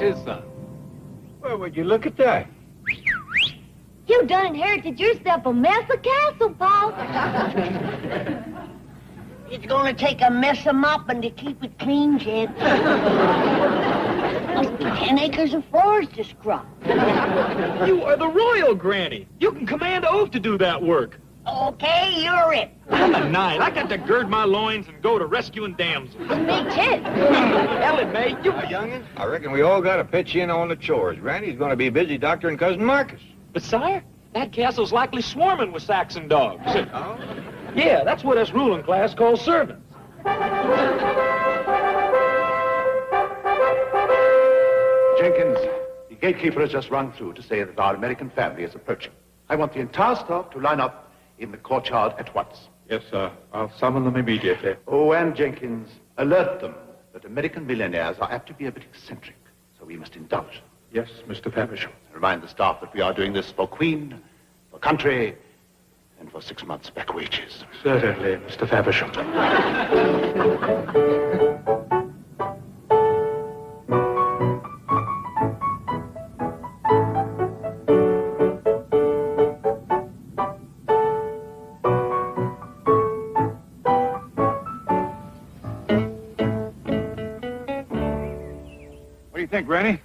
it's his son. Well, would you look at that? You done inherited yourself a mess of castle, Paul. It's gonna take a mess of mopping to keep it clean, Jed. 10 acres of forest to scrub. You are the royal granny. You can command oath to do that work. Okay, you're it. I'm a knight. I got to gird my loins and go to rescuing damsels. Me too. Ellen, May, you... Youngin, I reckon we all got to pitch in on the chores. Granny's going to be busy doctoring Cousin Marcus. But, sire, that castle's likely swarming with Saxon dogs. Oh? Yeah, that's what us ruling class calls servants. Jenkins, the gatekeeper has just rung through to say that our American family is approaching. I want the entire staff to line up in the courtyard at once. Yes, sir. I'll summon them immediately. Oh, and Jenkins, alert them that American millionaires are apt to be a bit eccentric, so we must indulge. Yes, Mr. Faversham. Remind the staff that we are doing this for Queen, for country, and for 6 months' back wages. Certainly, Mr. Faversham. What do you think, Granny?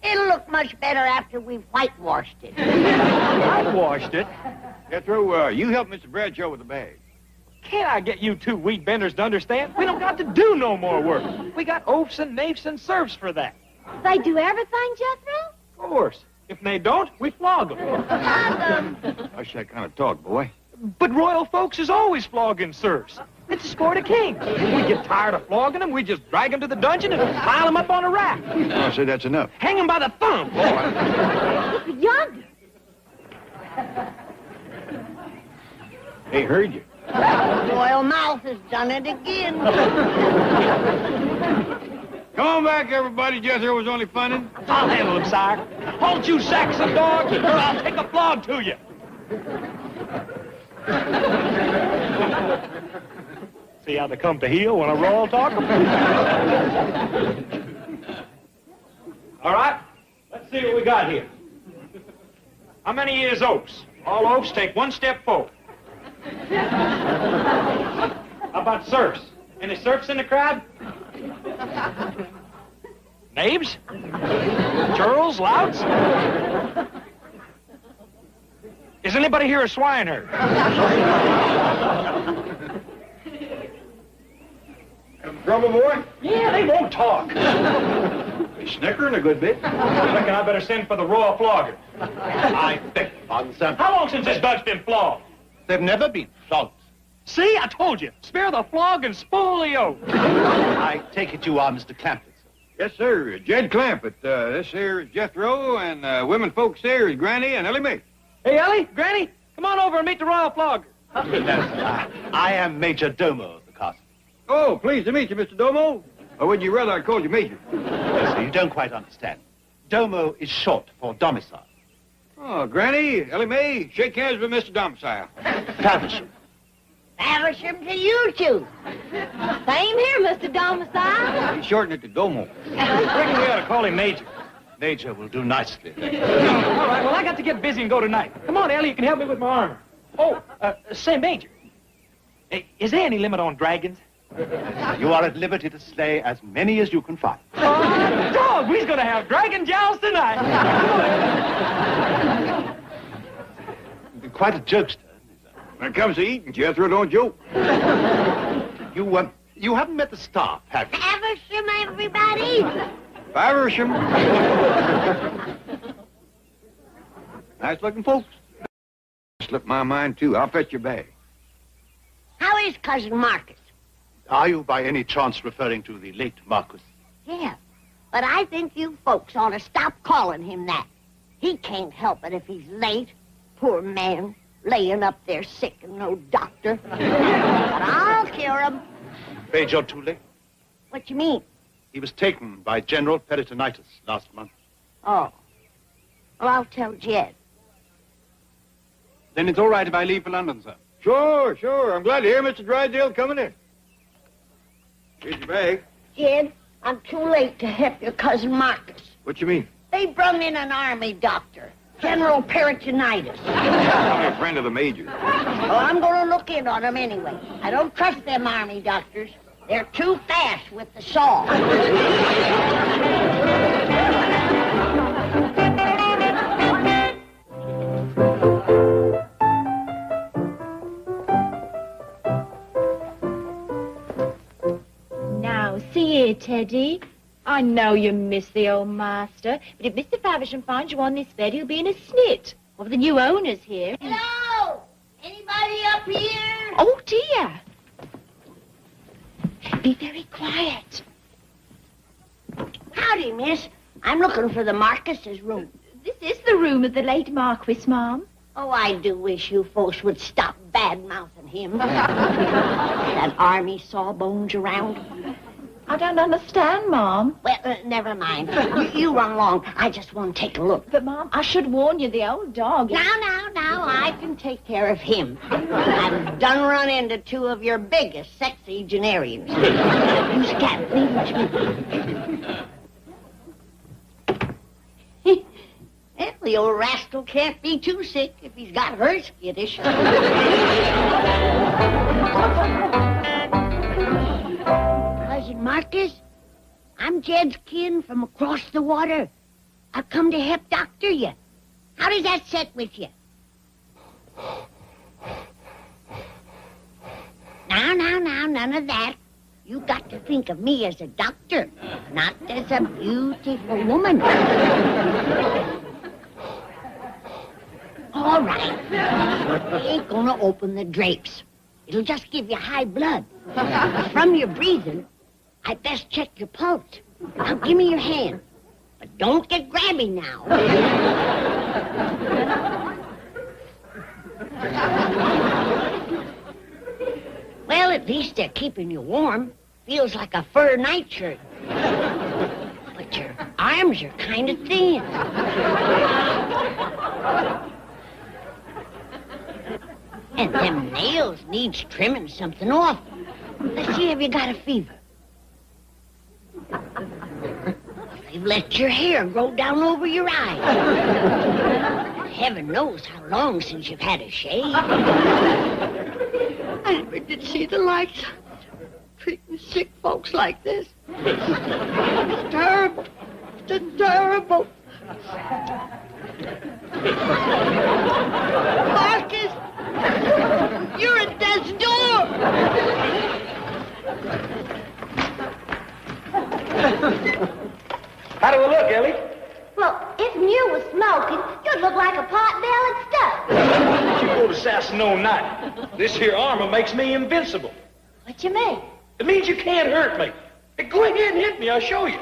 It'll look much better after we've whitewashed it. Whitewashed it. Jethro, you help Mr. Bradshaw with the bag. Can't I get you two wheat benders to understand? We don't got to do no more work. We got oafs and naifs and serfs for that. They do everything, Jethro? Of course. If they don't, we flog them. Hush that kind of talk, boy. But royal folks is always flogging serfs. It's a sport of kings. If we get tired of flogging them, we just drag them to the dungeon and pile them up on a rack. I'll say that's enough. Hang them by the thumb. Look at yonder. They heard you. Royal Mouth has done it again. Come on back, everybody. Jethro was only funning. I'll handle him, sire. Hold you Saxon dogs, or I'll take a flog to you. See how they come to heel when a royal talk? All right, let's see what we got here. How many is oafs? All oafs take one step forward. How about serfs? Any serfs in the crowd? Knaves? Churls? Louts? Is anybody here a swineherd? Having trouble, boy? Yeah, they won't talk. They snickering a good bit. I reckon I better send for the royal flogger. I beg your pardon, sir. How long since this dog's been flogged? They've never been flogged. See, I told you. Spare the flog and spoil the oath. I take it you are Mr. Clampett, sir. Yes, sir. Jed Clampett. This here is Jethro, and women folks here is Granny and Ellie Mae. Hey, Ellie, Granny, come on over and meet the royal flogger. I am Major Domo of the castle. Oh, pleased to meet you, Mr. Domo. Or would you rather I called you Major? Yes, sir, you don't quite understand. Domo is short for domicile. Oh, Granny, Ellie Mae, shake hands with Mr. Domicile. Faversham. Faversham to you two. Same here, Mr. Domicile. You shorten it to Domo. I reckon we ought to call him Major. Major will do nicely. All right, well, I got to get busy and go tonight. Come on, Ellie, you can help me with my armor. Oh, say, Major, is there any limit on dragons? You are at liberty to slay as many as you can find. Dog, we's going to have dragon jowls tonight. Quite a jokester. When it comes to eating, Jethro, don't joke. You haven't met the staff, have you? Faversham, everybody. Faversham. Nice looking folks. Slipped my mind, too. I'll fetch your bag. How is Cousin Marcus? Are you by any chance referring to the late Marquis? Yeah, but I think you folks ought to stop calling him that. He can't help it if he's late. Poor man, laying up there sick and no doctor. But I'll cure him. Afraid you're too late. What you mean? He was taken by general peritonitis last month. Oh. Well, I'll tell Jed. Then it's all right if I leave for London, sir. Sure. I'm glad to hear Mr. Drysdale coming in. Here's your bag. Jed, I'm too late to help your cousin Marcus. What you mean? They brung in an army doctor, General Peritonitis. I'm a friend of the major. Well, I'm going to look in on him anyway. I don't trust them army doctors. They're too fast with the saw. Now, see here, Teddy. I know you miss the old master, but if Mr. Faversham finds you on this bed, he'll be in a snit. Well, the new owner's here. Hello? Anybody up here? Oh, dear. Be very quiet. Howdy, miss. I'm looking for the Marcus's room. This is the room of the late Marquis, Ma'am. Oh, I do wish you folks would stop bad-mouthing him. That army sawbones around. I don't understand, Ma'am. Well, never mind. You run along. I just want to take a look. But, Ma'am, I should warn you, the old dog... Now, I can take care of him. I've done run into two of your biggest sexagenarians. You scat, leave it to me. Well, the old rascal can't be too sick if he's got her skittish. Cousin Marcus, I'm Jed's kin from across the water. I've come to help doctor you. How does that set with you? Now, none of that. You got to think of me as a doctor, not as a beautiful woman. All right. I ain't gonna open the drapes. It'll just give you high blood. From your breathing, I best check your pulse. Now, give me your hand. But don't get grabby now. Well, at least they're keeping you warm. Feels like a fur nightshirt. But your arms are kind of thin. And them nails needs trimming something off. Let's see if you got a fever. You've let your hair grow down over your eyes. Heaven knows how long since you've had a shave. I never did see the likes of treating sick folks like this. It's terrible. It's terrible. Marcus, you're at death's door. How do we look, Ellie? Well, if you were smoking, you'd look like a pot-bellied stuff. You go to assassin all night. This here armor makes me invincible. What you mean? It means you can't hurt me. Hey, go ahead and hit me, I'll show you.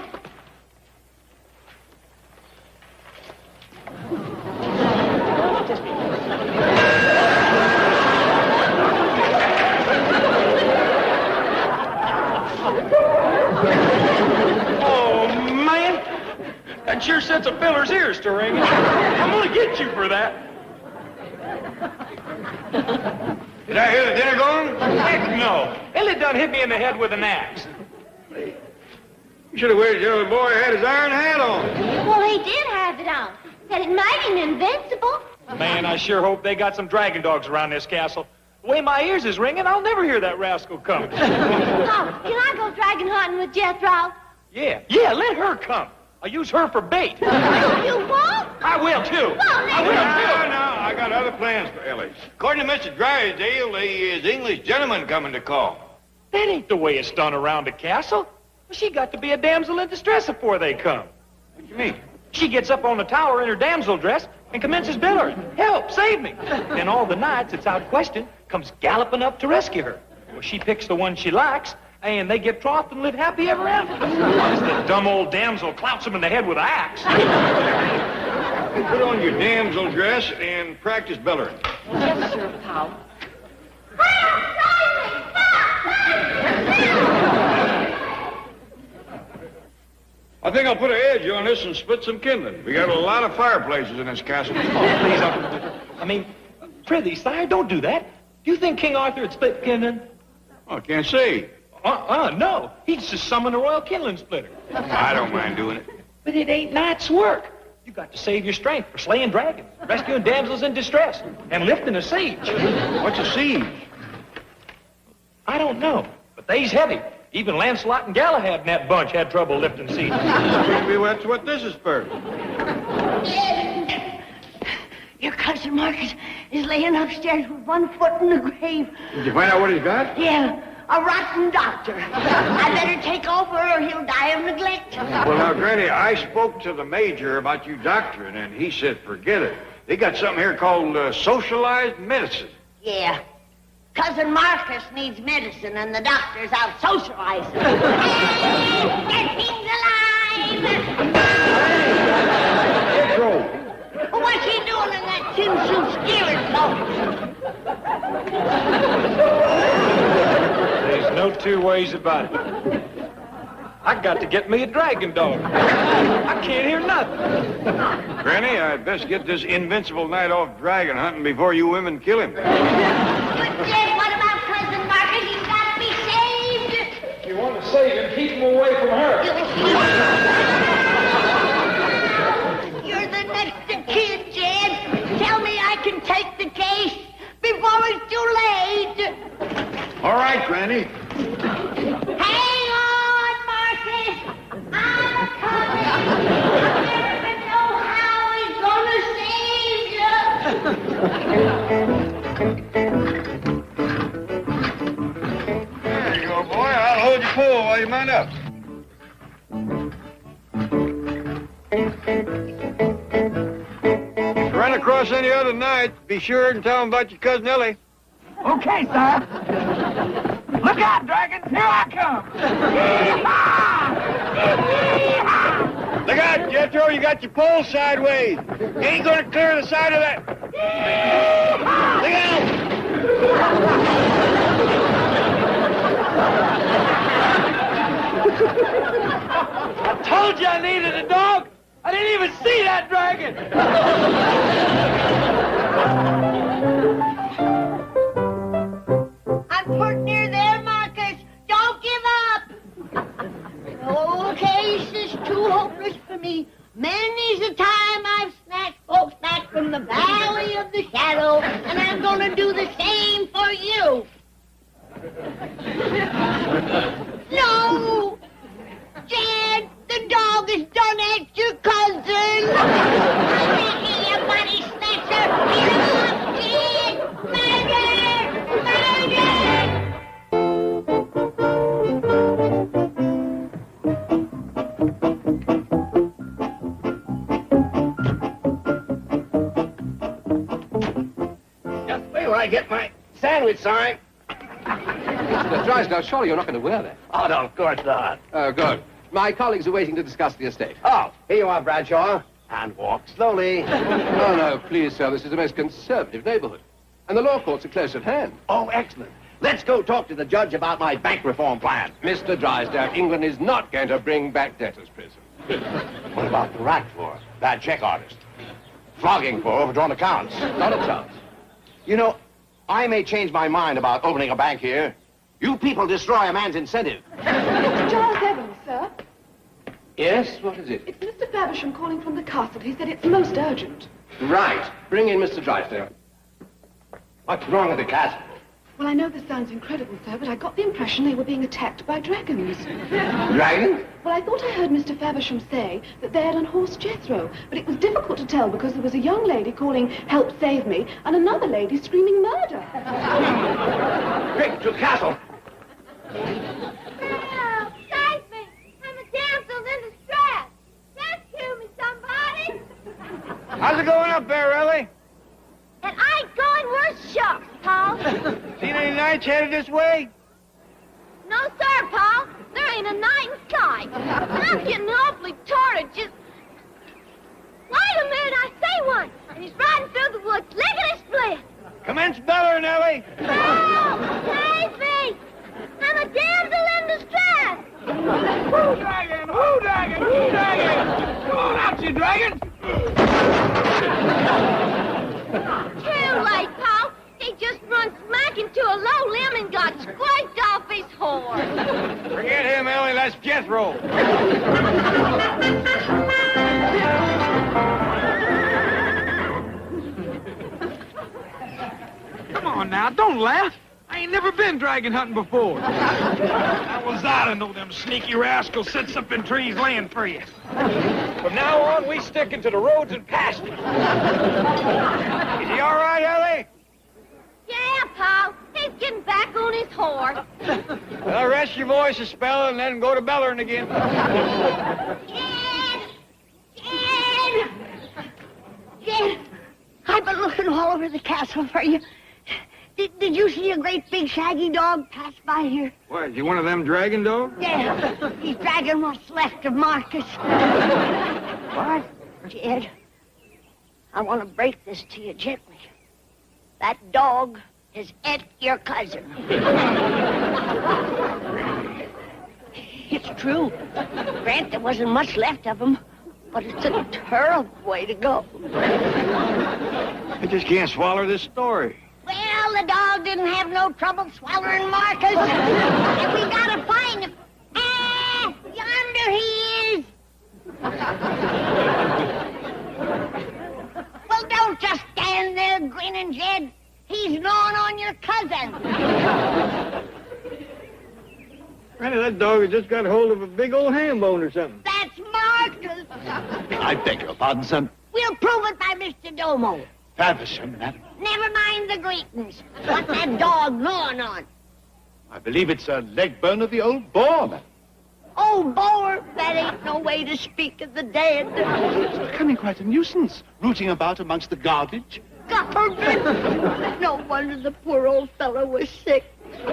Oh, man. That sure sets a feller's ears to ringing. I'm gonna get you for that. Did I hear the dinner going? Heck no. Ellie done hit me in the head with an axe. You should have waited till the boy had his iron hat on. Well, he did have it on. Said it made him invincible. Man, I sure hope they got some dragon dogs around this castle. The way my ears is ringing, I'll never hear that rascal coming. Oh, can I go dragon hunting with Jethro? Yeah, let her come. I'll use her for bait. You won't? I will, too. Well, I will, too. No, I got other plans for Ellie. According to Mr. Drysdale, there is English gentleman coming to call. That ain't the way it's done around the castle. Well, she got to be a damsel in distress before they come. What you mean? She gets up on the tower in her damsel dress and commences bellowing, "Help, save me." Then all the knights, it's out question, comes galloping up to rescue her. Well, she picks the one she likes, and they get trothed and live happy ever after. As the dumb old damsel clouts him in the head with an axe. You put on your damsel dress and practice bellowing. Yes, sir, Paul. I think I'll put an edge on this and split some kindling. We got a lot of fireplaces in this castle. Oh, please, I mean, prithee, sire, don't do that. Do you think King Arthur had split kindling? Oh, I can't say. No. He's just summoned a royal kindling splitter. I don't mind doing it. But it ain't night's work. You got to save your strength for slaying dragons, rescuing damsels in distress, and lifting a siege. What's a siege? I don't know, but they's heavy. Even Lancelot and Galahad in that bunch had trouble lifting sieges. Maybe that's what this is for. Your cousin Marcus is laying upstairs with one foot in the grave. Did you find out what he's got? Yeah, a rotten doctor. I better take over or he'll die of neglect. Well, now, Granny, I spoke to the major about you doctoring, and he said forget it. They got something here called socialized medicine. Yeah. Cousin Marcus needs medicine, and the doctor's out socializing. He's alive! Pietro! Well, what's he doing in that tin suit steering clothes? There's no two ways about it. I got to get me a dragon dog. I can't hear nothing. Granny, I'd best get this invincible night off dragon hunting before you women kill him. But Jed, what about cousin Marcus? He's got to be saved. If you want to save him, keep him away from her. You're the next kid, Jed. Tell me I can take the case before it's too late. All right, Granny. Hang on, Marcus. I'm coming. I never know how he's gonna save you. There you go, boy. I'll hold your pole while you mount up. If you run across any other night, be sure and tell them about your cousin Ellie. Okay, sir. Look out, dragons. Here I come. Yee-haw! Look out, Jethro. You got your pole sideways. You ain't gonna clear the side of that. Look out! I told you I needed a dog. I didn't even see that dragon. I'm put near there, Marcus. Don't give up. The case is too hopeless for me. Many's the time I've snatched folks back from the valley of the shadow, and I'm going to do the same for you. No! Jed, the dog has done at your cousin. I'm making you buddy snatcher. Get him off, Jed! Murder! Just wait till I get my sandwich sign. Mr. Drysdale, surely you're not going to wear that. Oh, no, of course not. Oh, good. My colleagues are waiting to discuss the estate. Oh, here you are, Bradshaw. And walk slowly. No, please, sir. This is a most conservative neighborhood. And the law courts are close at hand. Oh, excellent. Let's go talk to the judge about my bank reform plan. Mr. Drysdale, England is not going to bring back debtors' prison. What about the rat for bad check artist? Flogging for overdrawn accounts? Not a chance. You know, I may change my mind about opening a bank here. You people destroy a man's incentive. Charles Evans, sir. Yes, what is it? It's Mr. Faversham calling from the castle. He said it's most urgent. Right. Bring in Mr. Drysdale. What's wrong with the castle? Well, I know this sounds incredible, sir, but I got the impression they were being attacked by dragons. Dragon? Well, I thought I heard Mr. Faversham say that they had unhorsed Jethro, but it was difficult to tell because there was a young lady calling, "Help, save me," and another lady screaming murder. Quick, to the castle. Help! Save me! I'm a damsel in distress! Rescue me, somebody! How's it going up there, Ellie? And I ain't going worse shucks, Paul. Seen any knights headed this way? No, sir, Paul. There ain't a night in sight. And I'm getting awfully tired. Just... Wait a minute, I see one. And he's riding through the woods, lickety-split. Commence bellowing, Ellie. Help! Save me! I'm a damsel in distress! Woo, dragon! Woo, dragon! Woo, dragon! Come on out, you dragon! Too late, Paul. He just run smack into a low limb and got scraped off his horse. horse. Forget him, Ellie. That's Jethro. Come on now, don't laugh. I ain't never been dragon hunting before. How was I to know them sneaky rascals sits up in trees laying for you? From now on, we sticking to the roads and pastures. Is he all right, Ellie? Yeah, Pa. He's getting back on his horse. Well, rest your voice a spell and then go to bellering again. Jen, I've been looking all over the castle for you. Did you see a great big shaggy dog pass by here? What, is he one of them dragon dogs? Yeah, he's dragging what's left of Marcus. What? Jed, I want to break this to you gently. That dog has ate your cousin. It's true. Grant, there wasn't much left of him, but it's a terrible way to go. I just can't swallow this story. Well, the dog didn't have no trouble swallowing Marcus. And we gotta find him. Ah, yonder he is. Well, don't just stand there grinning, Jed. He's gnawing on your cousin. Granny, that dog has just got hold of a big old ham bone or something. That's Marcus. I beg your pardon, son. We'll prove it by Mr. Domo. Faversham, madam. Never mind the greetings. What's that dog gnawing on? I believe it's a leg bone of the old boar, madam. Oh, boar, that ain't no way to speak of the dead. It's becoming quite a nuisance, rooting about amongst the garbage. Garbage! No wonder the poor old fellow was sick.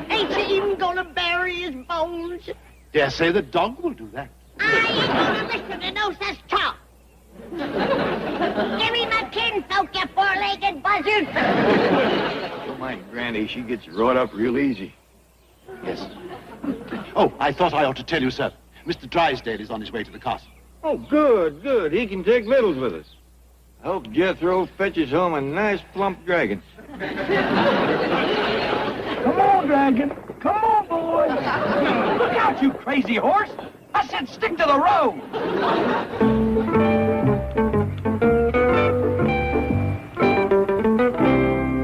Ain't you even gonna bury his bones? Dare say the dog will do that. I ain't gonna listen to no such talk. Give me my kinfolk, you four-legged buzzard. Don't mind Granny, she gets wrought up real easy. Yes. Oh, I thought I ought to tell you, sir. Mr. Drysdale is on his way to the castle. Oh, good, good. He can take victuals with us. I hope Jethro fetches home a nice plump dragon. Come on, dragon. Come on, boy. Look out, you crazy horse. I said stick to the road.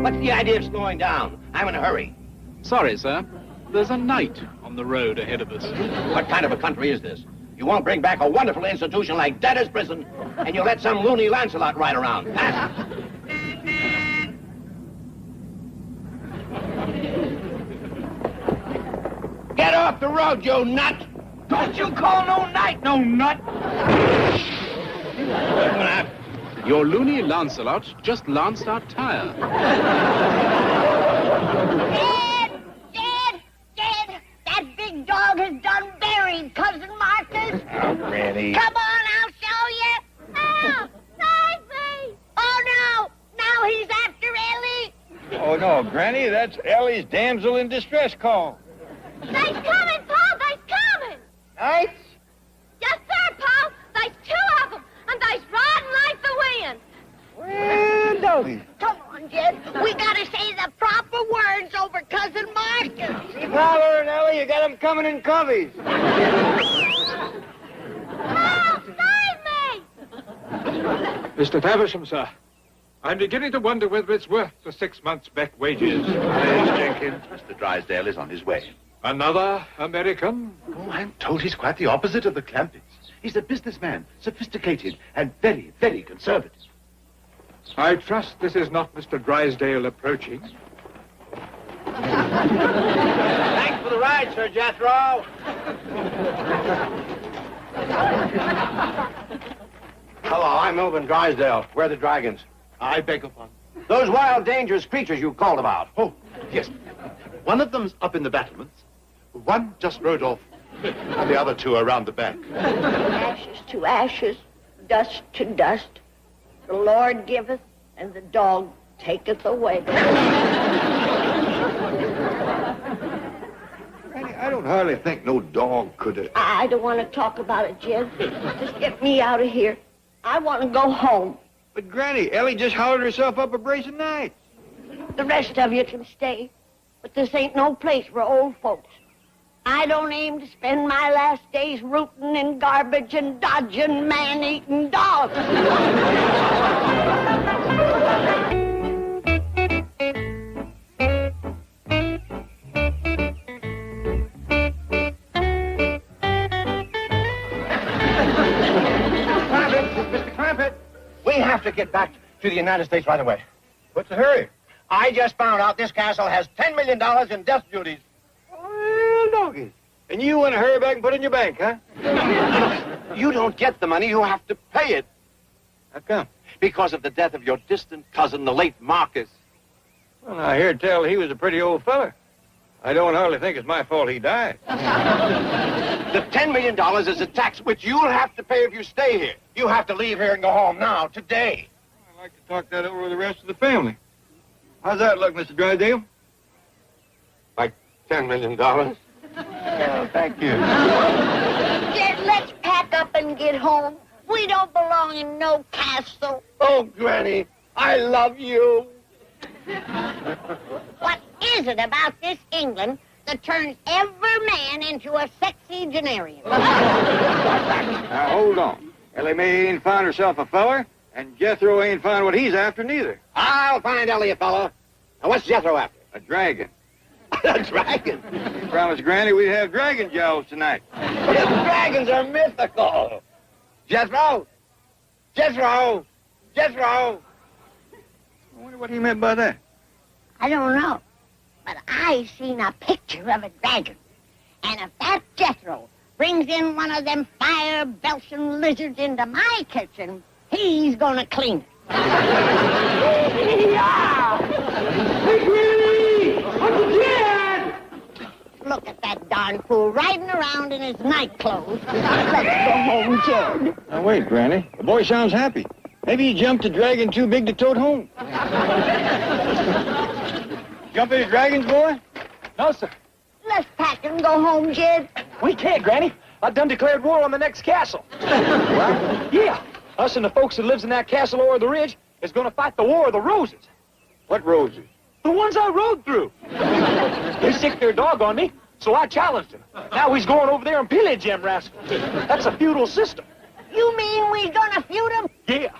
What's the idea of slowing down? I'm in a hurry. Sorry, sir. There's a knight on the road ahead of us. What kind of a country is this? You won't bring back a wonderful institution like debtor's prison, and you let some loony Lancelot ride around. Huh? Get off the road, you nut! Don't you call no knight no nut. Your loony Lancelot just lanced our tire. Jed, that big dog has done buried Cousin Marcus. Oh, Granny. Come on, I'll show you. Oh, save me. Oh, no. Now he's after Ellie. Oh, no, Granny, that's Ellie's damsel in distress call. They's coming, Paul. They's coming. Knights? Yes, sir, Paul. There's two of them, and they's riding like the wind. Well, doggy. Come on, Jed. We gotta say the proper words over Cousin Marcus. Keep hollering, Ellie. You got them coming in coveys. Paul, save me. Mr. Faversham, sir. I'm beginning to wonder whether it's worth the 6 months' back wages. Yes, Jenkins. Mr. Drysdale is on his way. Another American? Oh, I'm told he's quite the opposite of the Clampets. He's a businessman, sophisticated, and very, very conservative. I trust this is not Mr. Drysdale approaching. Thanks for the ride, Sir Jethro. Hello, I'm Melvin Drysdale. Where are the dragons? I beg your pardon. Those wild, dangerous creatures you called about. Oh, yes. One of them's up in the battlements. One just rode off. And the other two are around the back. Ashes to ashes, dust to dust. The Lord giveth, and the dog taketh away. Granny, I don't hardly think no dog could have... I don't want to talk about it, Jed. Just get me out of here. I want to go home. But, Granny, Ellie just hollered herself up a brace of knights. The rest of you can stay. But this ain't no place for old folks. I don't aim to spend my last days rooting in garbage and dodging man-eating dogs. Mr. Clampett, we have to get back to the United States right away. What's the hurry? I just found out this castle has $10 million in death duties. Well, doggies. And you want to hurry back and put it in your bank, huh? You don't get the money, you have to pay it. How come? Because of the death of your distant cousin, the late Marcus. Well, I hear tell he was a pretty old fella. I don't hardly think it's my fault he died. The $10 million is a tax which you'll have to pay if you stay here. You have to leave here and go home now, today. I'd like to talk that over with the rest of the family. How's that look, Mr. Drysdale? Like $10 million? Well, thank you. Jed, let's pack up and get home. We don't belong in no castle. Oh, Granny, I love you. What is it about this England that turns every man into a sexagenarian? Now, hold on. Ellie Mae ain't found herself a feller, and Jethro ain't found what he's after neither. I'll find Ellie a fella. Now, what's Jethro after? A dragon. A dragon? He promised Granny we'd have dragon jowls tonight. His dragons are mythical. Jethro! Jethro! Jethro! I wonder what he meant by that. I don't know, but I seen a picture of a dragon. And if that Jethro brings in one of them fire-belching lizards into my kitchen, he's gonna clean it. Yeah! Hey, Granny! Uncle Jed! Look at that darn fool riding around in his night clothes. Let's go home, Jed. Now, wait, Granny. The boy sounds happy. Maybe he jumped a dragon too big to tote home. Jump any dragons, boy? No, sir. Let's pack and go home, Jed. We can't, Granny. I done declared war on the next castle. What? Yeah. Us and the folks that lives in that castle over the ridge is going to fight the War of the Roses. What roses? The ones I rode through. They sicked their dog on me, so I challenged him. Now he's going over there and pillage them rascals. That's a feudal system. You mean we're gonna feud him? Yeah.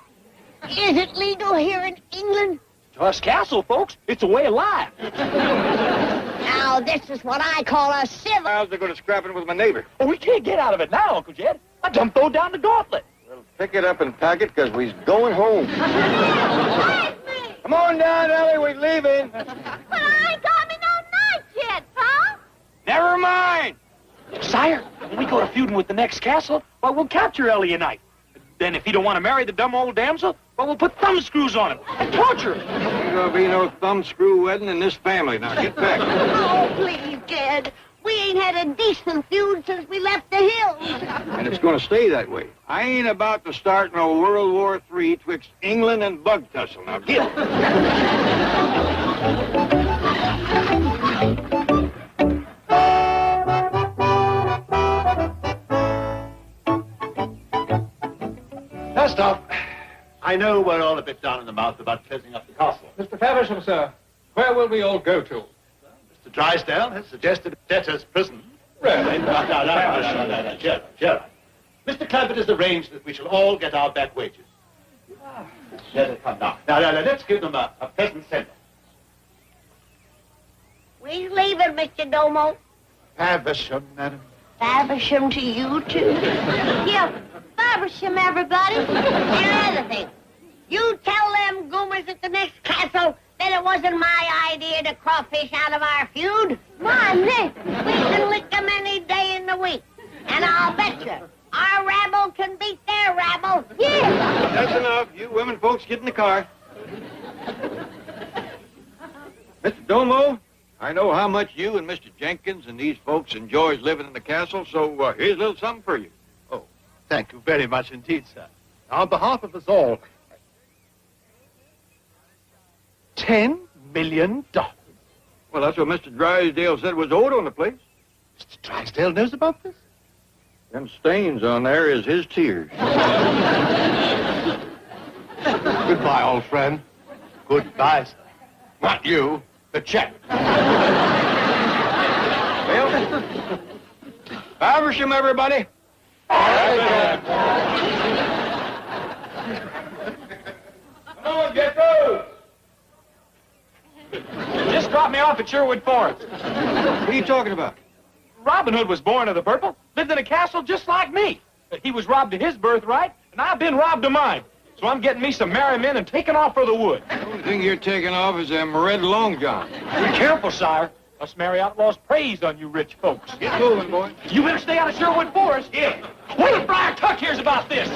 Is it legal here in England? To us castle folks, it's a way of life. Now, this is what I call a civil... How's they going to scrap it with my neighbor? Oh, we can't get out of it now, Uncle Jed. I done throw down the gauntlet. Well, pick it up and pack it, because we's going home. Come on down, Ellie, we're leaving. But I ain't coming all night yet, Pa. Never mind. Sire, when we go to feuding with the next castle, well, we'll capture Ellie and Then if he don't want to marry the dumb old damsel, well, we'll put thumb screws on him and torture him. Ain't gonna be no thumbscrew wedding in this family. Now, get back. Oh, please, Jed. We ain't had a decent feud since we left the hills. And it's gonna stay that way. I ain't about to start no World War III twixt England and Bug Tussle. Now, get. Now, stop. I know we're all a bit down in the mouth about closing up the castle. Mr. Faversham, sir, where will we all go to? Mr. Drysdale has suggested debtor's prison. Really? No. Gerald. Mr. Clampett has arranged that we shall all get our back wages. Let it come now. Now, let's give them a pleasant send-off. We're leaving, Mr. Domo. Faversham, madam. Faversham to you, too. Yeah, Faversham, everybody. And another thing. You tell them goomers at the next castle that it wasn't my idea to crawfish out of our feud. My neck. We can lick them any day in the week. And I'll bet you, our rabble can beat their rabble. Yeah. That's enough. You women folks get in the car. Mr. Domo, I know how much you and Mr. Jenkins and these folks enjoys living in the castle, so here's a little something for you. Oh, thank you very much indeed, sir. On behalf of us all, $10 million. Well, that's what Mr. Drysdale said was owed on the place. Mr. Drysdale knows about this? Them stains on there is his tears. Goodbye, old friend. Goodbye, sir. Not you, the check. Well, Faversham, everybody. Come on, Jethro! Just dropped me off at Sherwood Forest. What are you talking about? Robin Hood was born of the purple, lived in a castle just like me. He was robbed of his birthright, and I've been robbed of mine. So I'm getting me some merry men and taking off for the wood. The only thing you're taking off is them red long johns. Be careful, sire. Us merry outlaws praise on you rich folks. Get moving, boy. You better stay out of Sherwood Forest. Yeah. Wait till Friar Tuck hears about this.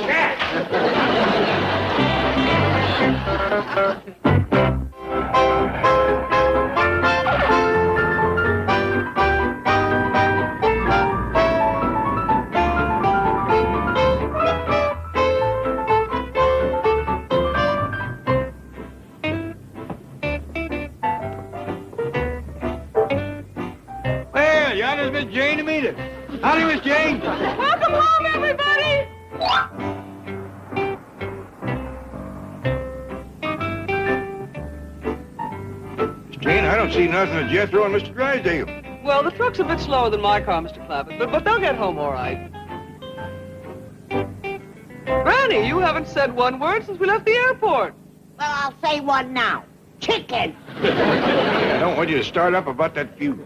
Well, yonder's Miss Jane to meet us. Howdy, Miss Jane. Welcome home, everybody! Miss Jane, I don't see nothing of Jethro and Mr. Drysdale. Well, the truck's a bit slower than my car, Mr. Clappett, but they'll get home all right. Granny, you haven't said one word since we left the airport. Well, I'll say one now. Chicken. I don't want you to start up about that feud.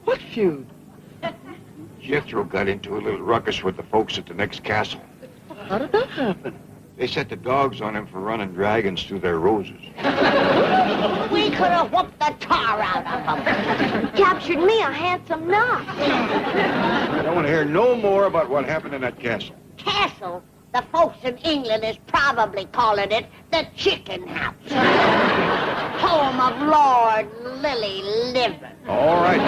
What feud? Jethro got into a little ruckus with the folks at the next castle. How did that happen? They set the dogs on him for running dragons through their roses. We could have whooped the tar out of them. Captured me a handsome knock. I don't want to hear no more about what happened in that castle. Castle? The folks in England is probably calling it the Chicken House. Home of Lord Lily Livin. All right.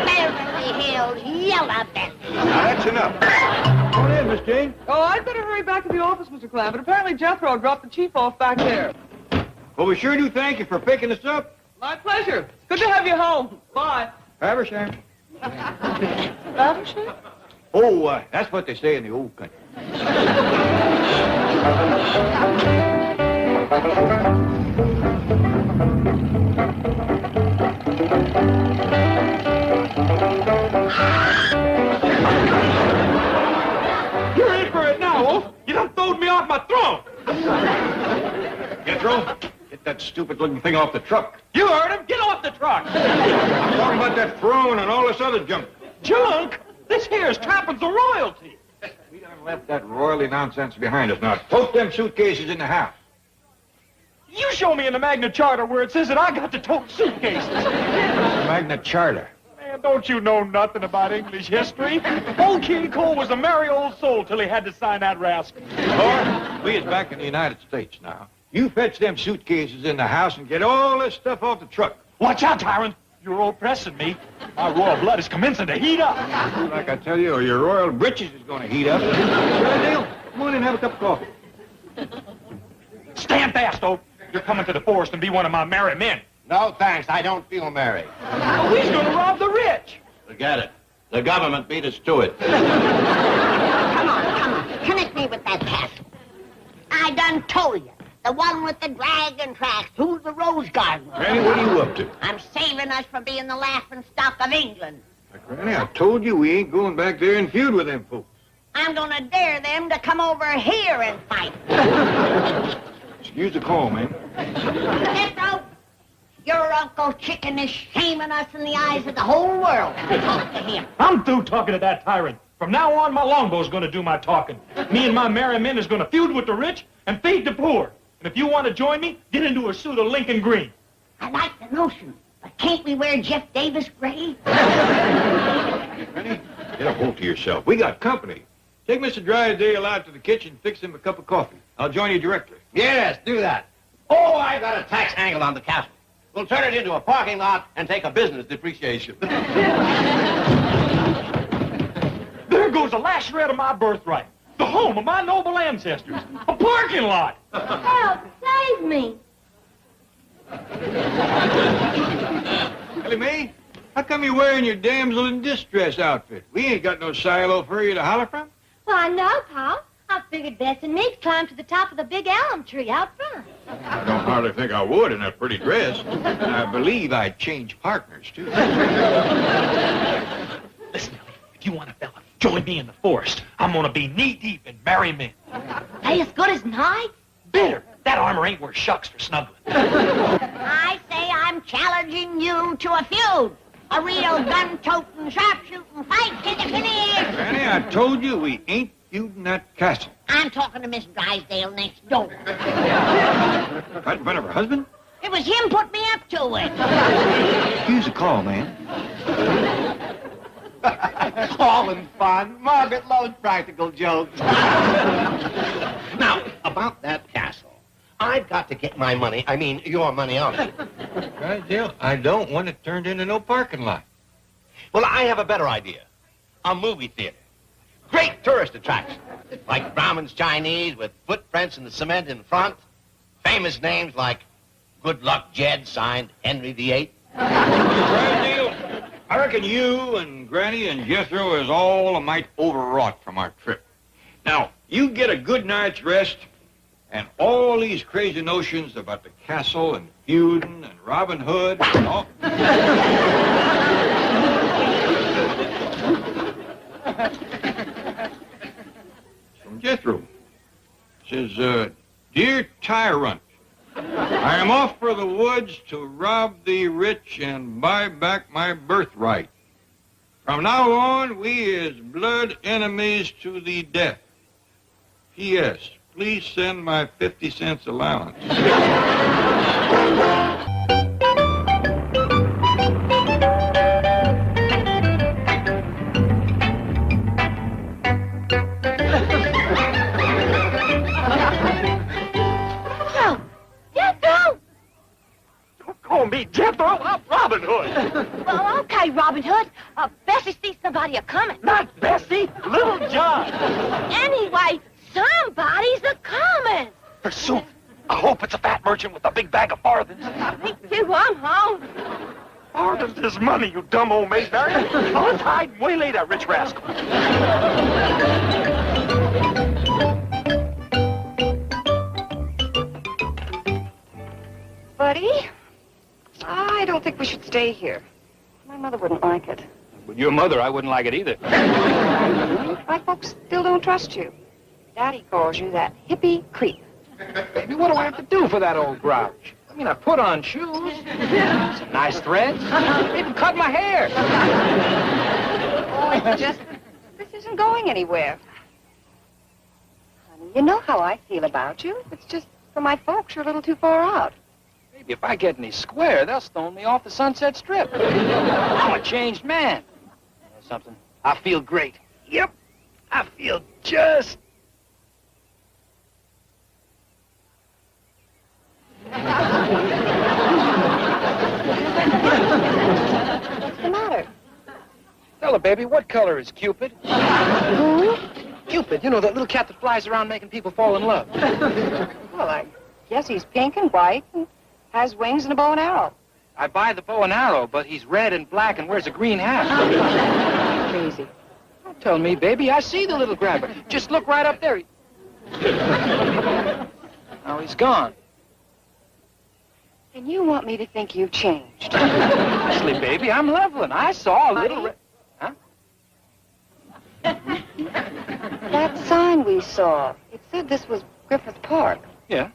Beverly Hills Yellow Bit. Now, that's enough. Come on in, Miss Jane. Oh, I'd better hurry back to the office, Mr. Clappett. Apparently Jethro dropped the chief off back there. Well, we sure do thank you for picking us up. My pleasure. It's good to have you home. Bye. Faversham. Faversham? Oh, that's what they say in the old country. You're in for it now, Wolf. You done throwed me off my throne. Jethro, get that stupid-looking thing off the truck. You heard him. Get off the truck. I'm talking about that throne and all this other junk. Junk? This here's trappings of royalty. We done left that royalty nonsense behind us. Now, tote them suitcases in the house. You show me in the Magna Charta where it says that I got to tote suitcases. Magna Charta. Man, don't you know nothing about English history? Old King Cole was a merry old soul till he had to sign that rascal. Lord, we is back in the United States now. You fetch them suitcases in the house and get all this stuff off the truck. Watch out, Tyrant. You're oppressing me. My royal blood is commencing to heat up. Like I tell you, or your royal britches is going to heat up. Drysdale, come on in and have a cup of coffee. Stand fast, Oak. You're coming to the forest and be one of my merry men. No, thanks. I don't feel merry. Oh, he's going to rob the rich. Forget it. The government beat us to it. Come on. Connect me with that castle. I done told you. The one with the dragon tracks. Who's the rose gardener? Granny, what are you up to? I'm saving us from being the laughing stock of England. Granny, I told you we ain't going back there and feud with them folks. I'm gonna dare them to come over here and fight. Excuse the call, man. Jethro, your Uncle Chicken is shaming us in the eyes of the whole world. Talk to him. I'm through talking to that tyrant. From now on, my longbow's going to do my talking. Me and my merry men is going to feud with the rich and feed the poor. And if you want to join me, get into a suit of Lincoln green. I like the notion, but can't we wear Jeff Davis gray? Granny, get a hold to yourself. We got company. Take Mr. Drysdale out to the kitchen and fix him a cup of coffee. I'll join you directly. Yes, do that. Oh, I got a tax angle on the castle. We'll turn it into a parking lot and take a business depreciation. There goes the last shred of my birthright. The home of my noble ancestors. A parking lot. Help, save me. Ellie Mae, how come you're wearing your damsel in distress outfit? We ain't got no silo for you to holler from. Well, I know, Pa. I figured Bess and me'd climb to the top of the big elm tree out front. I don't hardly think I would in that pretty dress. And I believe I'd change partners, too. Listen, if you want a fella Join me in the forest. I'm gonna be knee-deep in merry men. They as good as knives? Bitter. That armor ain't worth shucks for snuggling. I say I'm challenging you to a feud. A real gun-toting, sharpshooting fight to the finish. Granny, I told you we ain't feuding that castle. I'm talking to Miss Drysdale next door. Right in front of her husband? It was him put me up to it. Excuse the call, man. All in fun. Margaret loves practical jokes. Now, about that castle. I've got to get my money, your money out of it. Drysdale, I don't want it turned into no parking lot. Well, I have a better idea. A movie theater. Great tourist attraction. Like Brahmin's Chinese with footprints in the cement in front. Famous names like Good Luck Jed, signed Henry VIII. Drysdale, I reckon you and Granny and Jethro is all a mite overwrought from our trip. Now, you get a good night's rest, and all these crazy notions about the castle and feuding and Robin Hood and all... From Jethro. Says, Dear Tyrant, I am off for the woods to rob the rich and buy back my birthright. From now on, we is blood enemies to the death. P.S. Please send my 50 cents allowance. Call me Jethro. I'm Robin Hood. Well, okay, Robin Hood. Bessie sees somebody a-coming. Not Bessie, Little John. Anyway, somebody's a-coming. Forsooth, I hope it's a fat merchant with a big bag of farthings. Me too, I'm home. Farthings is money, you dumb old maid. Let's hide and waylay that rich rascal. Buddy, I don't think we should stay here. My mother wouldn't like it. With your mother, I wouldn't like it either. My folks still don't trust you. Daddy calls you that hippie creep. Baby, what do I have to do for that old grouch? I mean, I put on shoes, some nice threads, even cut my hair. Oh, it's just that this isn't going anywhere. Honey, you know how I feel about you. It's just for my folks, you're a little too far out. Baby, if I get any square, they'll stone me off the Sunset Strip. I'm a changed man. You know something? I feel great. Yep, I feel just... What's the matter? Stella, baby, what color is Cupid? Who? Cupid, you know, that little cat that flies around making people fall in love. Well, I guess he's pink and white and has wings and a bow and arrow. I buy the bow and arrow, but he's red and black and wears a green hat. Crazy. Don't tell me, baby. I see the little grabber. Just look right up there. Now he's gone. And you want me to think you've changed. Honestly, baby, I'm leveling. I saw a little... Huh? That sign we saw, it said this was Griffith Park. Yeah.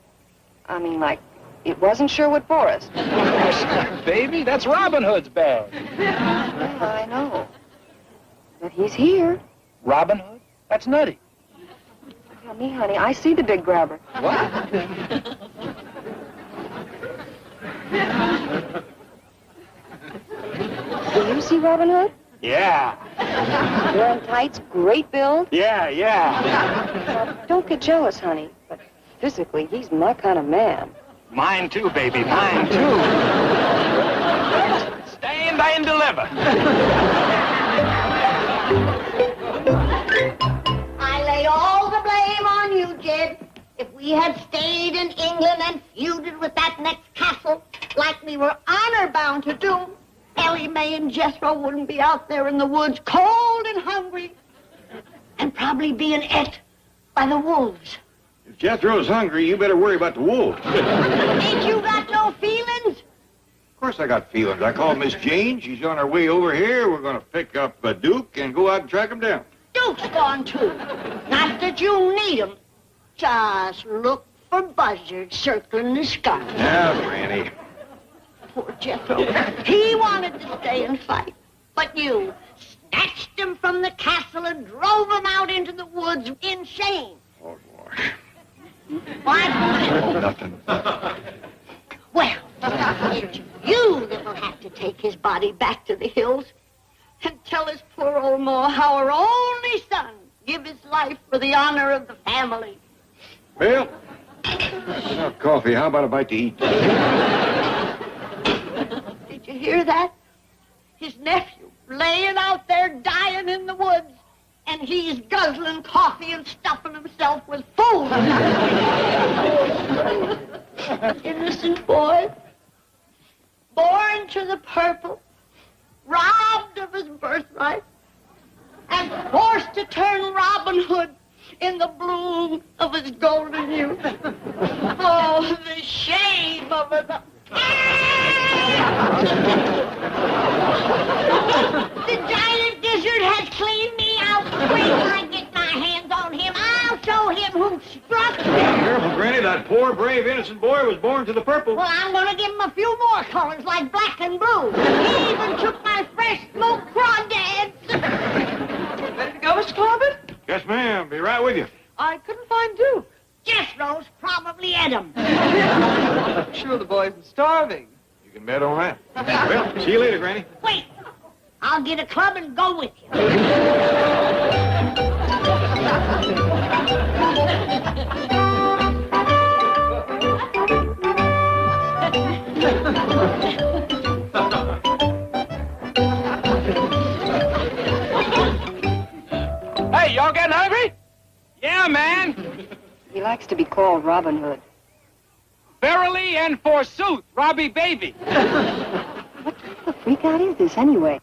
I mean, like, it wasn't Sherwood Forest. Baby, that's Robin Hood's bag. Yeah, I know. But he's here. Robin Hood? That's nutty. Tell me, honey, I see the big grabber. What? Do you see Robin Hood? Yeah. Wearing tights, great build. Yeah. Now, don't get jealous, honey, but physically, he's my kind of man. Mine too, baby. Mine too. Stand and deliver. I lay all the blame on you, Jed. If we had stayed in England and feuded with that next castle like we were honor-bound to do, Ellie Mae and Jethro wouldn't be out there in the woods cold and hungry and probably being ate by the wolves. If Jethro's hungry, you better worry about the wolves. Ain't you got no feelings? Of course I got feelings. I called Miss Jane. She's on her way over here. We're going to pick up Duke and go out and track him down. Duke! smoke's gone too. Not that you need 'em. Just look for buzzards circling the sky. Now, Granny. Poor Jethro. He wanted to stay and fight, but you snatched him from the castle and drove him out into the woods insane. Oh, Lord. What? Oh, nothing. Well, it's you that'll have to take his body back to the hills and tell his poor old Ma how her only son give his life for the honor of the family. Bill? Enough coffee. How about a bite to eat? Did you hear that? His nephew laying out there dying in the woods, and he's guzzling coffee and stuffing himself with food. Innocent boy, born to the purple, robbed of his birthright, and forced to turn Robin Hood in the bloom of his golden youth. Oh, the shame of it. The giant gizzard has cleaned me out. Wait till I get my hands on him. I'll show him who struck him. Careful, Granny. That poor, brave, innocent boy was born to the purple. Well, I'm going to give him a few more colors like black and blue. He even took my fresh smoked crawdads. Ready to go, Mr. Corbett? Yes, ma'am. Be right with you. I couldn't find Duke. Jethro's probably ate him. I'm sure the boy isn't starving. You can bet on that. Well, see you later, Granny. Wait. I'll get a club and go with you. Hey, y'all getting hungry? Yeah, man. He likes to be called Robin Hood. Verily and forsooth, Robbie Baby. What the freak out is this, anyway?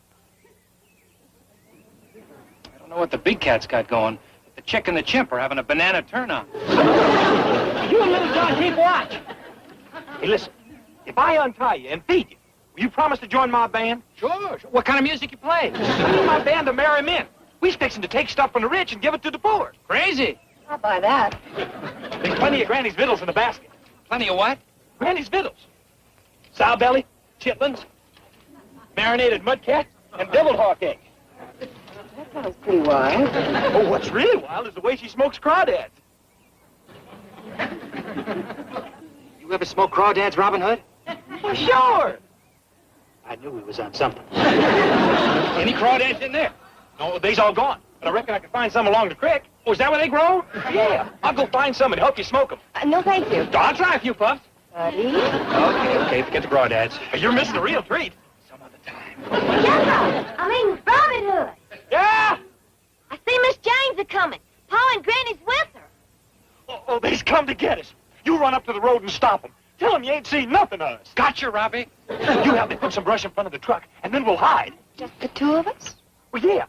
I don't know what the big cat's got going. The chick and the chimp are having a banana turn-on. You and Little John keep watch. Hey, listen. If I untie you and feed you, will you promise to join my band? Sure. What kind of music you play? I need my band to marry men. We're fixing to take stuff from the rich and give it to the poor. Crazy. I'll buy that. There's plenty of Granny's victuals in the basket. Plenty of what? Granny's victuals. Sow belly, chitlins, marinated mudcat, and deviled hawk egg. That sounds pretty wild. Oh, what's really wild is the way she smokes crawdads. You ever smoke crawdads, Robin Hood? Well, sure. I knew he was on something. Any crawdads in there? No, they's all gone. But I reckon I can find some along the creek. Oh, is that where they grow? Yeah. I'll go find some and help you smoke them. No, thank you. I'll try a few puffs. Buddy? Okay, forget the crawdads. You're missing a real treat. Some other time. Jethro, I mean Robin Hood. Yeah! I see Miss James a-coming. Pa and Granny's with her. Oh, they's come to get us. You run up to the road and stop them. Tell them you ain't seen nothing of us. Gotcha, Robbie. You help me put some brush in front of the truck, and then we'll hide. Just the two of us? Well, yeah.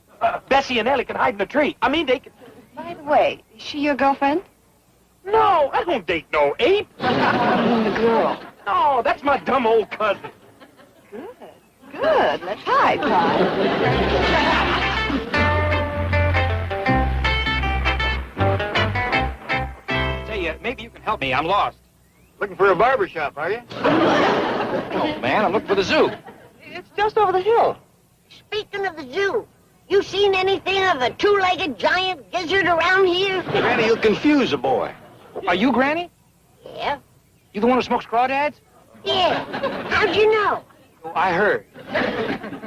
Bessie and Ellie can hide in the tree. I mean, they can... By the way, is she your girlfriend? No, I don't date no ape. The girl. No, that's my dumb old cousin. Good. Good. Let's hide, Pa. Say, maybe you can help me. I'm lost. Looking for a barber shop, are you? No, man, I'm looking for the zoo. It's just over the hill. Speaking of the zoo, you seen anything of a two-legged giant gizzard around here? Granny, you'll confuse a boy. Are you Granny? Yeah. You the one who smokes crawdads? Yeah. How'd you know? Oh, I heard.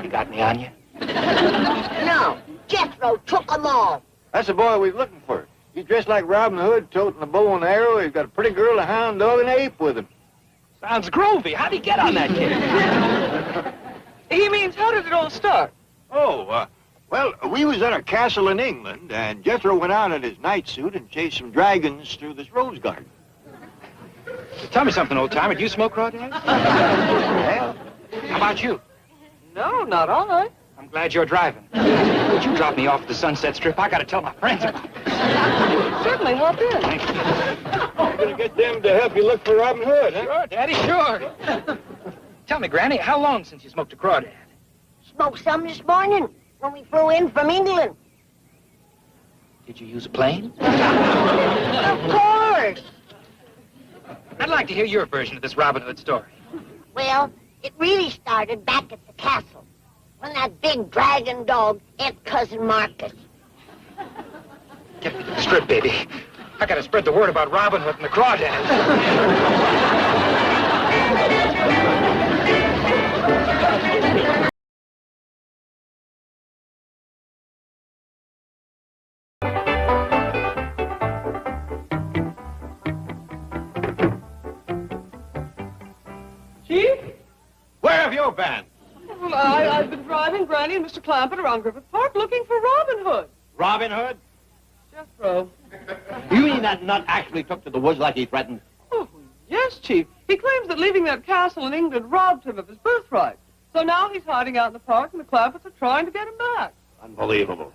You got me on you. No. Jethro took them all. That's the boy we're looking for. He's dressed like Robin Hood, toting a bow and arrow. He's got a pretty girl, a hound dog, and an ape with him. Sounds groovy. How'd he get on that kid? He means, how did it all start? Oh, well, we was at a castle in England, and Jethro went out in his night suit and chased some dragons through this rose garden. Tell me something, old-timer. Do you smoke crawdads? How about you? No, not I. I'm glad you're driving. Would you drop me off at the Sunset Strip? I gotta tell my friends about it. Certainly, hop in. Thank you. You're gonna get them to help you look for Robin Hood, huh? Sure, Daddy, sure. Tell me, Granny, how long since you smoked a crawdad? Smoked some this morning when we flew in from England. Did you use a plane? Of course. I'd like to hear your version of this Robin Hood story. Well, it really started back at the castle when that big dragon dog ate Cousin Marcus. Get me to the strip, baby. I gotta spread the word about Robin Hood and the crawdads. Chief? Where have you been? Well, I've been driving Granny and Mr. Clampett around Griffith Park looking for Robin Hood. Robin Hood? Jethro. You mean that nut actually took to the woods like he threatened? Oh, yes, Chief. He claims that leaving that castle in England robbed him of his birthright. So now he's hiding out in the park, and the Clampetts are trying to get him back. Unbelievable.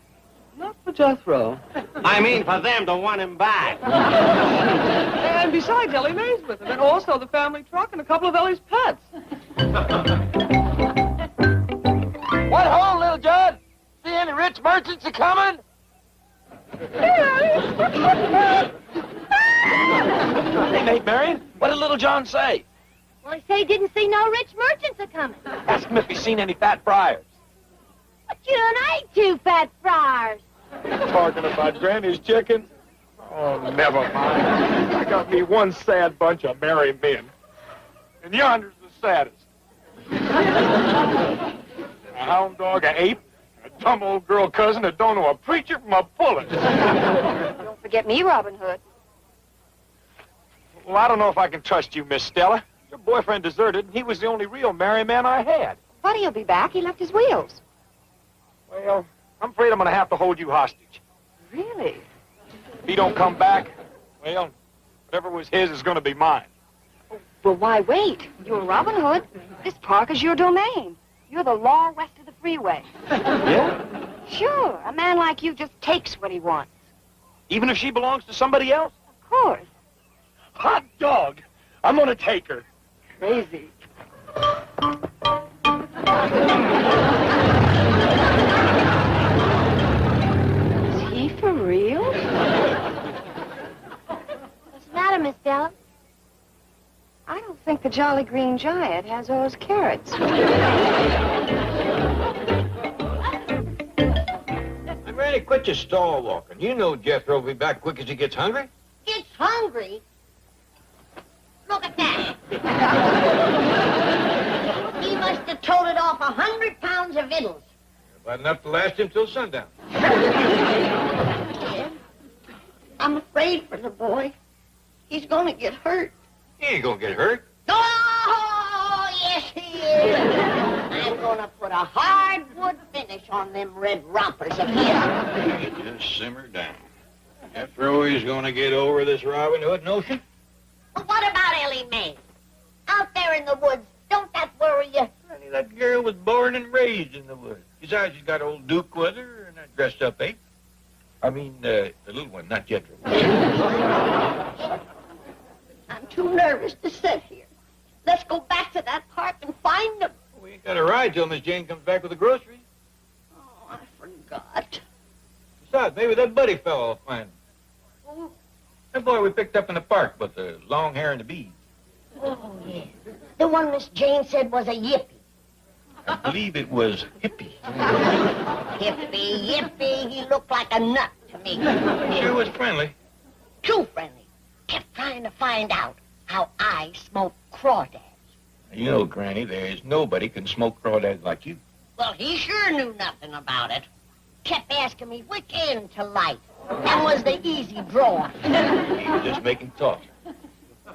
Not for Jethro. I mean for them to want him back. And besides, Ellie Mae's with him, and also the family truck and a couple of Ellie's pets. What ho, little John? See any rich merchants a coming? Hey, mate Marion, what did little John say? Well, he said he didn't see no rich merchants a-coming. Ask him if he's seen any fat friars. But you done ate 2 fat friars. Talking about Granny's chickens? Oh, never mind. I got me one sad bunch of merry men. And yonder's the saddest. A hound dog, a ape, a dumb old girl cousin that don't know a preacher from a pullet. Don't forget me, Robin Hood. Well, I don't know if I can trust you, Miss Stella. Your boyfriend deserted, and he was the only real merry man I had. But he'll be back. He left his wheels. Well, I'm afraid I'm going to have to hold you hostage. Really? If he don't come back, well, whatever was his is going to be mine. Well, why wait? You're Robin Hood. This park is your domain. You're the law west of the freeway. Yeah? Sure. A man like you just takes what he wants. Even if she belongs to somebody else? Of course. Hot dog! I'm going to take her. Crazy. Is he for real? What's the matter, Miss Della? I don't think the Jolly Green Giant has those carrots. Granny, quit your stall walking. You know Jethro will be back quick as he gets hungry. Gets hungry? Look at that. He must have toted off 100 pounds of victuals. About enough to last him till sundown. I'm afraid for the boy. He's going to get hurt. He ain't gonna get hurt. Oh, yes, he is. I'm going to put a hardwood finish on them red rompers of his. Hey, just simmer down. Jethro is gonna get over this Robin Hood notion. But what about Ellie Mae? Out there in the woods, don't that worry you? Honey, that girl was born and raised in the woods. Besides, she's got old Duke with her and that dressed up ape. I mean, the little one, not Jethro. I'm too nervous to sit here. Let's go back to that park and find them. We ain't got a ride till Miss Jane comes back with the groceries. Oh, I forgot. Besides, maybe that buddy fellow will find him. Oh, That boy we picked up in the park with the long hair and the beads. oh, yeah. The one Miss Jane said was a yippie. I believe it was Hippie. Yippie. He looked like a nut to me. Sure was friendly. Too friendly. Kept trying to find out how I smoke crawdads. You know, Granny, there's nobody can smoke crawdads like you. Well, he sure knew nothing about it. Kept asking me which end to light. That was the easy draw. He was just making talk. A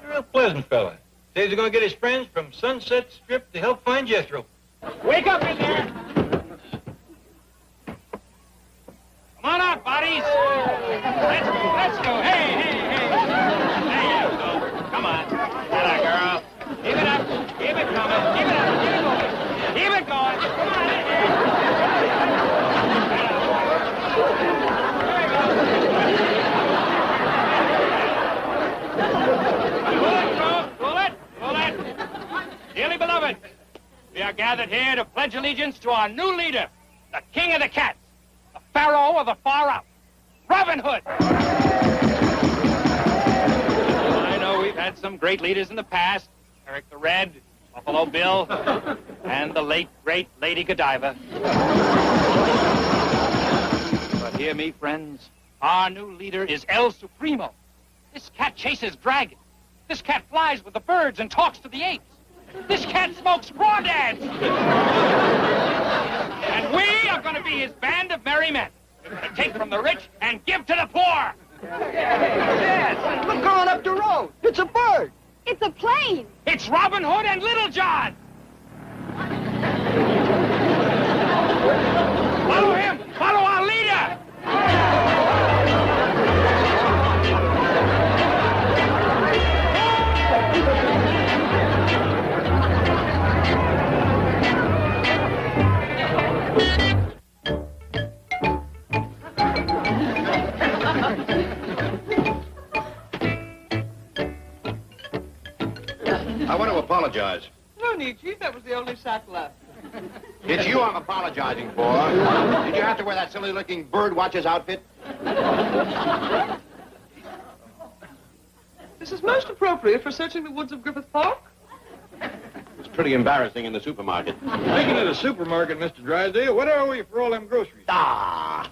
real pleasant fella. Says he's going to get his friends from Sunset Strip to help find Jethro. Wake up in there! Come on out, buddies! Let's go. Hey! There you go. Come on. Hello, girl. Keep it up. Keep it coming. Keep it up. Keep it going. Keep it going. Come on in here. Pull it. Dearly beloved, we are gathered here to pledge allegiance to our new leader, the King of the Cats, the Pharaoh of the Far Out, Robin Hood! I know we've had some great leaders in the past. Eric the Red, Buffalo Bill, and the late, great Lady Godiva. But hear me, friends. Our new leader is El Supremo. This cat chases dragons. This cat flies with the birds and talks to the apes. This cat smokes crawdads. And we are going to be his band of merry men. We're going to take from the rich and give to the poor. Dad, look going up the road. It's a bird. It's a plane. It's Robin Hood and Little John. Follow him. Follow our leader. I want to apologize. No need, Chief. That was the only sack left. It's you I'm apologizing for. Did you have to wear that silly-looking birdwatcher's outfit? This is most appropriate for searching the woods of Griffith Park. It's pretty embarrassing in the supermarket. Speaking of the supermarket, Mr. Drysdale, what are we for all them groceries? Ah!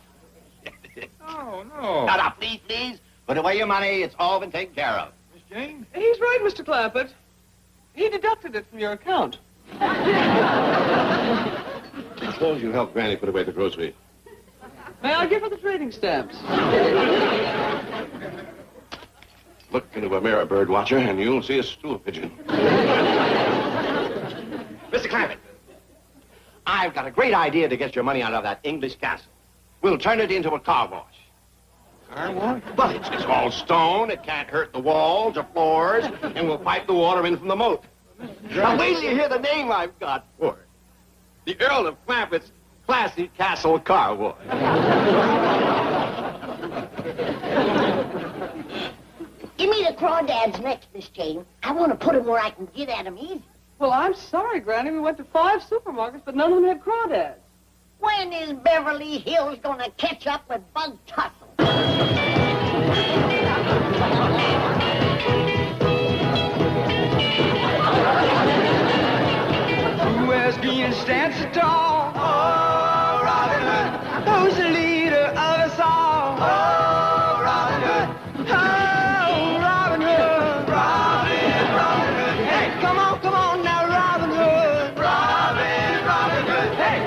Oh, no. Now, please, please. Put away your money. It's all been taken care of. Miss Jane? He's right, Mr. Clampett. He deducted it from your account. Suppose you help Granny put away the groceries. May I give her the trading stamps? Look into a mirror, birdwatcher, and you'll see a stool pigeon. Mr. Clampett, I've got a great idea to get your money out of that English castle. We'll turn it into a car wash. Car wash? Well, it's all stone. It can't hurt the walls or floors, and we'll pipe the water in from the moat. Now, wait till you hear the name I've got for it. The Earl of Clampett's Classy Castle Car Wash. Give me the crawdads next, Miss Jane. I want to put them where I can get at them easy. Well, I'm sorry, Granny. We went to 5 supermarkets, but none of them had crawdads. When is Beverly Hills going to catch up with Bug Tussle? Who wears green and stands so tall? Oh, Robin Hood. Who's the leader of us all? Oh, Robin Hood. Oh, Robin Hood. Robin Hood. Hey, come on now, Robin Hood. Robin Hood. Hey.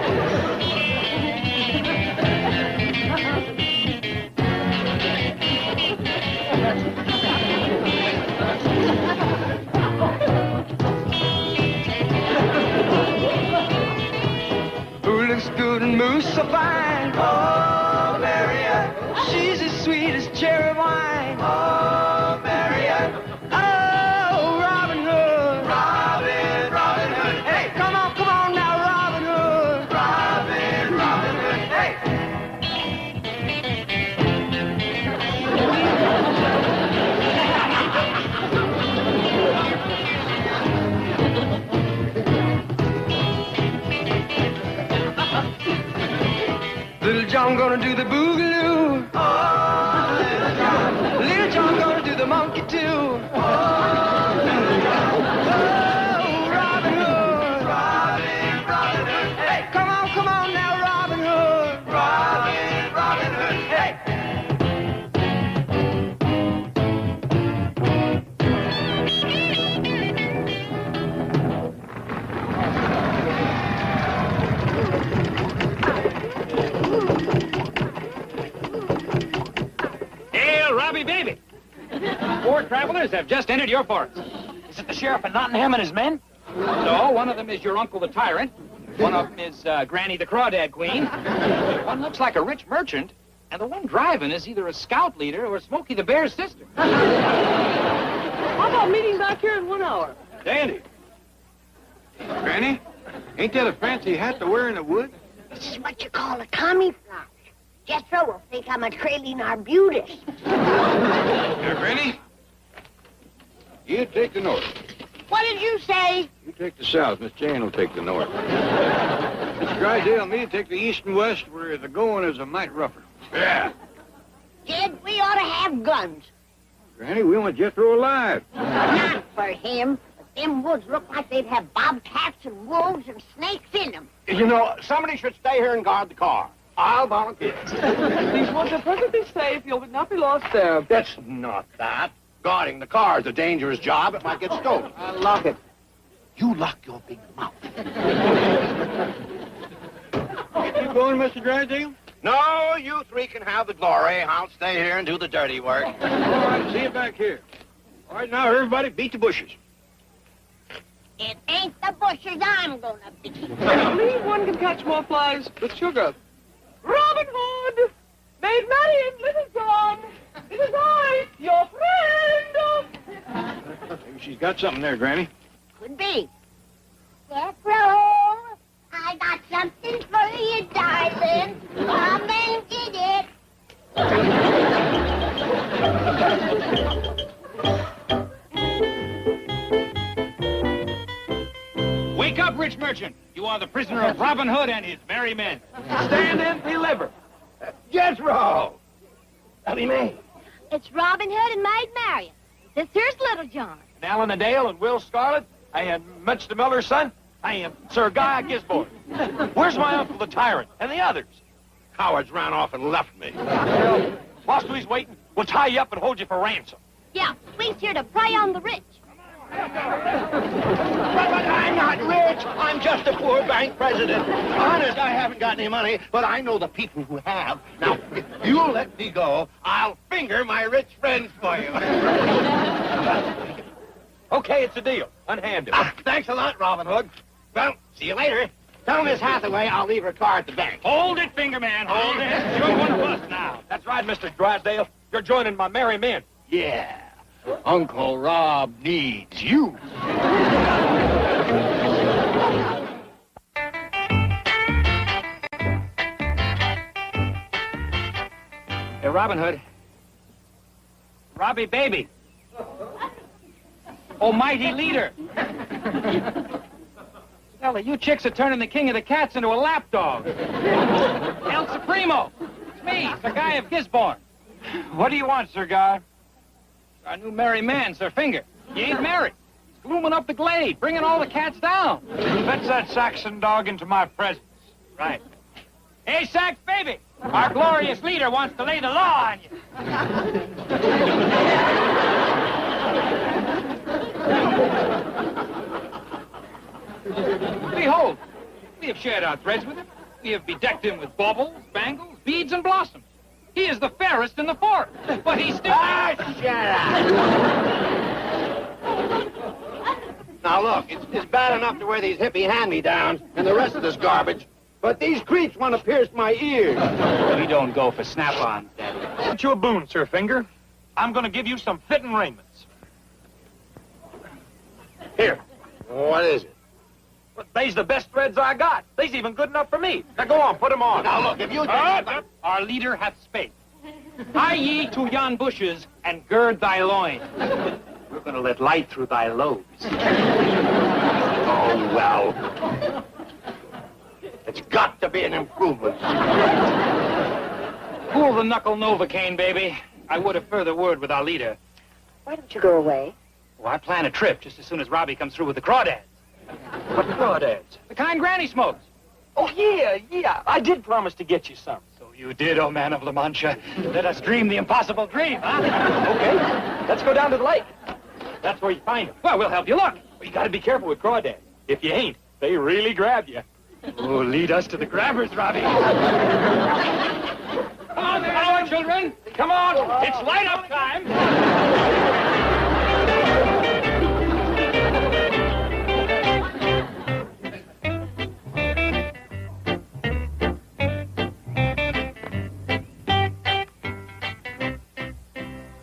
Who looks good and moves so fine? Oh, Marianne. She's as sweet as cherry wine. Oh, Marianne. Oh, Robin Hood. Robin Hood. Hey, come on now, Robin Hood. Robin Hood. Hey. Little John gonna do the boogaloo. Oh, Little John. Little John gonna do the monkey too. Oh, Robin Hood. Robin Hood. Hey, come on now, Robin Hood. Robin Hood. Hey. Hail, Robbie Baby. 4 travelers have just entered your forest. Is it the sheriff of Nottingham and his men? No, one of them is your uncle the tyrant. One of them is Granny the Crawdad Queen. One looks like a rich merchant. And the one driving is either a scout leader or Smokey the Bear's sister. How about meeting back here in 1 hour? Dandy. Granny, ain't that a fancy hat to wear in the woods? This is what you call a camouflage. Jethro will think I'm a trailing arbutus. Here, Granny. You take the north. What did you say? You take the south. Miss Jane will take the north. Mr. Drysdale and me take the east and west where the going is a mite rougher. Yeah. Jed, we ought to have guns. Granny, we want Jethro alive. Not for him. But them woods look like they'd have bobcats and wolves and snakes in them. You know, somebody should stay here and guard the car. I'll volunteer. These woods are perfectly safe. You'll not be lost there. That's not that. Guarding the car is a dangerous job. It might get stolen. I lock it. You lock your big mouth. You going, Mr. Drysdale? No, you three can have the glory. I'll stay here and do the dirty work. All right, see you back here. All right, now, everybody, beat the bushes. It ain't the bushes I'm gonna beat. I believe one can catch more flies with sugar. Robin Hood! Maid Marian, Little John! It is I, your friend! Maybe she's got something there, Granny. Could be. Jethro, I got something for you, darling. Come and get it. Wake up, rich merchant. You are the prisoner of Robin Hood and his merry men. Stand and deliver. Jethro! Ellie Mae. It's Robin Hood and Maid Marian. This here's Little John. And Alan the Dale and Will Scarlet and Much the Miller's son and Sir Guy Gisborne. Where's my uncle the tyrant and the others? Cowards ran off and left me. Well, whilst he's waiting, we'll tie you up and hold you for ransom. Yeah, we's here to prey on the rich. But I'm not rich. I'm just a poor bank president. Honest, I haven't got any money, but I know the people who have. Now, if you'll let me go, I'll finger my rich friends for you. Okay, it's a deal. Unhand him. Thanks a lot, Robin Hood. Well, see you later. Tell Miss Hathaway I'll leave her car at the bank. Hold it, finger man, hold it. You're one of us now. That's right, Mr. Drysdale. You're joining my merry men. Yeah. Uncle Rob needs you. Hey, Robin Hood. Robbie Baby. Almighty leader. Fella, you chicks are turning the king of the cats into a lapdog. El Supremo. It's me, the guy of Gisborne. What do you want, Sir Guy? Our new merry man, Sir Finger. He ain't married. He's glooming up the glade, bringing all the cats down. Fetch that Saxon dog into my presence. Right. Hey, Sax Baby, our glorious leader wants to lay the law on you. Behold, we have shared our threads with him. We have bedecked him with baubles, bangles, beads, and blossoms. He is the fairest in the forest, but he still... Shut up! Now, look, it's bad enough to wear these hippie hand-me-downs and the rest of this garbage, but these creeps want to pierce my ears. We don't go for snap-ons, Daddy. Want you a boon, Sir Finger? I'm going to give you some fitting raiments. Here. What is it? But they's the best threads I got. They's even good enough for me. Now, go on, put them on. Now, look, if you... Our leader hath spake. Hie ye to yon bushes and gird thy loins. We're going to let light through thy lobes. Oh, well. It's got to be an improvement. Cool the knuckle Novocaine, baby. I would have further word with our leader. Why don't you go away? Well, I plan a trip just as soon as Robbie comes through with the crawdads. What crawdads? The kind Granny smokes. Oh, yeah. I did promise to get you some. So you did, oh man of La Mancha. Let us dream the impossible dream, huh? Okay, let's go down to the lake. That's where you find them. Well, we'll help you look. But you got to be careful with crawdads. If you ain't, they really grab you. Oh, lead us to the grabbers, Robbie. Come on, children. Come on. It's light-up time.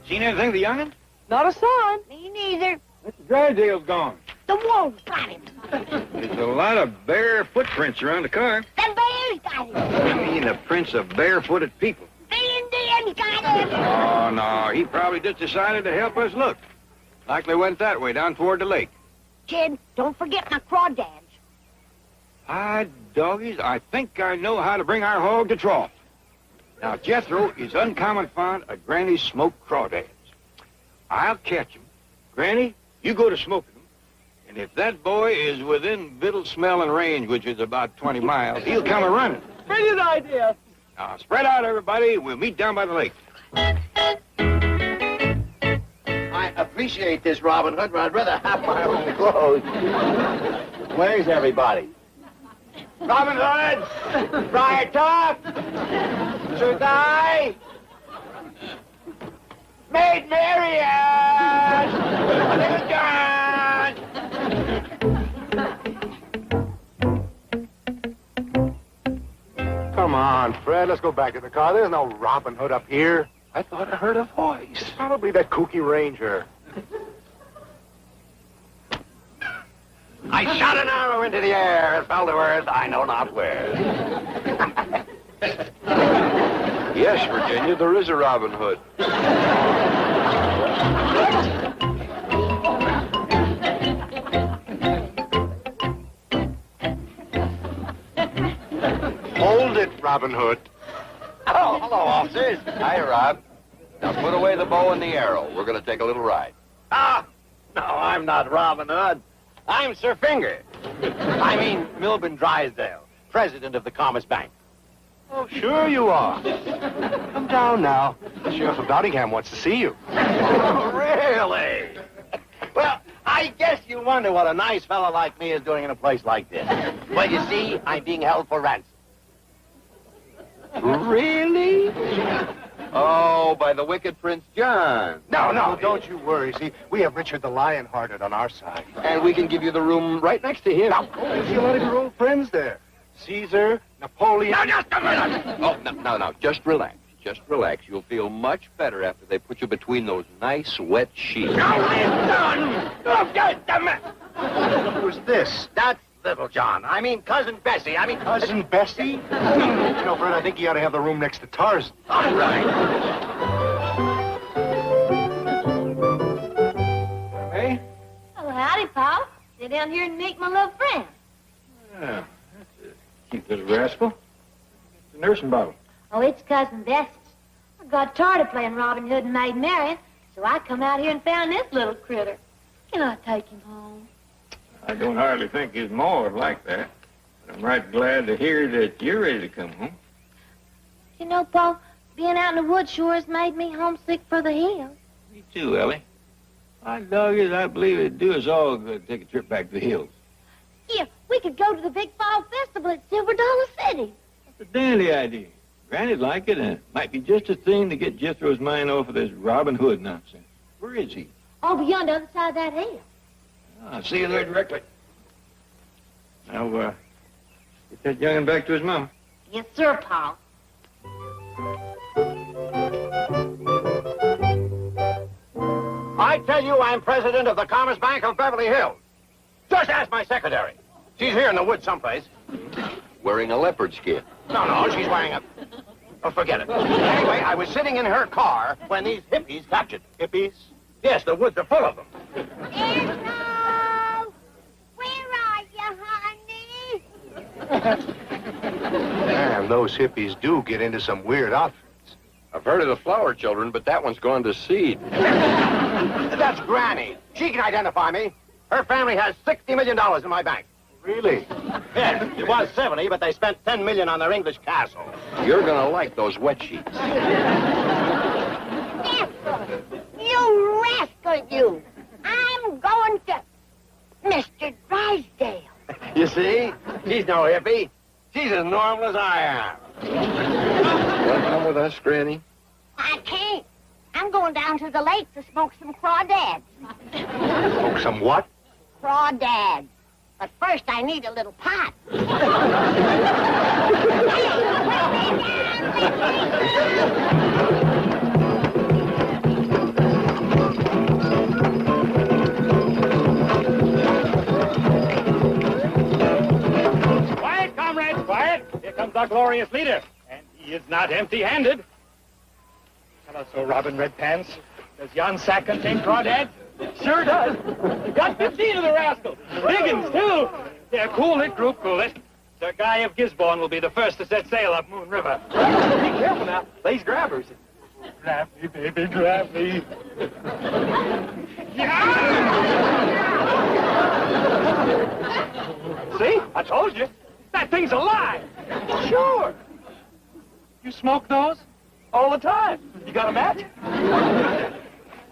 Seen anything of the young'un? Not a sign. Me neither. Mr. Drysdale's gone. The wolves got him. There's a lot of bare footprints around the car. The bears got him. I mean, the prints of barefooted people. The Indians got him. Oh, no, he probably just decided to help us look. Likely went that way, down toward the lake. Kid, don't forget my crawdads. Ah, doggies, I think I know how to bring our hog to trough. Now, Jethro is uncommon fond of Granny's smoked crawdads. I'll catch him. Granny, you go to smoking them. And if that boy is within victual smelling range, which is about 20 miles, he'll come a-running. Brilliant idea. Now, spread out, everybody. We'll meet down by the lake. I appreciate this, Robin Hood, but I'd rather have my own clothes. Where's everybody? Robin Hood! Friar Tuck! Sir Guy! Maid Marian! Little John! Come on, Fred. Let's go back to the car. There's no Robin Hood up here. I thought I heard a voice. It's probably that kooky ranger. I shot an arrow into the air and fell to earth, I know not where. Yes, Virginia, there is a Robin Hood. Hold it, Robin Hood. Oh, hello, officers. Hi, Rob. Now put away the bow and the arrow. We're going to take a little ride. Ah, no, I'm not Robin Hood. I'm Sir Finger. I mean, Milburn Drysdale, president of the Commerce Bank. Oh, sure you are. Come down now. The Sheriff of Nottingham wants to see you. Oh, really? Well, I guess you wonder what a nice fellow like me is doing in a place like this. Well, you see, I'm being held for ransom. Really? Oh, by the wicked Prince John. No, don't you worry. See, we have Richard the Lionhearted on our side. And we can give you the room right next to him. Now, you see a lot of your old friends there. Caesar, Napoleon. Now, just a minute. Oh, no. Just relax. Just relax. You'll feel much better after they put you between those nice, wet sheets. Now, I'm done. Oh, just a minute. Who's this? That's Little John. I mean, Cousin Bessie. Cousin Bessie? You know, Fred, I think you ought to have the room next to Tarzan. All right. Hey? Oh, howdy, Pa. Sit down here and meet my little friend. Yeah, that's a cute little rascal. It's a nursing bottle. Oh, it's Cousin Bessie's. I got tired of playing Robin Hood and Maid Marian, so I come out here and found this little critter. Can I take him home? I don't hardly think his ma would like that. But I'm right glad to hear that you're ready to come home. You know, Pa, being out in the woods sure has made me homesick for the hills. Me too, Ellie. My dog is, I believe it'd do us all good to take a trip back to the hills. Yeah, we could go to the big fall festival at Silver Dollar City. That's a dandy idea. Granny'd like it, and it might be just a thing to get Jethro's mind off of this Robin Hood nonsense. Where is he? Over yonder, other side of that hill. I'll see you there directly. Now, get that young'un back to his mama. Yes, sir, Pa. I tell you, I'm president of the Commerce Bank of Beverly Hills. Just ask my secretary. She's here in the woods someplace. Wearing a leopard skin. No, she's wearing a... Oh, forget it. Anyway, I was sitting in her car when these hippies captured. Hippies? Yes, the woods are full of them. Hello! Where are you, honey? Man, those hippies do get into some weird outfits. I've heard of the flower children, but that one's gone to seed. That's Granny. She can identify me. Her family has $60 million in my bank. Really? Yes, it was 70, but they spent $10 million on their English castle. You're going to like those wet sheets. You rascal, you! I'm going to Mr. Drysdale. You see? She's no hippie. She's as normal as I am. Want to come with us, Granny? I can't. I'm going down to the lake to smoke some crawdads. Smoke some what? Crawdads. But first, I need a little pot. Quiet, comrades, quiet. Here comes our glorious leader. And he is not empty-handed. Tell us so, Robin Redpants. Does yon sack contain crawdads? Sure does. Got 15 of the rascals. Big uns, too. Yeah, cool it, group, cool it. Sir Guy of Gisborne will be the first to set sail up Moon River. Be Careful now. These grabbers. Grab me, baby, grab me. See? I told you. That thing's alive. Sure. You smoke those? All the time. You got a match?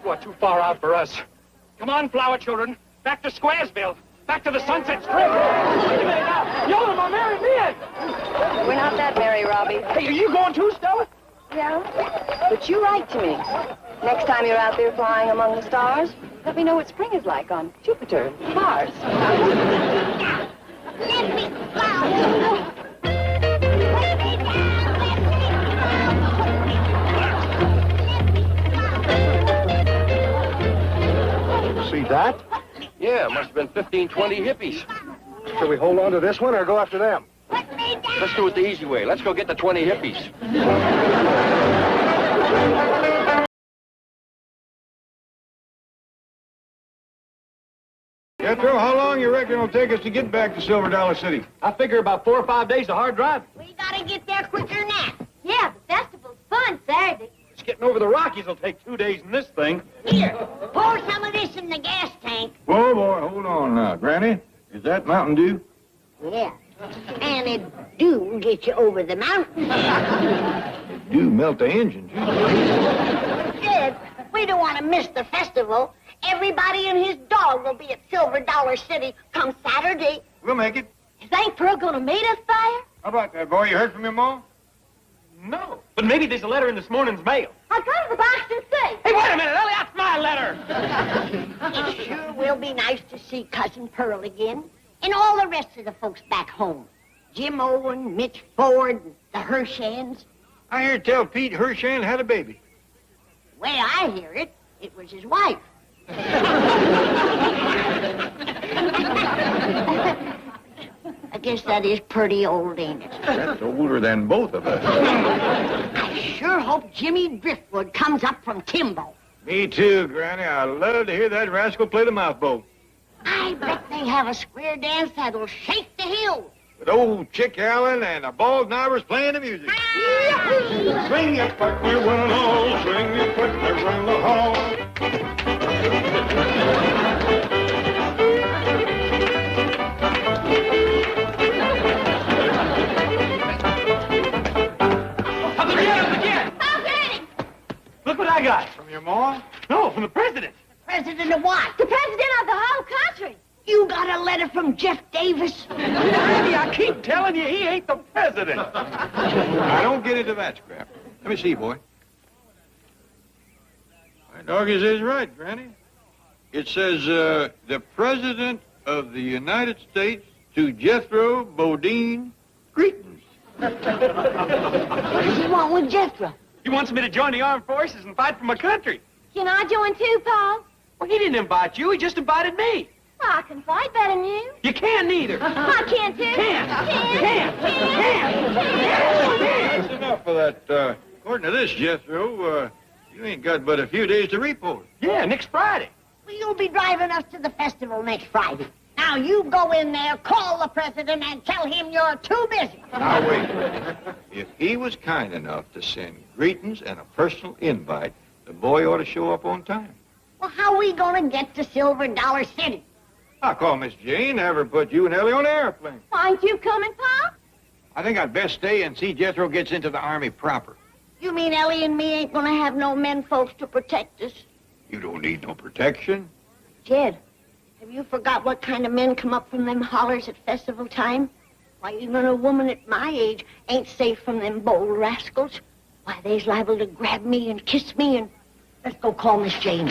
You are too far out for us. Come on, flower children. Back to Squaresville. Back to the Sunset Strip. Wait a minute now. Y'all are my married men. We're not that merry, Robbie. Hey, are you going too, Stella? Yeah? But you write to me. Next time you're out there flying among the stars, let me know what spring is like on Jupiter, Mars. Let me fly. See that? Yeah, must have been 15, 20 hippies. Shall we hold on to this one or go after them? Let's do it the easy way. Let's go get the 20 hippies. Jethro, how long you reckon it'll take us to get back to Silver Dollar City? I figure about 4 or 5 days of hard driving. We gotta get there quicker than that. Yeah, the festival's fun Saturday. Just getting over the Rockies will take 2 days in this thing. Here, pour some of this in the gas tank. Whoa, boy, hold on now. Granny, is that Mountain Dew? Yeah. And it do get you over the mountain. It do melt the engine, too. Sid, we don't want to miss the festival. Everybody and his dog will be at Silver Dollar City come Saturday. We'll make it. Is Aunt Pearl gonna meet us there? How about that, boy? You heard from your mom? No. But maybe there's a letter in this morning's mail. I'll go to the box and see. Hey, wait a minute, Ellie, that's my letter. It sure will be nice to see Cousin Pearl again. And all the rest of the folks back home. Jim Owen, Mitch Ford, the Hershans. I hear tell Pete Hershan had a baby. The way I hear it, it was his wife. I guess that is pretty old, ain't it? That's older than both of us. I sure hope Jimmy Driftwood comes up from Timbo. Me too, Granny. I love to hear that rascal play the mouth bow. I bet they have a square dance that'll shake the hills. With old Chick Allen and the Bald Knobbers playing the music. Swing your partner, run all. Swing your partner, run the hall. Up again! Oh, Granny! Look what I got. From your mom? No, from the president. President of what? The president of the whole country. You got a letter from Jeff Davis? Randy, I keep telling you, he ain't the president. Now, don't get into that scrap. Let me see, boy. My dog is right, Granny. It says, the President of the United States to Jethro Bodine greetings. What does he want with Jethro? He wants me to join the armed forces and fight for my country. Can I join too, Paul? Well, he didn't invite you, he just invited me. I can fight better than you. You can neither. I can too. Can. That's enough of that. According to this, Jethro, you ain't got but a few days to report. Yeah, next Friday. Well, you'll be driving us to the festival next Friday. Now, you go in there, call the president, and tell him you're too busy. Now, wait. If he was kind enough to send greetings and a personal invite, the boy ought to show up on time. Well, how are we going to get to Silver Dollar City? I'll call Miss Jane, have her put you and Ellie on the airplane. Aren't you coming, Pa? I think I'd best stay and see Jethro gets into the Army proper. You mean Ellie and me ain't going to have no men folks to protect us? You don't need no protection. Jed, have you forgot what kind of men come up from them hollers at festival time? Why, even a woman at my age ain't safe from them bold rascals. Why, they's liable to grab me and kiss me and... Let's go call Miss Jane.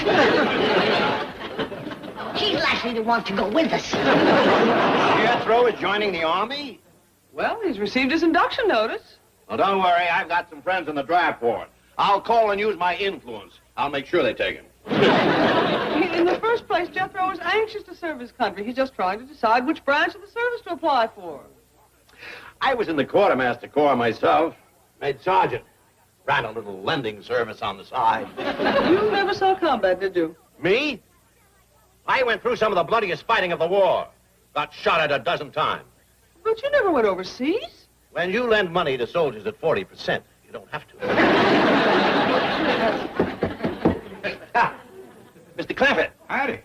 She's likely to want to go with us. Jethro is joining the Army? Well, he's received his induction notice. Well, don't worry. I've got some friends in the draft board. I'll call and use my influence. I'll make sure they take him. In the first place, Jethro is anxious to serve his country. He's just trying to decide which branch of the service to apply for. I was in the Quartermaster Corps myself. Made sergeant. Ran a little lending service on the side. You never saw combat, did you? Me? I went through some of the bloodiest fighting of the war. Got shot at 12 times. But you never went overseas. When you lend money to soldiers at 40%, You don't have to. Mr. Griffith. Howdy.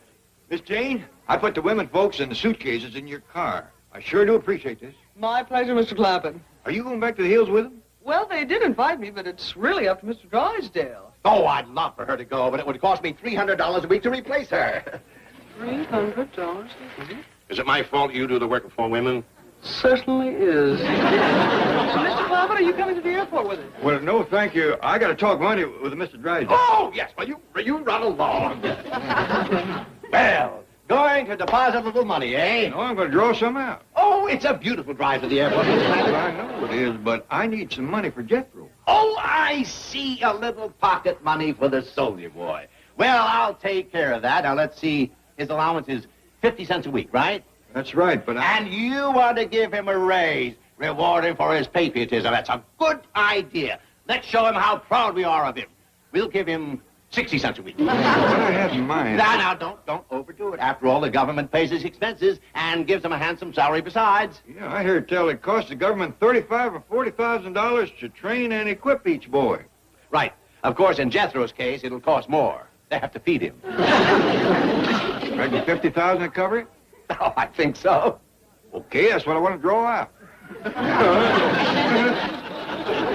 Miss Jane, I put the women folks and the suitcases in your car. I sure do appreciate this. My pleasure, Mr. Clappett. Are you going back to the hills with them? Well, they did invite me, but it's really up to Mr. Drysdale. Oh, I'd love for her to go, but it would cost me $300 a week to replace her. $300? Is it my fault you do the work of 4 women? Certainly is. So, Mr. Clappett, are you coming to the airport with us? Well, no, thank you. I got to talk money with Mr. Drysdale. Oh, yes. Well, you run along. Well, going to deposit a little money, eh? No, I'm going to draw some out. Oh, it's a beautiful drive to the airport. Well, I know it is, but I need some money for Jethro. Oh, I see, a little pocket money for the soldier boy. Well, I'll take care of that. Now, let's see. His allowance is 50 cents a week, right? That's right, but And you want to give him a raise, reward him for his patriotism. That's a good idea. Let's show him how proud we are of him. We'll give him 60 cents a week. What I had in mind... Now, don't overdo it. After all, the government pays his expenses and gives him a handsome salary besides. Yeah, I heard tell it costs the government $35,000 or $40,000 to train and equip each boy. Right. Of course, in Jethro's case, it'll cost more. They have to feed him. Reckon $50,000 to cover it? Oh, I think so. Okay, that's what I want to draw out.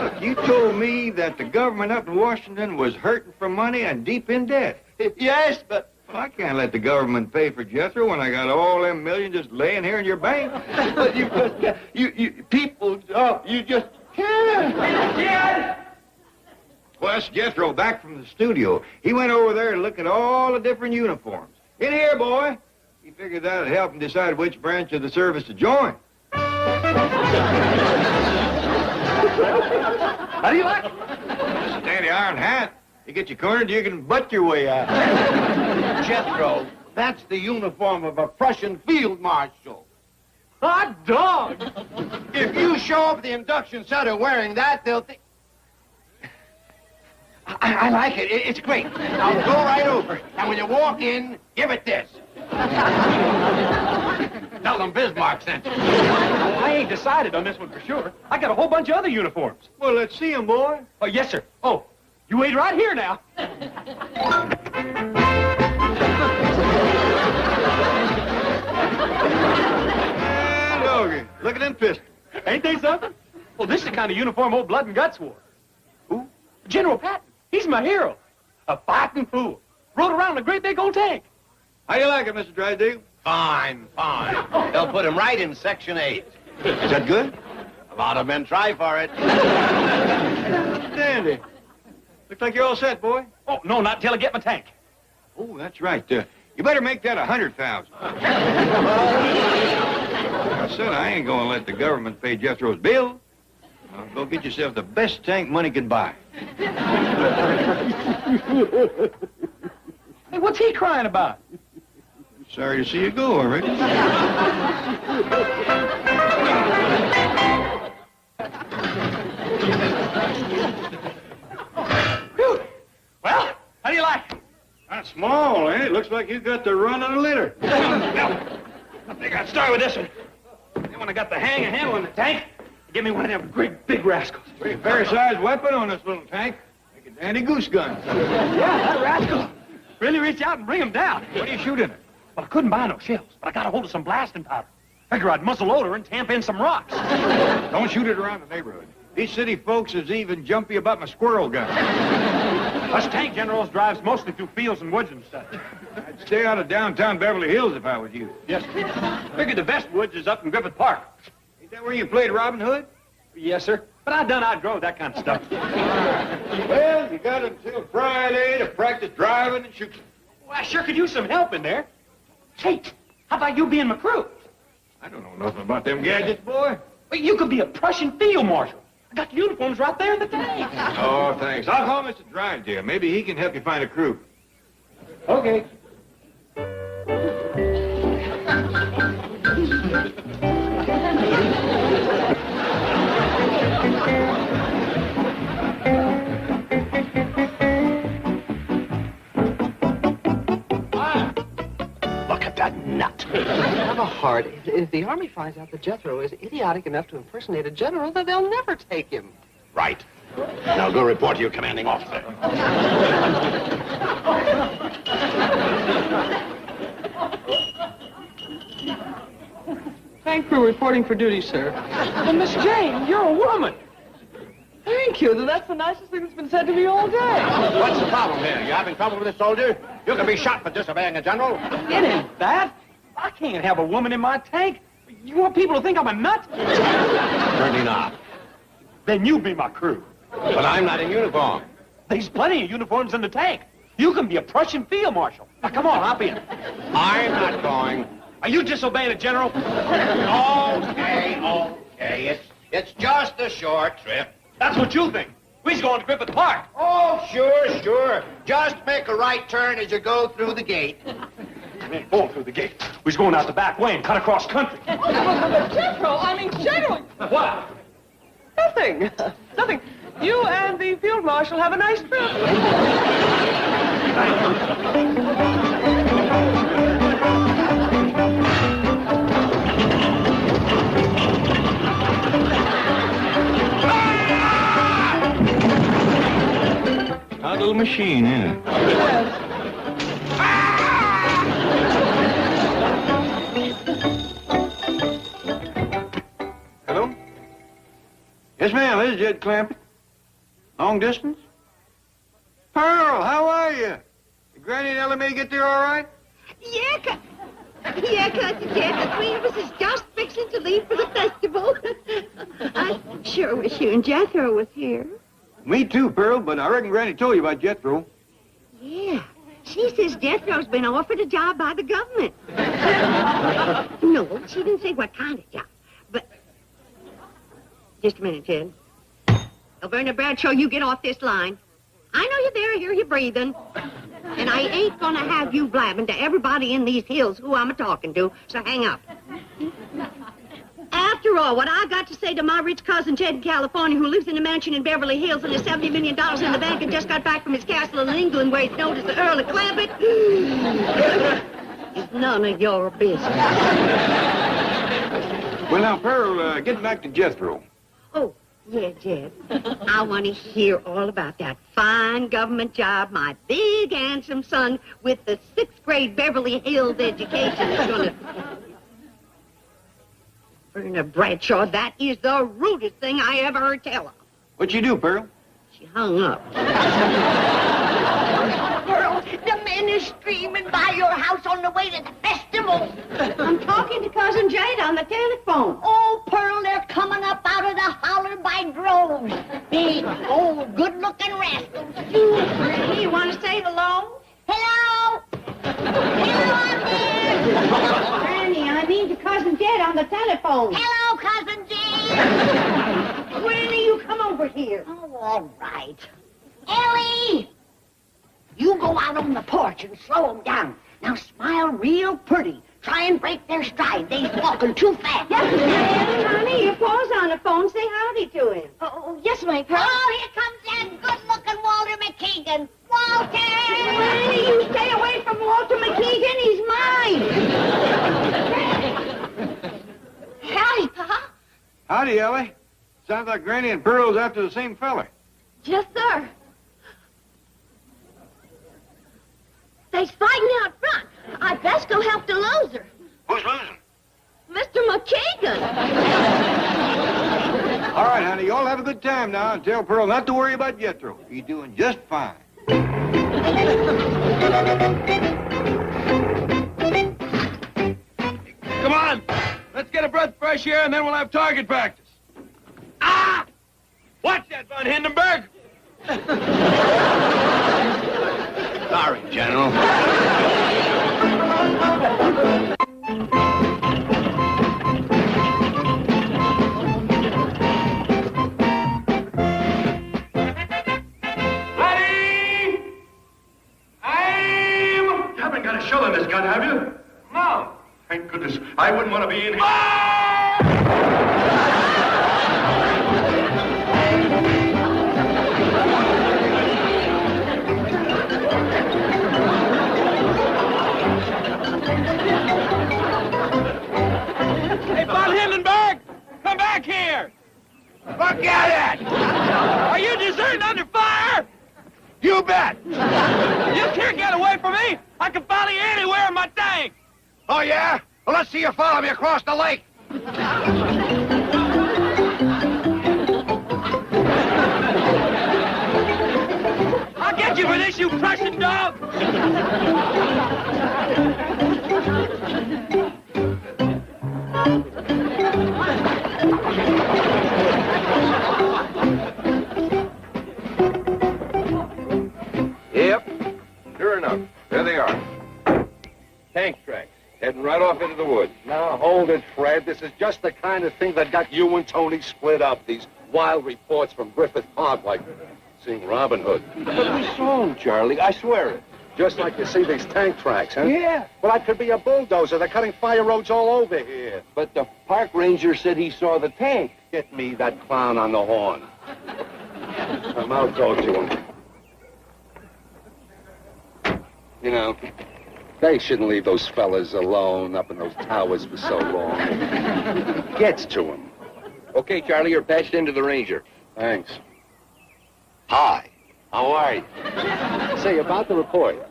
Look, you told me that the government up in Washington was hurting for money and deep in debt. Yes, but... Well, I can't let the government pay for Jethro when I got all them millions just laying here in your bank. But you just can't. Well, that's Jethro back from the studio. He went over there to look at all the different uniforms. In here, boy. He figured that would help him decide which branch of the service to join. How do you like it? Dandy iron hat. You get you cornered, you can butt your way out. Jethro, that's the uniform of a Prussian field marshal. Hot dog! If you show up at the induction center wearing that, they'll think... I like it. It's great. Now go right over. And when you walk in, give it this. Tell them Bismarck sent you. I ain't decided on this one for sure. I got a whole bunch of other uniforms. Well, let's see him, boy. Oh, yes, sir. Oh, you wait right here now. And doggy, look at them pistols. Ain't they something? Well, this is the kind of uniform old Blood and Guts wore. Who? General Patton. He's my hero. A fighting fool. Rode around in a great big old tank. How do you like it, Mr. Drysdale? Fine. They'll put him right in Section 8. Is that good? A lot of men try for it. Dandy. Looks like you're all set, boy. Oh, no, not till I get my tank. Oh, that's right. You better make that 100,000. I said I ain't gonna let the government pay Jethro's bill. Now, go get yourself the best tank money can buy. Hey, what's he crying about? Sorry to see you go already. Whew. Well, how do you like it? That's small, eh? It looks like you got the run of the litter. Well, I think I'd start with this one. Then when I got the hang of handling the tank, give me one of them great big rascals. Pretty fair-sized weapon on this little tank. Like a dandy goose gun. Yeah, that rascal. Really reach out and bring him down. What do you shoot in it? Well, I couldn't buy no shells, but I got a hold of some blasting powder. Figure I'd muzzle load her and tamp in some rocks. Don't shoot it around the neighborhood. These city folks is even jumpy about my squirrel gun. Us tank generals drives mostly through fields and woods and stuff. I'd stay out of downtown Beverly Hills if I was you. Yes, sir. Figure the best woods is up in Griffith Park. Ain't that where you played Robin Hood? Yes, sir. But I drove that kind of stuff. Well, you got until Friday to practice driving and shooting. Well, I sure could use some help in there. Hey, how about you being my crew? I don't know nothing about them gadgets, boy. Well, you could be a Prussian field marshal. I got the uniforms right there in the tank. Oh, thanks. I'll call Mr. Drysdale. Maybe he can help you find a crew. Okay. Look at that nut. Have a heart. If the Army finds out that Jethro is idiotic enough to impersonate a general, then they'll never take him. Right. Now go report to your commanding officer. Thanks for reporting for duty, sir. Well, Miss Jane, you're a woman. Thank you. That's the nicest thing that's been said to me all day. What's the problem here? You having trouble with this soldier? You can be shot for disobeying a general. It ain't that. I can't have a woman in my tank. You want people to think I'm a nut? Certainly not. Then you be my crew. But I'm not in uniform. There's plenty of uniforms in the tank. You can be a Prussian field marshal. Now, come on, hop in. I'm not going. Are you disobeying a general? Okay. It's just a short trip. That's what you think. We's going to Griffith Park. Oh, sure. Just make a right turn as you go through the gate. We ain't going through the gate. We's going out the back way and cut across country. General, General. What? Nothing. Nothing. You and the field marshal have a nice trip. Hot little machine, ain't it? Yes. Hello? Yes, ma'am. This is Jed Clampett. Long distance? Pearl, how are you? Did Granny and Ellie Mae get there all right? Yeah, Cousin Jed, the three of us is just fixing to leave for the festival. I sure wish you and Jethro was here. Me too, Pearl, but I reckon Granny told you about Jethro. Yeah. She says Jethro's been offered a job by the government. No, she didn't say what kind of job. But... Just a minute, Jed. Alverna Bradshaw, you get off this line. I know you're there, I hear you breathing. And I ain't gonna have you blabbing to everybody in these hills who I'm a-talking to, so hang up. After all, what I got to say to my rich cousin Jed in California, who lives in a mansion in Beverly Hills and has $70 million in the bank and just got back from his castle in England where he's known as the Earl of Clampett, is none of your business. Well, now, Pearl, getting back to Jethro. Oh, yeah, Jed. I want to hear all about that fine government job my big, handsome son with the 6th grade Beverly Hills education is going to... Verna Bradshaw, that is the rudest thing I ever heard tell of. What'd you do, Pearl? She hung up. Pearl, the men are streaming by your house on the way to the festival. I'm talking to Cousin Jade on the telephone. Oh, Pearl, they're coming up out of the holler by droves. Big, old, good-looking rascals. Granny, you want to say hello? Hello? Hello, I'm here. Granny, I mean to Cousin Jed on the telephone. Hello, Cousin Jed. Granny, you come over here. Oh, all right. Ellie! You go out on the porch and slow them down. Now smile real pretty. Try and break their stride. They's walking too fast. Yes, honey, your pa's on the phone. Say howdy to him. Oh, yes, my Pearl. Oh, here comes that good-looking Walter McKeegan. Walter! Granny, you stay away from Walter McKeegan. He's mine. Howdy, Pa. Howdy, Ellie. Sounds like Granny and Pearl's after the same fella. Yes, sir. They's fighting out front. I'd best go help the loser. Who's losing? Mr. McKeegan. All right, honey, you all have a good time now and tell Pearl not to worry about Jethro. He's doing just fine. Come on. Let's get a breath of fresh air, and then we'll have target practice. Ah! Watch that, Von Hindenburg. Sorry, General. You haven't got a shell in this gun, have you? No. Thank goodness. I wouldn't want to be in here. Hey, Von Hindenburg! Come back here! Look at it! Are you deserting under fire? You bet. You can't get away from me. I can follow you anywhere in my tank. Oh, yeah? Well, let's see you follow me across the lake. I'll get you for this, you Prussian dog. Yep. Sure enough. There they are. Tank tracks. Heading right off into the woods. Now, hold it, Fred. This is just the kind of thing that got you and Tony split up. These wild reports from Griffith Park, like seeing Robin Hood. But we saw him, Charlie. I swear it. Just like you see these tank tracks, huh? Yeah. Well, that could be a bulldozer. They're cutting fire roads all over here. But the park ranger said he saw the tank. Get me that clown on the horn. I'll talk to him. You know, they shouldn't leave those fellas alone up in those towers for so long. Gets to them. Okay, Charlie, you're patched into the ranger. Thanks. Hi. How are you? Say, about the report.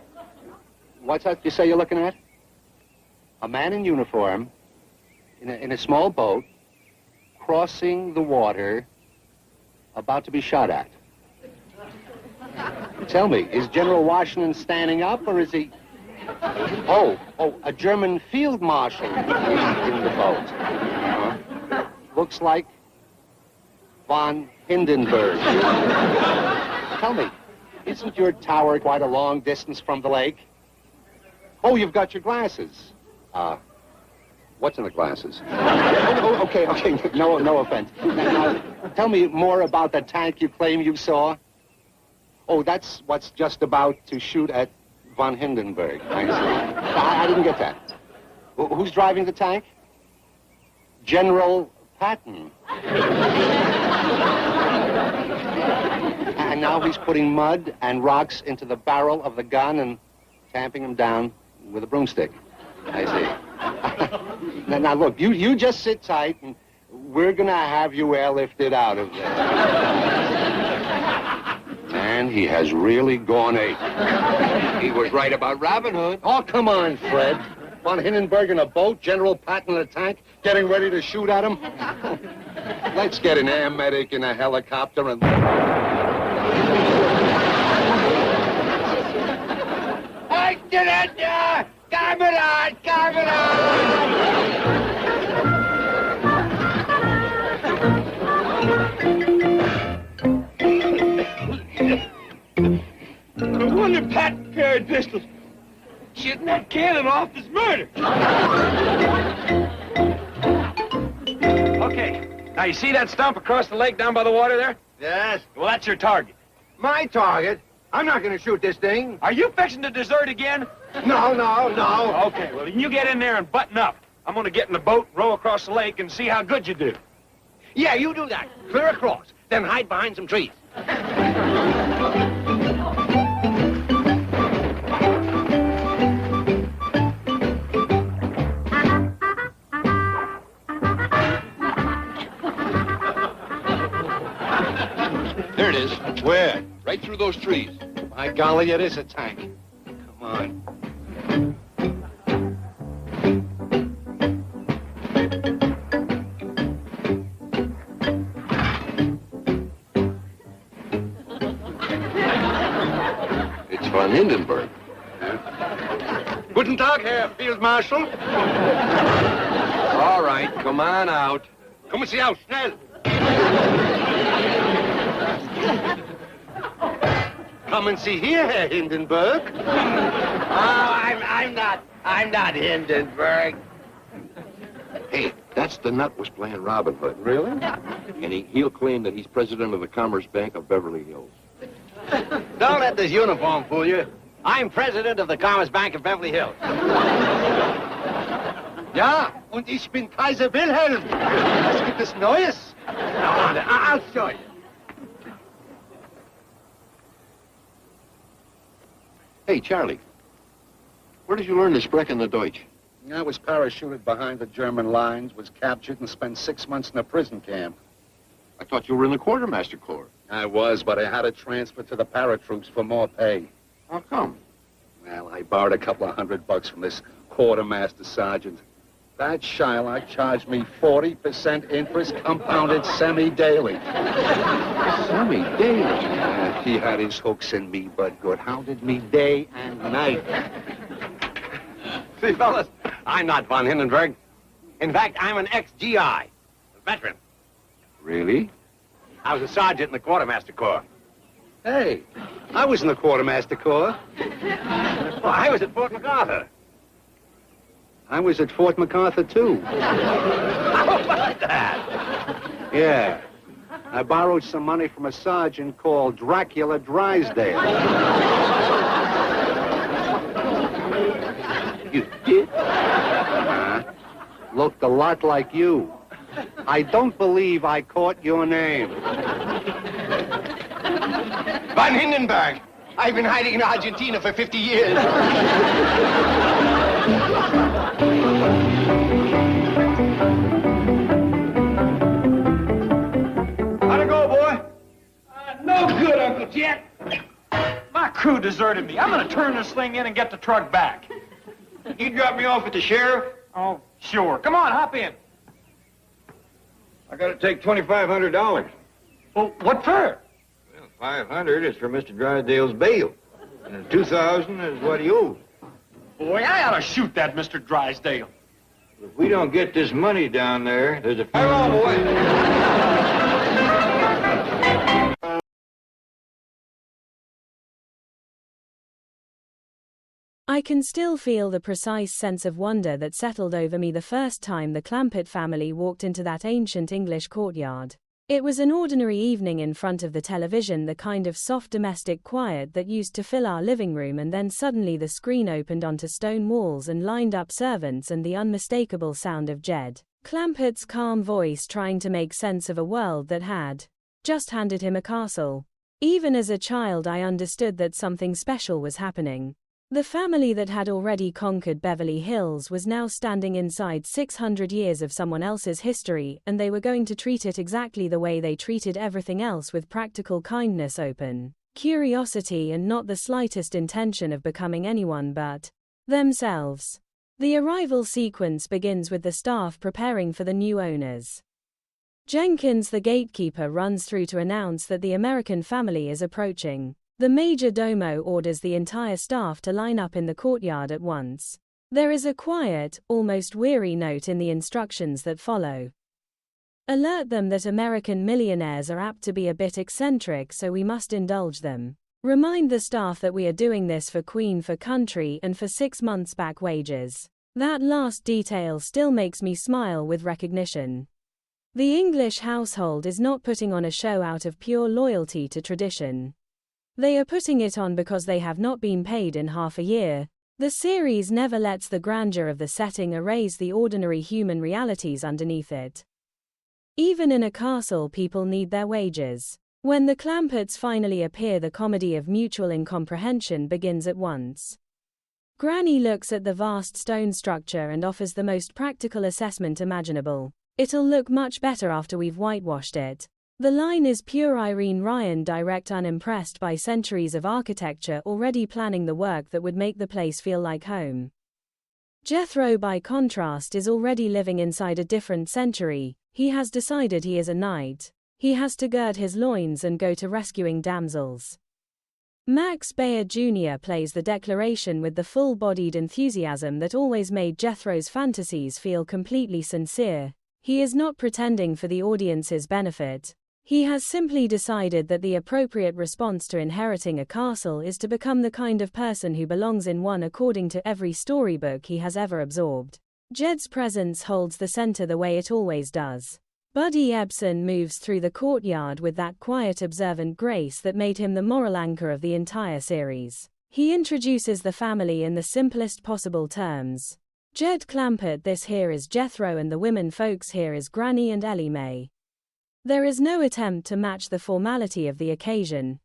What's that you say you're looking at? A man in uniform, in a small boat, crossing the water, about to be shot at. Tell me, is General Washington standing up, or is he... Oh, a German field marshal in the boat. Looks like von Hindenburg. Tell me, isn't your tower quite a long distance from the lake? Oh, you've got your glasses. What's in the glasses? Okay, no offense. Now, tell me more about the tank you claim you saw. Oh, that's what's just about to shoot at von Hindenburg. I see. I didn't get that. Who's driving the tank? General Patton. And now he's putting mud and rocks into the barrel of the gun and tamping him down with a broomstick. I see. Now look, you just sit tight, and we're going to have you airlifted out of there. And he has really gone ape. He was right about Robin Hood. Oh, come on, Fred. Von Hindenburg in a boat, General Patton in a tank, getting ready to shoot at him. Let's get an air medic in a helicopter and... No wonder Patton carried pistols. Shooting that cannon off is murder. Okay. Now, you see that stump across the lake down by the water there? Yes? Well, that's your target. My target? I'm not going to shoot this thing. Are you fixing to desert again? No. Okay, well, you get in there and button up. I'm going to get in the boat, row across the lake, and see how good you do. Yeah, you do that. Clear across. Then hide behind some trees. There it is. Where? Right through those trees. My golly, it is a tank. Come on. It's von Hindenburg. Guten Tag, Herr Field Marshal. All right, come on out. Kommen Sie auf, schnell. Come and see here, Herr Hindenburg. I'm not Hindenburg. Hey, that's the nut was playing Robin Hood. Really? And he'll claim that he's president of the Commerce Bank of Beverly Hills. Don't let this uniform fool you. I'm president of the Commerce Bank of Beverly Hills. Ja, und ich bin Kaiser Wilhelm. Was gibt es Neues? I'll show you. Hey, Charlie, where did you learn to sprechen the Deutsch? I was parachuted behind the German lines, was captured, and spent 6 months in a prison camp. I thought you were in the Quartermaster Corps. I was, but I had to transfer to the paratroops for more pay. How come? Well, I borrowed a couple of $100 from this quartermaster sergeant. That Shylock charged me 40% interest compounded semi-daily. Semi-daily? He had his hooks in me, but good. Hounded me day and night. See, fellas, I'm not von Hindenburg. In fact, I'm an ex-GI, a veteran. Really? I was a sergeant in the Quartermaster Corps. Hey, I was in the quartermaster corps. Well, I was at Fort MacArthur. I was at Fort MacArthur, too. How about that? Yeah. I borrowed some money from a sergeant called Dracula Drysdale. You did? Looked a lot like you. I don't believe I caught your name. Von Hindenburg. I've been hiding in Argentina for 50 years. How'd it go, boy? No good, Uncle Jet. My crew deserted me. I'm gonna turn this thing in and get the truck back. You drop me off at the sheriff? Oh, sure. Come on, hop in. I gotta take $2,500. Well, what for? Well, $500 is for Mr. Drysdale's bail. And $2,000 is what he owes. Boy, I ought to shoot that Mr. Drysdale. If we don't get this money down there, there's a fire on, boy. I can still feel the precise sense of wonder that settled over me the first time the Clampett family walked into that ancient English courtyard. It was an ordinary evening in front of the television, the kind of soft domestic quiet that used to fill our living room, and then suddenly the screen opened onto stone walls and lined-up servants and the unmistakable sound of Jed Clampett's calm voice trying to make sense of a world that had just handed him a castle. Even as a child, I understood that something special was happening. The family that had already conquered Beverly Hills was now standing inside 600 years of someone else's history, and they were going to treat it exactly the way they treated everything else, with practical kindness, open curiosity, and not the slightest intention of becoming anyone but themselves. The arrival sequence begins with the staff preparing for the new owners. Jenkins, the gatekeeper, runs through to announce that the American family is approaching. The major domo orders the entire staff to line up in the courtyard at once. There is a quiet, almost weary note in the instructions that follow. Alert them that American millionaires are apt to be a bit eccentric, so we must indulge them. Remind the staff that we are doing this for Queen, for country, and for 6 months back wages. That last detail still makes me smile with recognition. The English household is not putting on a show out of pure loyalty to tradition. They are putting it on because they have not been paid in half a year. The series never lets the grandeur of the setting erase the ordinary human realities underneath it. Even in a castle, people need their wages. When the Clampetts finally appear, the comedy of mutual incomprehension begins at once. Granny looks at the vast stone structure and offers the most practical assessment imaginable. It'll look much better after we've whitewashed it. The line is pure Irene Ryan, direct, unimpressed by centuries of architecture, already planning the work that would make the place feel like home. Jethro, by contrast, is already living inside a different century. He has decided he is a knight. He has to gird his loins and go to rescuing damsels. Max Baer Jr. plays the Declaration with the full-bodied enthusiasm that always made Jethro's fantasies feel completely sincere. He is not pretending for the audience's benefit. He has simply decided that the appropriate response to inheriting a castle is to become the kind of person who belongs in one, according to every storybook he has ever absorbed. Jed's presence holds the center the way it always does. Buddy Ebsen moves through the courtyard with that quiet, observant grace that made him the moral anchor of the entire series. He introduces the family in the simplest possible terms. Jed Clampett, this here is Jethro, and the women folks here is Granny and Ellie Mae. There is no attempt to match the formality of the occasion.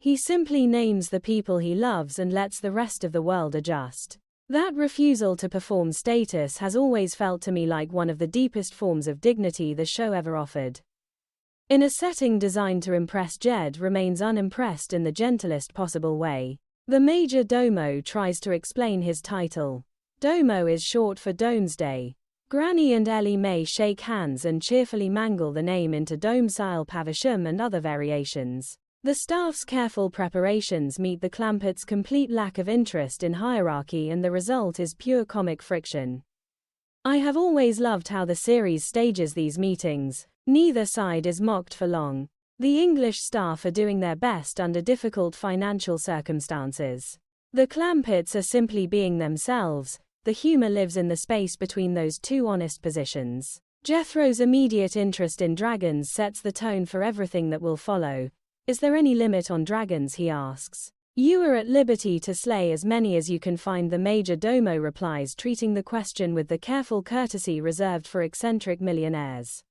He simply names the people he loves and lets the rest of the world adjust. That refusal to perform status has always felt to me like one of the deepest forms of dignity the show ever offered. in a setting designed to impress Jed, remains unimpressed in the gentlest possible way. The major domo tries to explain his title. Domo is short for Domesday. Granny and Ellie Mae shake hands and cheerfully mangle the name into Domesile Pavisham and other variations. The staff's careful preparations meet the Clampetts' complete lack of interest in hierarchy, and the result is pure comic friction. I have always loved how the series stages these meetings. Neither side is mocked for long. The English staff are doing their best under difficult financial circumstances. The Clampetts are simply being themselves. The humor lives in the space between those two honest positions. Jethro's immediate interest in dragons sets the tone for everything that will follow. Is there any limit on dragons, he asks. You are at liberty to slay as many as you can find, the major domo replies, treating the question with the careful courtesy reserved for eccentric millionaires.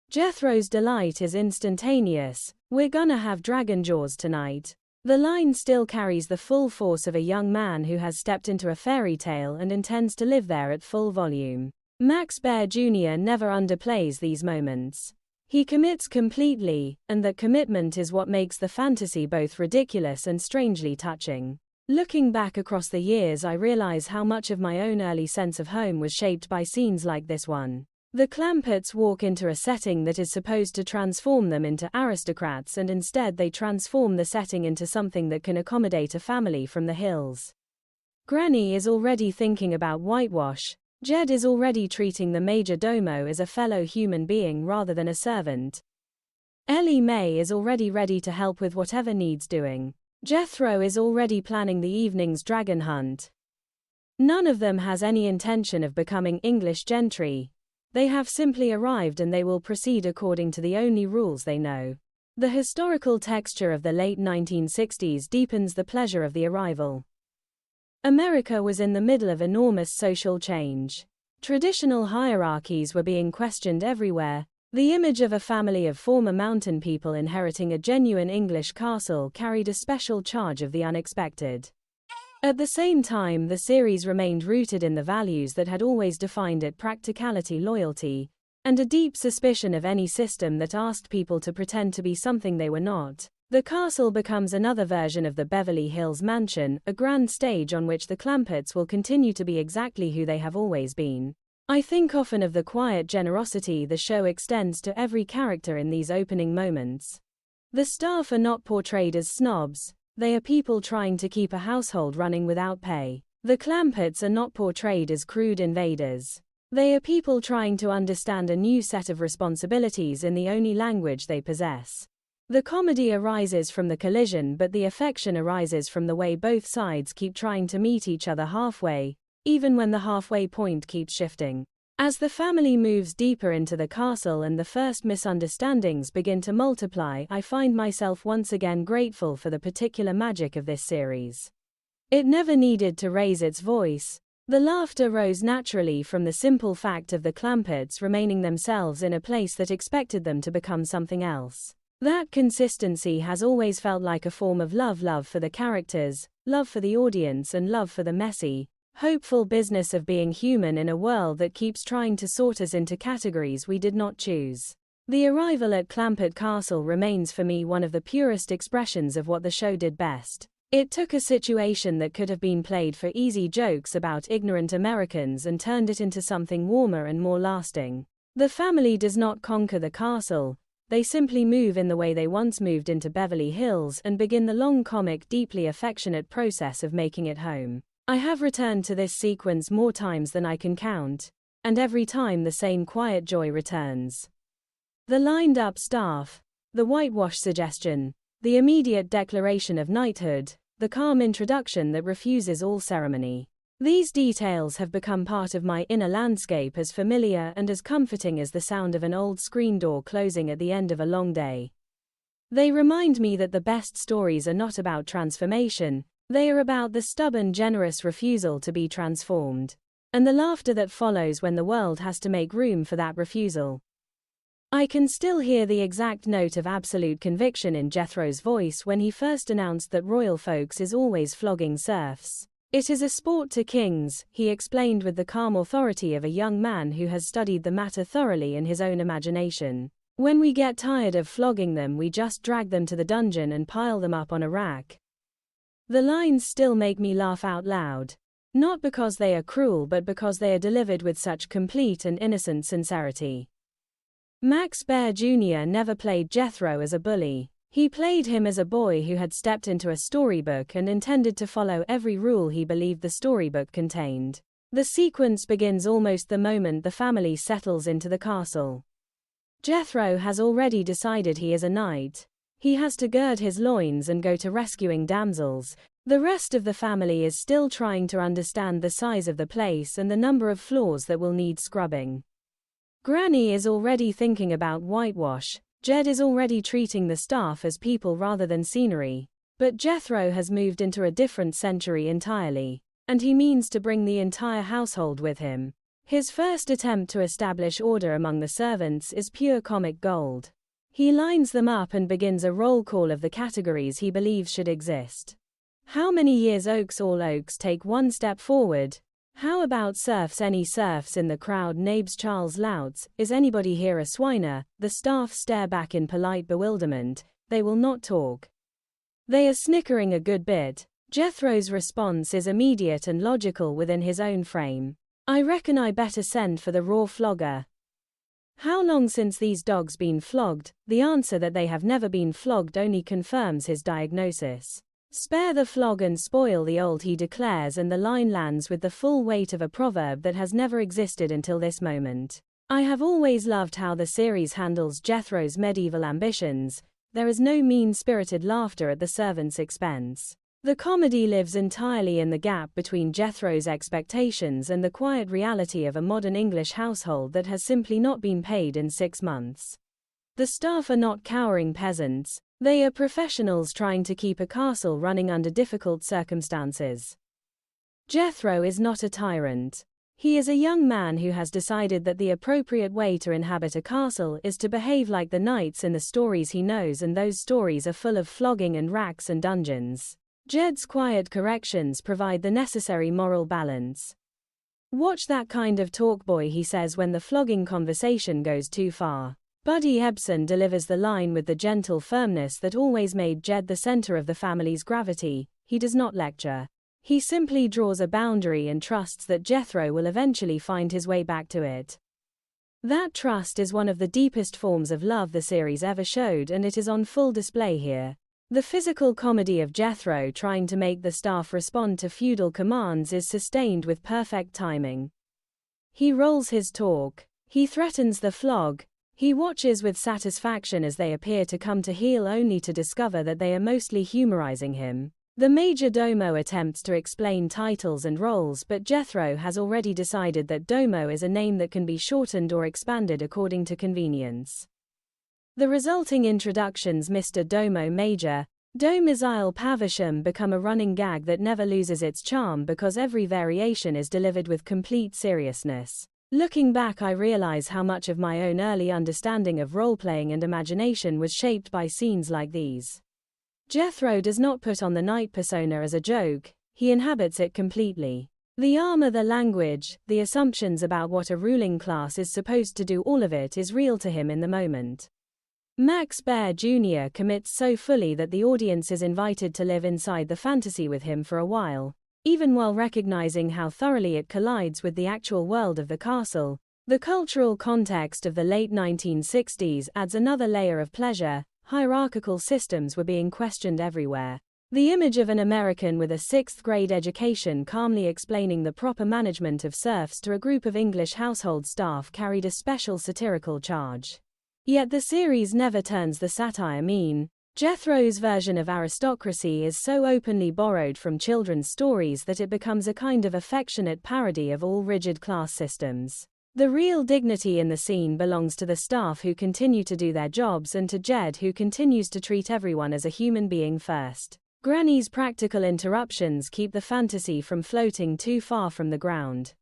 Jethro's delight is instantaneous. We're gonna have dragon jaws tonight. The line still carries the full force of a young man who has stepped into a fairy tale and intends to live there at full volume. Max Bear Jr. never underplays these moments. He commits completely, and that commitment is what makes the fantasy both ridiculous and strangely touching. Looking back across the years, I realize how much of my own early sense of home was shaped by scenes like this one. The Clampetts walk into a setting that is supposed to transform them into aristocrats, and instead they transform the setting into something that can accommodate a family from the hills. Granny is already thinking about whitewash. Jed is already treating the major domo as a fellow human being rather than a servant. Ellie Mae is already ready to help with whatever needs doing. Jethro is already planning the evening's dragon hunt. None of them has any intention of becoming English gentry. They have simply arrived, and they will proceed according to the only rules they know. The historical texture of the late 1960s deepens the pleasure of the arrival. America was in the middle of enormous social change. Traditional hierarchies were being questioned everywhere. The image of a family of former mountain people inheriting a genuine English castle carried a special charge of the unexpected. At the same time, the series remained rooted in the values that had always defined it: practicality, loyalty, and a deep suspicion of any system that asked people to pretend to be something they were not. The castle becomes another version of the Beverly Hills mansion, a grand stage on which the Clampetts will continue to be exactly who they have always been. I think often of the quiet generosity the show extends to every character in these opening moments. The staff are not portrayed as snobs. They are people trying to keep a household running without pay. The Clampetts are not portrayed as crude invaders. They are people trying to understand a new set of responsibilities in the only language they possess. The comedy arises from the collision, but the affection arises from the way both sides keep trying to meet each other halfway, even when the halfway point keeps shifting. As the family moves deeper into the castle and the first misunderstandings begin to multiply, I find myself once again grateful for the particular magic of this series. It never needed to raise its voice. The laughter rose naturally from the simple fact of the Clampetts remaining themselves in a place that expected them to become something else. That consistency has always felt like a form of love for the characters, love for the audience, and love for the messy, hopeful business of being human in a world that keeps trying to sort us into categories we did not choose. The arrival at Clampett Castle remains for me one of the purest expressions of what the show did best. It took a situation that could have been played for easy jokes about ignorant Americans and turned it into something warmer and more lasting. The family does not conquer the castle. They simply move in the way they once moved into Beverly Hills and begin the long, comic, deeply affectionate process of making it home. I have returned to this sequence more times than I can count, and every time the same quiet joy returns. The lined-up staff, the whitewash suggestion, the immediate declaration of knighthood, the calm introduction that refuses all ceremony. These details have become part of my inner landscape, as familiar and as comforting as the sound of an old screen door closing at the end of a long day. They remind me that the best stories are not about transformation, they are about the stubborn, generous refusal to be transformed, and the laughter that follows when the world has to make room for that refusal. I can still hear the exact note of absolute conviction in Jethro's voice when he first announced that Royal Folks is always flogging serfs. It is a sport to kings, he explained with the calm authority of a young man who has studied the matter thoroughly in his own imagination. When we get tired of flogging them, we just drag them to the dungeon and pile them up on a rack. The lines still make me laugh out loud. Not because they are cruel, but because they are delivered with such complete and innocent sincerity. Max Baer Jr. never played Jethro as a bully. He played him as a boy who had stepped into a storybook and intended to follow every rule he believed the storybook contained. The sequence begins almost the moment the family settles into the castle. Jethro has already decided he is a knight. He has to gird his loins and go to rescuing damsels. The rest of the family is still trying to understand the size of the place and the number of floors that will need scrubbing. Granny is already thinking about whitewash. Jed is already treating the staff as people rather than scenery. But Jethro has moved into a different century entirely, and he means to bring the entire household with him. His first attempt to establish order among the servants is pure comic gold. He lines them up and begins a roll call of the categories he believes should exist. How many years Oaks? All Oaks take one step forward. How about serfs? Any serfs in the crowd? Nabes Charles Louts, is anybody here a swiner? The staff stare back in polite bewilderment. They will not talk. They are snickering a good bit. Jethro's response is immediate and logical within his own frame. I reckon I better send for the raw flogger. How long since these dogs been flogged? The answer that they have never been flogged only confirms his diagnosis. Spare the flog and spoil the old, he declares, and the line lands with the full weight of a proverb that has never existed until this moment. I have always loved how the series handles Jethro's medieval ambitions. There is no mean-spirited laughter at the servants' expense. The comedy lives entirely in the gap between Jethro's expectations and the quiet reality of a modern English household that has simply not been paid in 6 months. The staff are not cowering peasants. They are professionals trying to keep a castle running under difficult circumstances. Jethro is not a tyrant. He is a young man who has decided that the appropriate way to inhabit a castle is to behave like the knights in the stories he knows, and those stories are full of flogging and racks and dungeons. Jed's quiet corrections provide the necessary moral balance. Watch that kind of talk, boy, he says when the flogging conversation goes too far. Buddy Ebsen delivers the line with the gentle firmness that always made Jed the center of the family's gravity. He does not lecture. He simply draws a boundary and trusts that Jethro will eventually find his way back to it. That trust is one of the deepest forms of love the series ever showed, and it is on full display here. The physical comedy of Jethro trying to make the staff respond to feudal commands is sustained with perfect timing. He rolls his talk. He threatens the flog. He watches with satisfaction as they appear to come to heel, only to discover that they are mostly humorizing him. The major domo attempts to explain titles and roles, but Jethro has already decided that domo is a name that can be shortened or expanded according to convenience. The resulting introductions, Mr. Domo Major, Domizile Pavisham, become a running gag that never loses its charm because every variation is delivered with complete seriousness. Looking back, I realize how much of my own early understanding of role-playing and imagination was shaped by scenes like these. Jethro does not put on the knight persona as a joke, he inhabits it completely. The armor, the language, the assumptions about what a ruling class is supposed to do, all of it is real to him in the moment. Max Baer Jr. commits so fully that the audience is invited to live inside the fantasy with him for a while. Even while recognizing how thoroughly it collides with the actual world of the castle, the cultural context of the late 1960s adds another layer of pleasure. Hierarchical systems were being questioned everywhere. The image of an American with a 6th grade education calmly explaining the proper management of serfs to a group of English household staff carried a special satirical charge. Yet the series never turns the satire mean. Jethro's version of aristocracy is so openly borrowed from children's stories that it becomes a kind of affectionate parody of all rigid class systems. The real dignity in the scene belongs to the staff who continue to do their jobs and to Jed, who continues to treat everyone as a human being first. Granny's practical interruptions keep the fantasy from floating too far from the ground.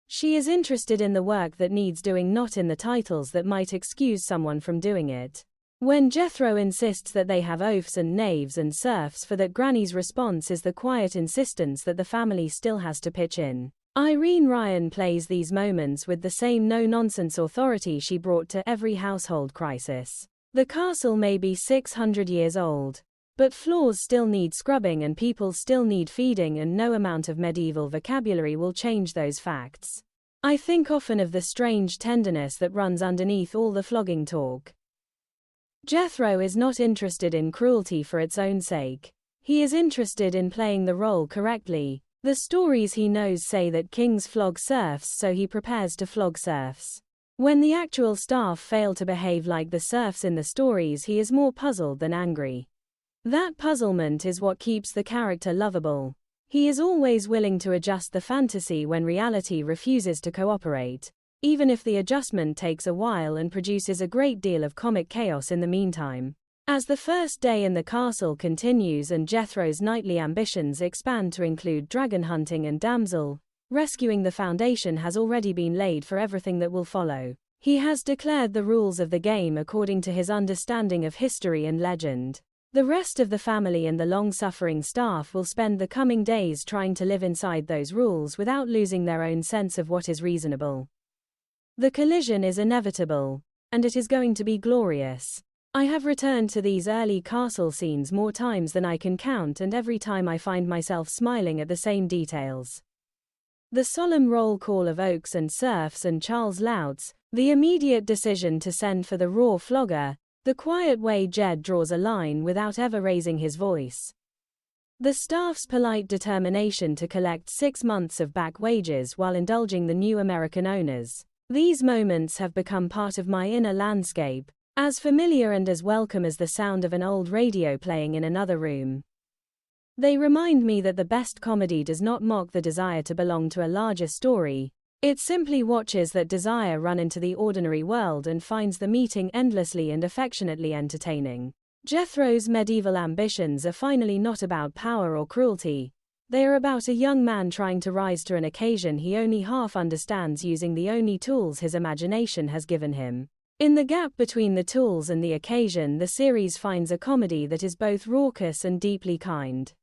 She is interested in the work that needs doing, not in the titles that might excuse someone from doing it. When Jethro insists that they have oafs and knaves and serfs, for that Granny's response is the quiet insistence that the family still has to pitch in. Irene Ryan plays these moments with the same no-nonsense authority she brought to every household crisis. The castle may be 600 years old, but floors still need scrubbing and people still need feeding, and no amount of medieval vocabulary will change those facts. I think often of the strange tenderness that runs underneath all the flogging talk. Jethro is not interested in cruelty for its own sake. He is interested in playing the role correctly. The stories he knows say that kings flog serfs, so he prepares to flog serfs. When the actual staff fail to behave like the serfs in the stories, he is more puzzled than angry. That puzzlement is what keeps the character lovable. He is always willing to adjust the fantasy when reality refuses to cooperate, even if the adjustment takes a while and produces a great deal of comic chaos in the meantime. As the first day in the castle continues and Jethro's knightly ambitions expand to include dragon hunting and damsel rescuing, the foundation has already been laid for everything that will follow. He has declared the rules of the game according to his understanding of history and legend. The rest of the family and the long-suffering staff will spend the coming days trying to live inside those rules without losing their own sense of what is reasonable. The collision is inevitable, and it is going to be glorious. I have returned to these early castle scenes more times than I can count, and every time I find myself smiling at the same details. The solemn roll call of Oakes and serfs and Charles Louts, the immediate decision to send for the raw flogger, the quiet way Jed draws a line without ever raising his voice. The staff's polite determination to collect 6 months of back wages while indulging the new American owners. These moments have become part of my inner landscape, as familiar and as welcome as the sound of an old radio playing in another room. They remind me that the best comedy does not mock the desire to belong to a larger story. It simply watches that desire run into the ordinary world and finds the meeting endlessly and affectionately entertaining. Jethro's medieval ambitions are finally not about power or cruelty. They are about a young man trying to rise to an occasion he only half understands using the only tools his imagination has given him. In the gap between the tools and the occasion, the series finds a comedy that is both raucous and deeply kind.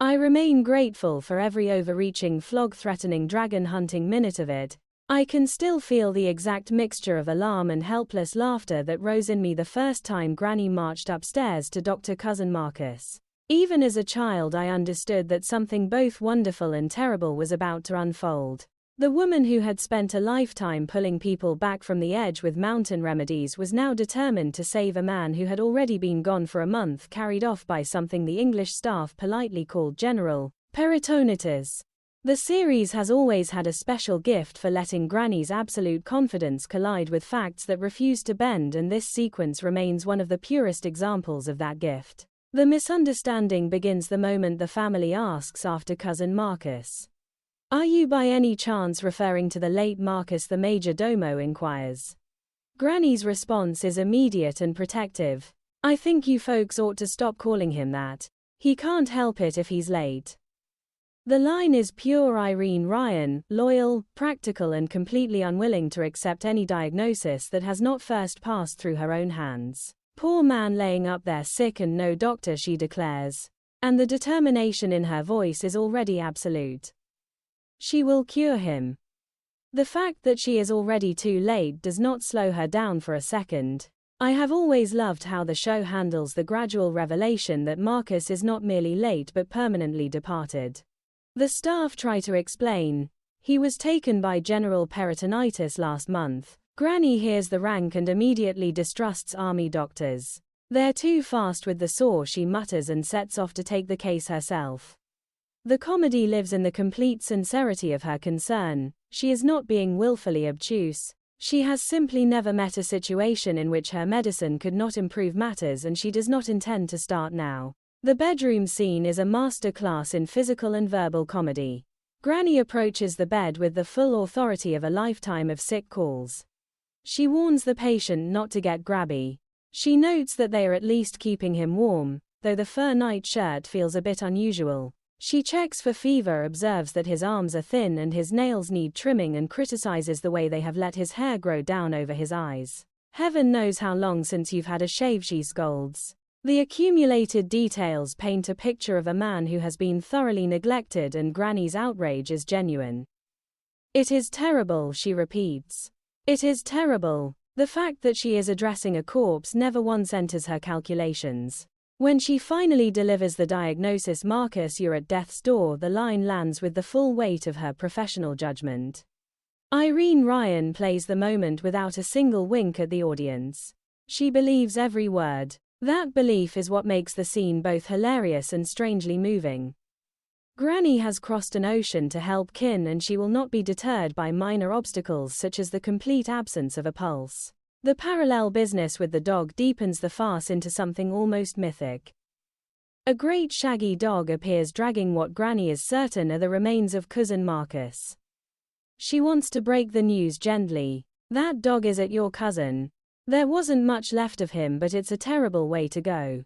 I remain grateful for every overreaching, flog-threatening, dragon-hunting minute of it. I can still feel the exact mixture of alarm and helpless laughter that rose in me the first time Granny marched upstairs to Dr. Cousin Marcus. Even as a child, I understood that something both wonderful and terrible was about to unfold. The woman who had spent a lifetime pulling people back from the edge with mountain remedies was now determined to save a man who had already been gone for a month, carried off by something the English staff politely called general peritonitis. The series has always had a special gift for letting Granny's absolute confidence collide with facts that refuse to bend, and this sequence remains one of the purest examples of that gift. The misunderstanding begins the moment the family asks after Cousin Marcus. "Are you by any chance referring to the late Marcus?" the major domo inquires. Granny's response is immediate and protective. "I think you folks ought to stop calling him that. He can't help it if he's late." The line is pure Irene Ryan, loyal, practical, and completely unwilling to accept any diagnosis that has not first passed through her own hands. "Poor man laying up there sick and no doctor," she declares. And the determination in her voice is already absolute. She will cure him. The fact that she is already too late does not slow her down for a second. I have always loved how the show handles the gradual revelation that Marcus is not merely late but permanently departed. The staff try to explain. He was taken by general peritonitis last month. Granny hears the rank and immediately distrusts army doctors. "They're too fast with the saw," she mutters and sets off to take the case herself. The comedy lives in the complete sincerity of her concern. She is not being willfully obtuse. She has simply never met a situation in which her medicine could not improve matters, and she does not intend to start now. The bedroom scene is a master class in physical and verbal comedy. Granny approaches the bed with the full authority of a lifetime of sick calls. She warns the patient not to get grabby. She notes that they are at least keeping him warm, though the fur nightshirt feels a bit unusual. She checks for fever, observes that his arms are thin and his nails need trimming, and criticizes the way they have let his hair grow down over his eyes. "Heaven knows how long since you've had a shave," she scolds. The accumulated details paint a picture of a man who has been thoroughly neglected, and Granny's outrage is genuine. It is terrible, she repeats. It is terrible. The fact that she is addressing a corpse never once enters her calculations. When she finally delivers the diagnosis, "Marcus, you're at death's door," the line lands with the full weight of her professional judgment. Irene Ryan plays the moment without a single wink at the audience. She believes every word. That belief is what makes the scene both hilarious and strangely moving. Granny has crossed an ocean to help kin, and she will not be deterred by minor obstacles such as the complete absence of a pulse. The parallel business with the dog deepens the farce into something almost mythic. A great shaggy dog appears dragging what Granny is certain are the remains of cousin Marcus. She wants to break the news gently. "That dog is at your cousin. There wasn't much left of him, but it's a terrible way to go."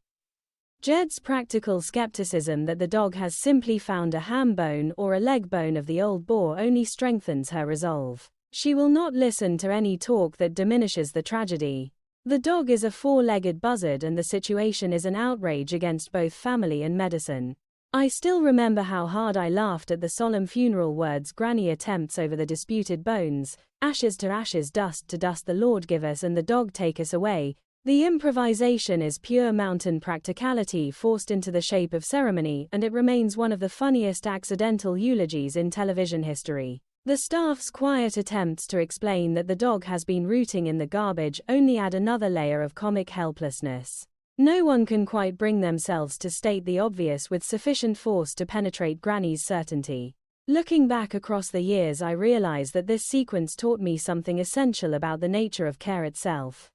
Jed's practical skepticism that the dog has simply found a ham bone or a leg bone of the old boar only strengthens her resolve. She will not listen to any talk that diminishes the tragedy. The dog is a four-legged buzzard, and the situation is an outrage against both family and medicine. I still remember how hard I laughed at the solemn funeral words Granny attempts over the disputed bones. "Ashes to ashes, dust to dust, the Lord give us and the dog take us away." The improvisation is pure mountain practicality forced into the shape of ceremony, and it remains one of the funniest accidental eulogies in television history. The staff's quiet attempts to explain that the dog has been rooting in the garbage only add another layer of comic helplessness. No one can quite bring themselves to state the obvious with sufficient force to penetrate Granny's certainty. Looking back across the years, I realize that this sequence taught me something essential about the nature of care itself.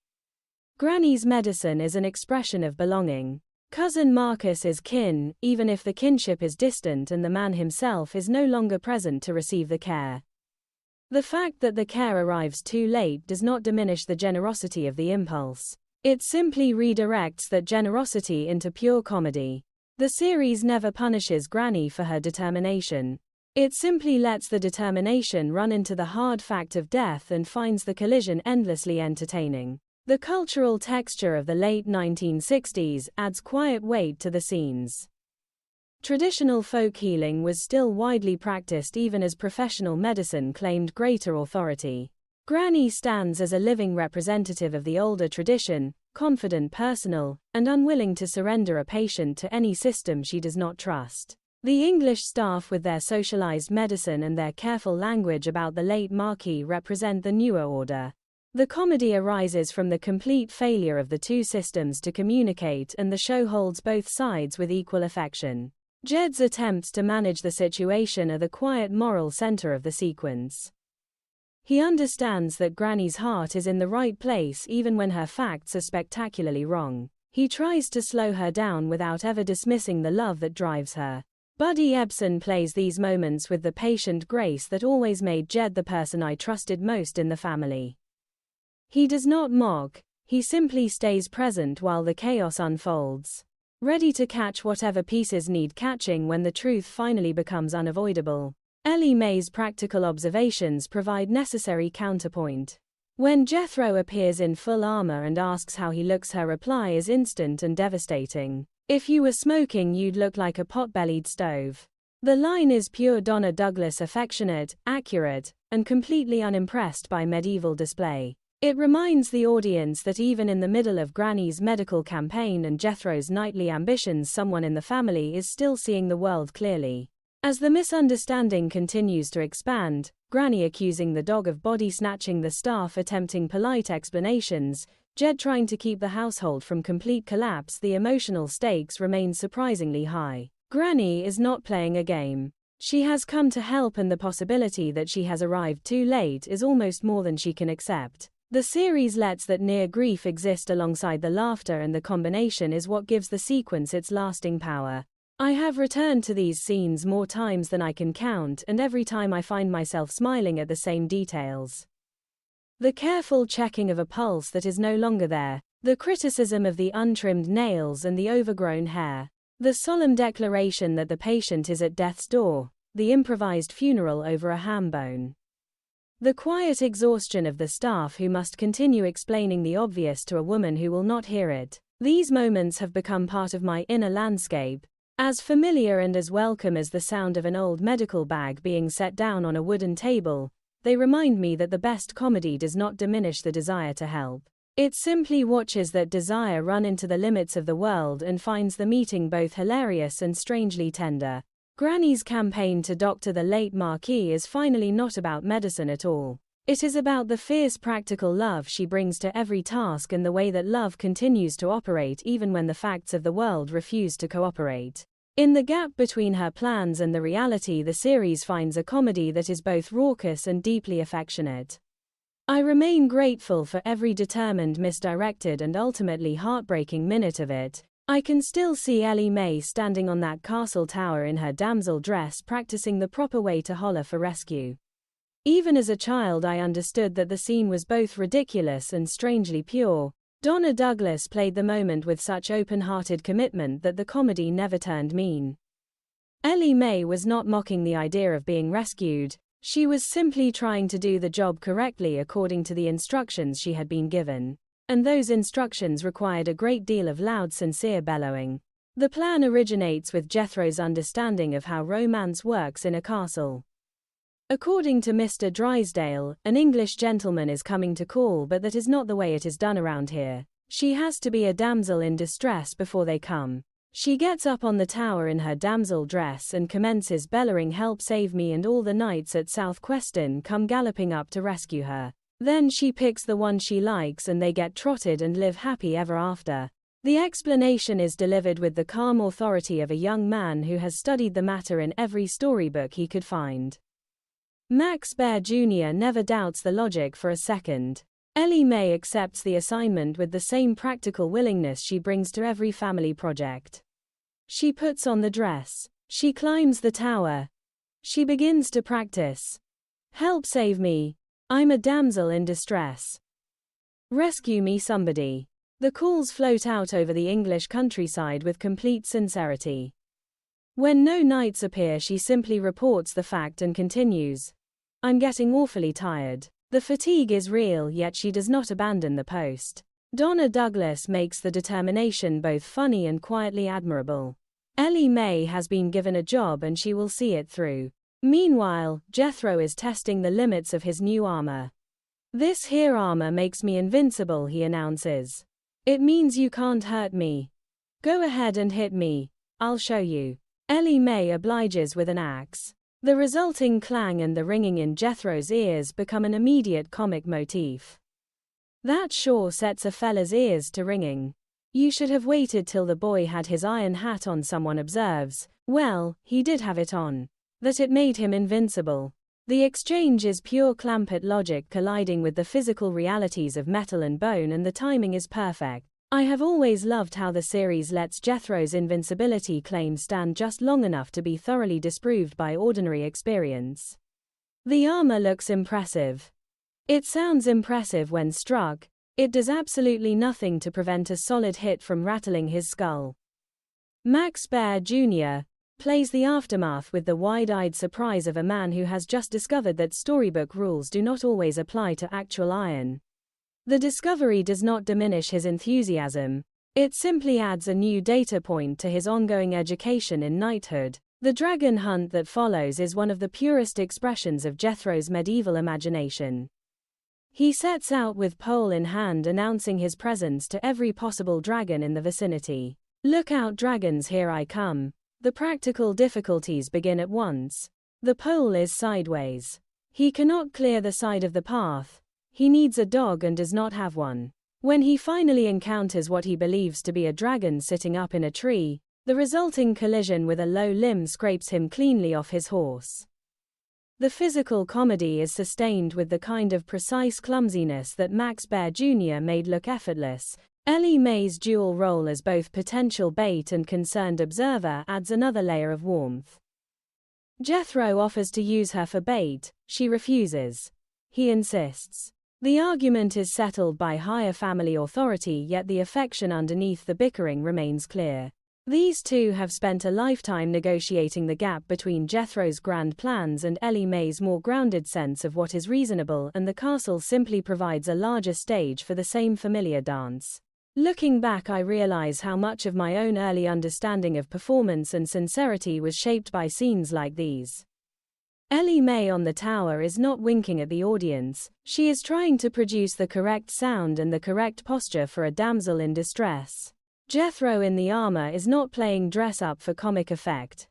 Granny's medicine is an expression of belonging. Cousin Marcus is kin, even if the kinship is distant and the man himself is no longer present to receive the care. The fact that the care arrives too late does not diminish the generosity of the impulse. It simply redirects that generosity into pure comedy. The series never punishes Granny for her determination. It simply lets the determination run into the hard fact of death and finds the collision endlessly entertaining. The cultural texture of the late 1960s adds quiet weight to the scenes. Traditional folk healing was still widely practiced even as professional medicine claimed greater authority. Granny stands as a living representative of the older tradition, confident, personal, and unwilling to surrender a patient to any system she does not trust. The English staff, with their socialized medicine and their careful language about the late Marquis, represent the newer order. The comedy arises from the complete failure of the two systems to communicate, and the show holds both sides with equal affection. Jed's attempts to manage the situation are the quiet moral center of the sequence. He understands that Granny's heart is in the right place even when her facts are spectacularly wrong. He tries to slow her down without ever dismissing the love that drives her. Buddy Ebsen plays these moments with the patient grace that always made Jed the person I trusted most in the family. He does not mock, he simply stays present while the chaos unfolds, ready to catch whatever pieces need catching when the truth finally becomes unavoidable. Ellie Mae's practical observations provide necessary counterpoint. When Jethro appears in full armor and asks how he looks, her reply is instant and devastating. "If you were smoking, you'd look like a pot-bellied stove." The line is pure Donna Douglas, affectionate, accurate, and completely unimpressed by medieval display. It reminds the audience that even in the middle of Granny's medical campaign and Jethro's knightly ambitions, someone in the family is still seeing the world clearly. As the misunderstanding continues to expand, Granny accusing the dog of body snatching, the staff attempting polite explanations, Jed trying to keep the household from complete collapse, the emotional stakes remain surprisingly high. Granny is not playing a game. She has come to help, and the possibility that she has arrived too late is almost more than she can accept. The series lets that near grief exist alongside the laughter, and the combination is what gives the sequence its lasting power. I have returned to these scenes more times than I can count, and every time I find myself smiling at the same details. The careful checking of a pulse that is no longer there, the criticism of the untrimmed nails and the overgrown hair, the solemn declaration that the patient is at death's door, the improvised funeral over a ham bone. The quiet exhaustion of the staff who must continue explaining the obvious to a woman who will not hear it. These moments have become part of my inner landscape, as familiar and as welcome as the sound of an old medical bag being set down on a wooden table. they remind me that the best comedy does not diminish the desire to help. It simply watches that desire run into the limits of the world and finds the meeting both hilarious and strangely tender. Granny's campaign to doctor the late Marquis is finally not about medicine at all. It is about the fierce practical love she brings to every task and the way that love continues to operate even when the facts of the world refuse to cooperate. In the gap between her plans and the reality, the series finds a comedy that is both raucous and deeply affectionate. I remain grateful for every determined, misdirected and ultimately heartbreaking minute of it. I can still see Ellie Mae standing on that castle tower in her damsel dress practicing the proper way to holler for rescue. Even as a child I understood that the scene was both ridiculous and strangely pure. Donna Douglas played the moment with such open-hearted commitment that the comedy never turned mean. Ellie Mae was not mocking the idea of being rescued. She was simply trying to do the job correctly according to the instructions she had been given. And those instructions required a great deal of loud, sincere bellowing. The plan originates with Jethro's understanding of how romance works in a castle. According to Mr. Drysdale, an English gentleman is coming to call, but that is not the way it is done around here. She has to be a damsel in distress before they come. She gets up on the tower in her damsel dress and commences bellowing, "Help, save me," and all the knights at South Queston come galloping up to rescue her. Then she picks the one she likes and they get trotted and live happy ever after. The explanation is delivered with the calm authority of a young man who has studied the matter in every storybook he could find. Max Baer Jr. never doubts the logic for a second. Ellie Mae accepts the assignment with the same practical willingness she brings to every family project. She puts on the dress. She climbs the tower. She begins to practice. "Help, save me. I'm a damsel in distress. Rescue me, somebody." The calls float out over the English countryside with complete sincerity. When no knights appear, she simply reports the fact and continues. "I'm getting awfully tired." The fatigue is real, yet she does not abandon the post. Donna Douglas makes the determination both funny and quietly admirable. Ellie Mae has been given a job and she will see it through. Meanwhile, Jethro is testing the limits of his new armor. "This here armor makes me invincible," he announces. "It means you can't hurt me. Go ahead and hit me. I'll show you." Ellie Mae obliges with an axe. The resulting clang and the ringing in Jethro's ears become an immediate comic motif. That sure sets a fella's ears to ringing. "You should have waited till the boy had his iron hat on," someone observes. Well, he did have it on. That it made him invincible. The exchange is pure Clampett logic colliding with the physical realities of metal and bone, and the timing is perfect. I have always loved how the series lets Jethro's invincibility claim stand just long enough to be thoroughly disproved by ordinary experience. The armor looks impressive. It sounds impressive when struck. It does absolutely nothing to prevent a solid hit from rattling his skull. Max Baer Jr. plays the aftermath with the wide-eyed surprise of a man who has just discovered that storybook rules do not always apply to actual iron. The discovery does not diminish his enthusiasm. It simply adds a new data point to his ongoing education in knighthood. The dragon hunt that follows is one of the purest expressions of Jethro's medieval imagination. He sets out with pole in hand, announcing his presence to every possible dragon in the vicinity. "Look out, dragons, here I come." The practical difficulties begin at once. The pole is sideways. He cannot clear the side of the path. He needs a dog and does not have one. When he finally encounters what he believes to be a dragon sitting up in a tree, the resulting collision with a low limb scrapes him cleanly off his horse. The physical comedy is sustained with the kind of precise clumsiness that Max Baer Jr. made look effortless. Ellie Mae's dual role as both potential bait and concerned observer adds another layer of warmth. Jethro offers to use her for bait. She refuses. He insists. The argument is settled by higher family authority, yet the affection underneath the bickering remains clear. These two have spent a lifetime negotiating the gap between Jethro's grand plans and Ellie Mae's more grounded sense of what is reasonable, and the castle simply provides a larger stage for the same familiar dance. Looking back, I realize how much of my own early understanding of performance and sincerity was shaped by scenes like these. Ellie Mae on the tower is not winking at the audience, she is trying to produce the correct sound and the correct posture for a damsel in distress. Jethro in the armor is not playing dress-up for comic effect.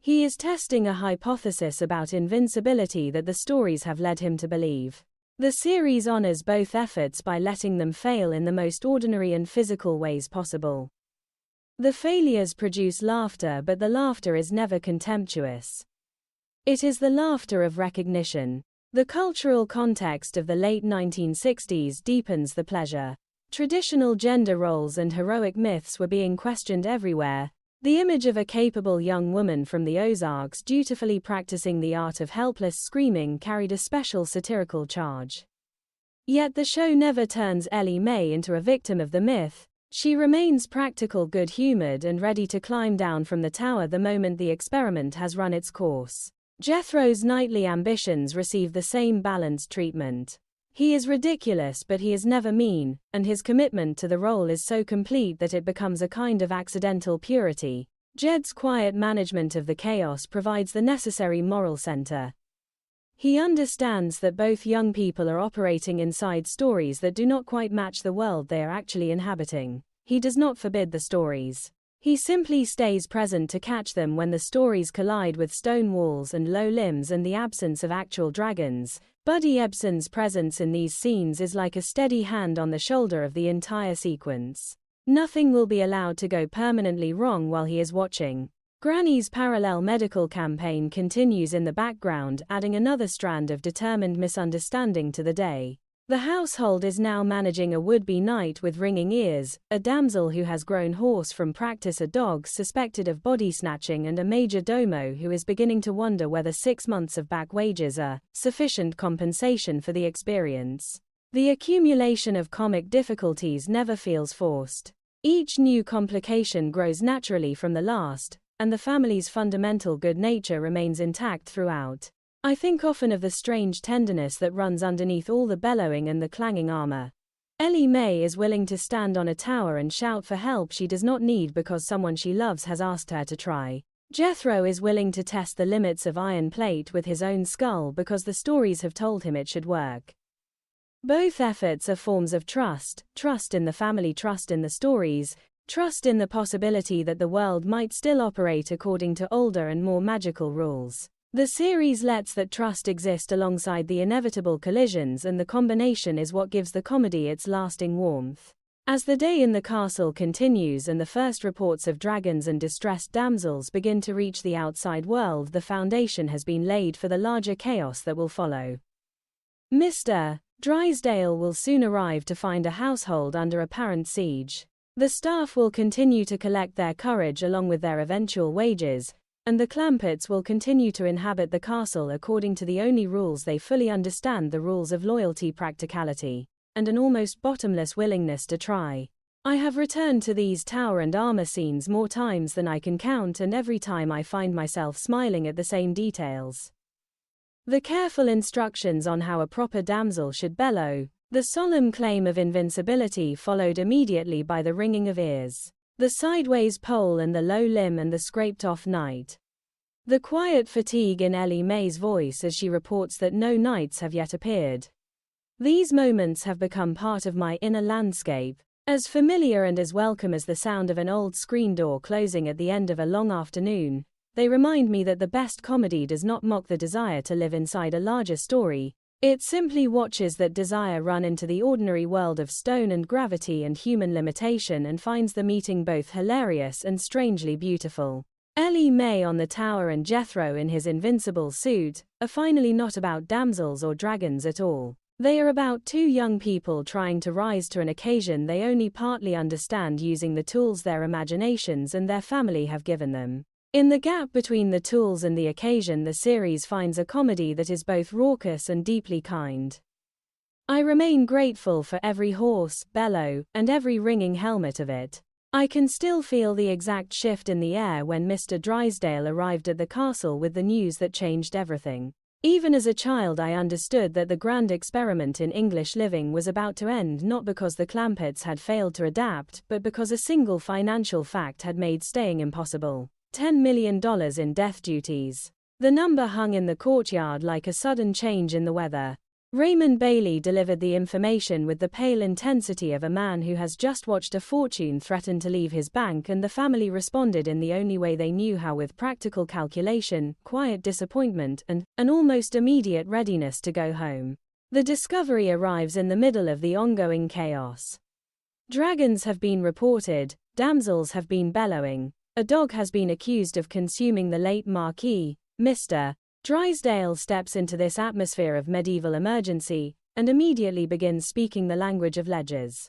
He is testing a hypothesis about invincibility that the stories have led him to believe. The series honors both efforts by letting them fail in the most ordinary and physical ways possible. The failures produce laughter, but the laughter is never contemptuous. It is the laughter of recognition. The cultural context of the late 1960s deepens the pleasure. Traditional gender roles and heroic myths were being questioned everywhere. The image of a capable young woman from the Ozarks dutifully practicing the art of helpless screaming carried a special satirical charge. Yet the show never turns Ellie Mae into a victim of the myth. She remains practical, good-humored, and ready to climb down from the tower the moment the experiment has run its course. Jethro's knightly ambitions receive the same balanced treatment. He is ridiculous, but he is never mean, and his commitment to the role is so complete that it becomes a kind of accidental purity. Jed's quiet management of the chaos provides the necessary moral center. He understands that both young people are operating inside stories that do not quite match the world they are actually inhabiting. He does not forbid the stories. He simply stays present to catch them when the stories collide with stone walls and low limbs and the absence of actual dragons. Buddy Ebsen's presence in these scenes is like a steady hand on the shoulder of the entire sequence. Nothing will be allowed to go permanently wrong while he is watching. Granny's parallel medical campaign continues in the background, adding another strand of determined misunderstanding to the day. The household is now managing a would-be knight with ringing ears, a damsel who has grown hoarse from practice, a dog suspected of body snatching, and a major domo who is beginning to wonder whether 6 months of back wages are sufficient compensation for the experience. The accumulation of comic difficulties never feels forced. Each new complication grows naturally from the last, and the family's fundamental good nature remains intact throughout. I think often of the strange tenderness that runs underneath all the bellowing and the clanging armor. Ellie Mae is willing to stand on a tower and shout for help she does not need because someone she loves has asked her to try. Jethro is willing to test the limits of iron plate with his own skull because the stories have told him it should work. Both efforts are forms of trust in the family, trust in the stories, trust in the possibility that the world might still operate according to older and more magical rules. The series lets that trust exist alongside the inevitable collisions, and the combination is what gives the comedy its lasting warmth. As the day in the castle continues and the first reports of dragons and distressed damsels begin to reach the outside world, the foundation has been laid for the larger chaos that will follow. Mr. Drysdale will soon arrive to find a household under apparent siege. The staff will continue to collect their courage along with their eventual wages, and the Clampetts will continue to inhabit the castle according to the only rules they fully understand, the rules of loyalty, practicality, and an almost bottomless willingness to try. I have returned to these tower and armor scenes more times than I can count, and every time I find myself smiling at the same details. The careful instructions on how a proper damsel should bellow, the solemn claim of invincibility followed immediately by the ringing of ears, the sideways pole and the low limb and the scraped-off knight. The quiet fatigue in Ellie Mae's voice as she reports that no knights have yet appeared. These moments have become part of my inner landscape, as familiar and as welcome as the sound of an old screen door closing at the end of a long afternoon. They remind me that the best comedy does not mock the desire to live inside a larger story. It simply watches that desire run into the ordinary world of stone and gravity and human limitation and finds the meeting both hilarious and strangely beautiful. Ellie Mae on the tower and Jethro in his invincible suit are finally not about damsels or dragons at all. They are about two young people trying to rise to an occasion they only partly understand using the tools their imaginations and their family have given them. In the gap between the tools and the occasion, the series finds a comedy that is both raucous and deeply kind. I remain grateful for every horse, bellow, and every ringing helmet of it. I can still feel the exact shift in the air when Mr. Drysdale arrived at the castle with the news that changed everything. Even as a child, I understood that the grand experiment in English living was about to end, not because the Clampetts had failed to adapt, but because a single financial fact had made staying impossible. $10 million in death duties. The number hung in the courtyard like a sudden change in the weather. Raymond Bailey delivered the information with the pale intensity of a man who has just watched a fortune threaten to leave his bank, and the family responded in the only way they knew how, with practical calculation, quiet disappointment, and an almost immediate readiness to go home. The discovery arrives in the middle of the ongoing chaos. Dragons have been reported, damsels have been bellowing, a dog has been accused of consuming the late Marquis. Mr. Drysdale steps into this atmosphere of medieval emergency, and immediately begins speaking the language of ledgers.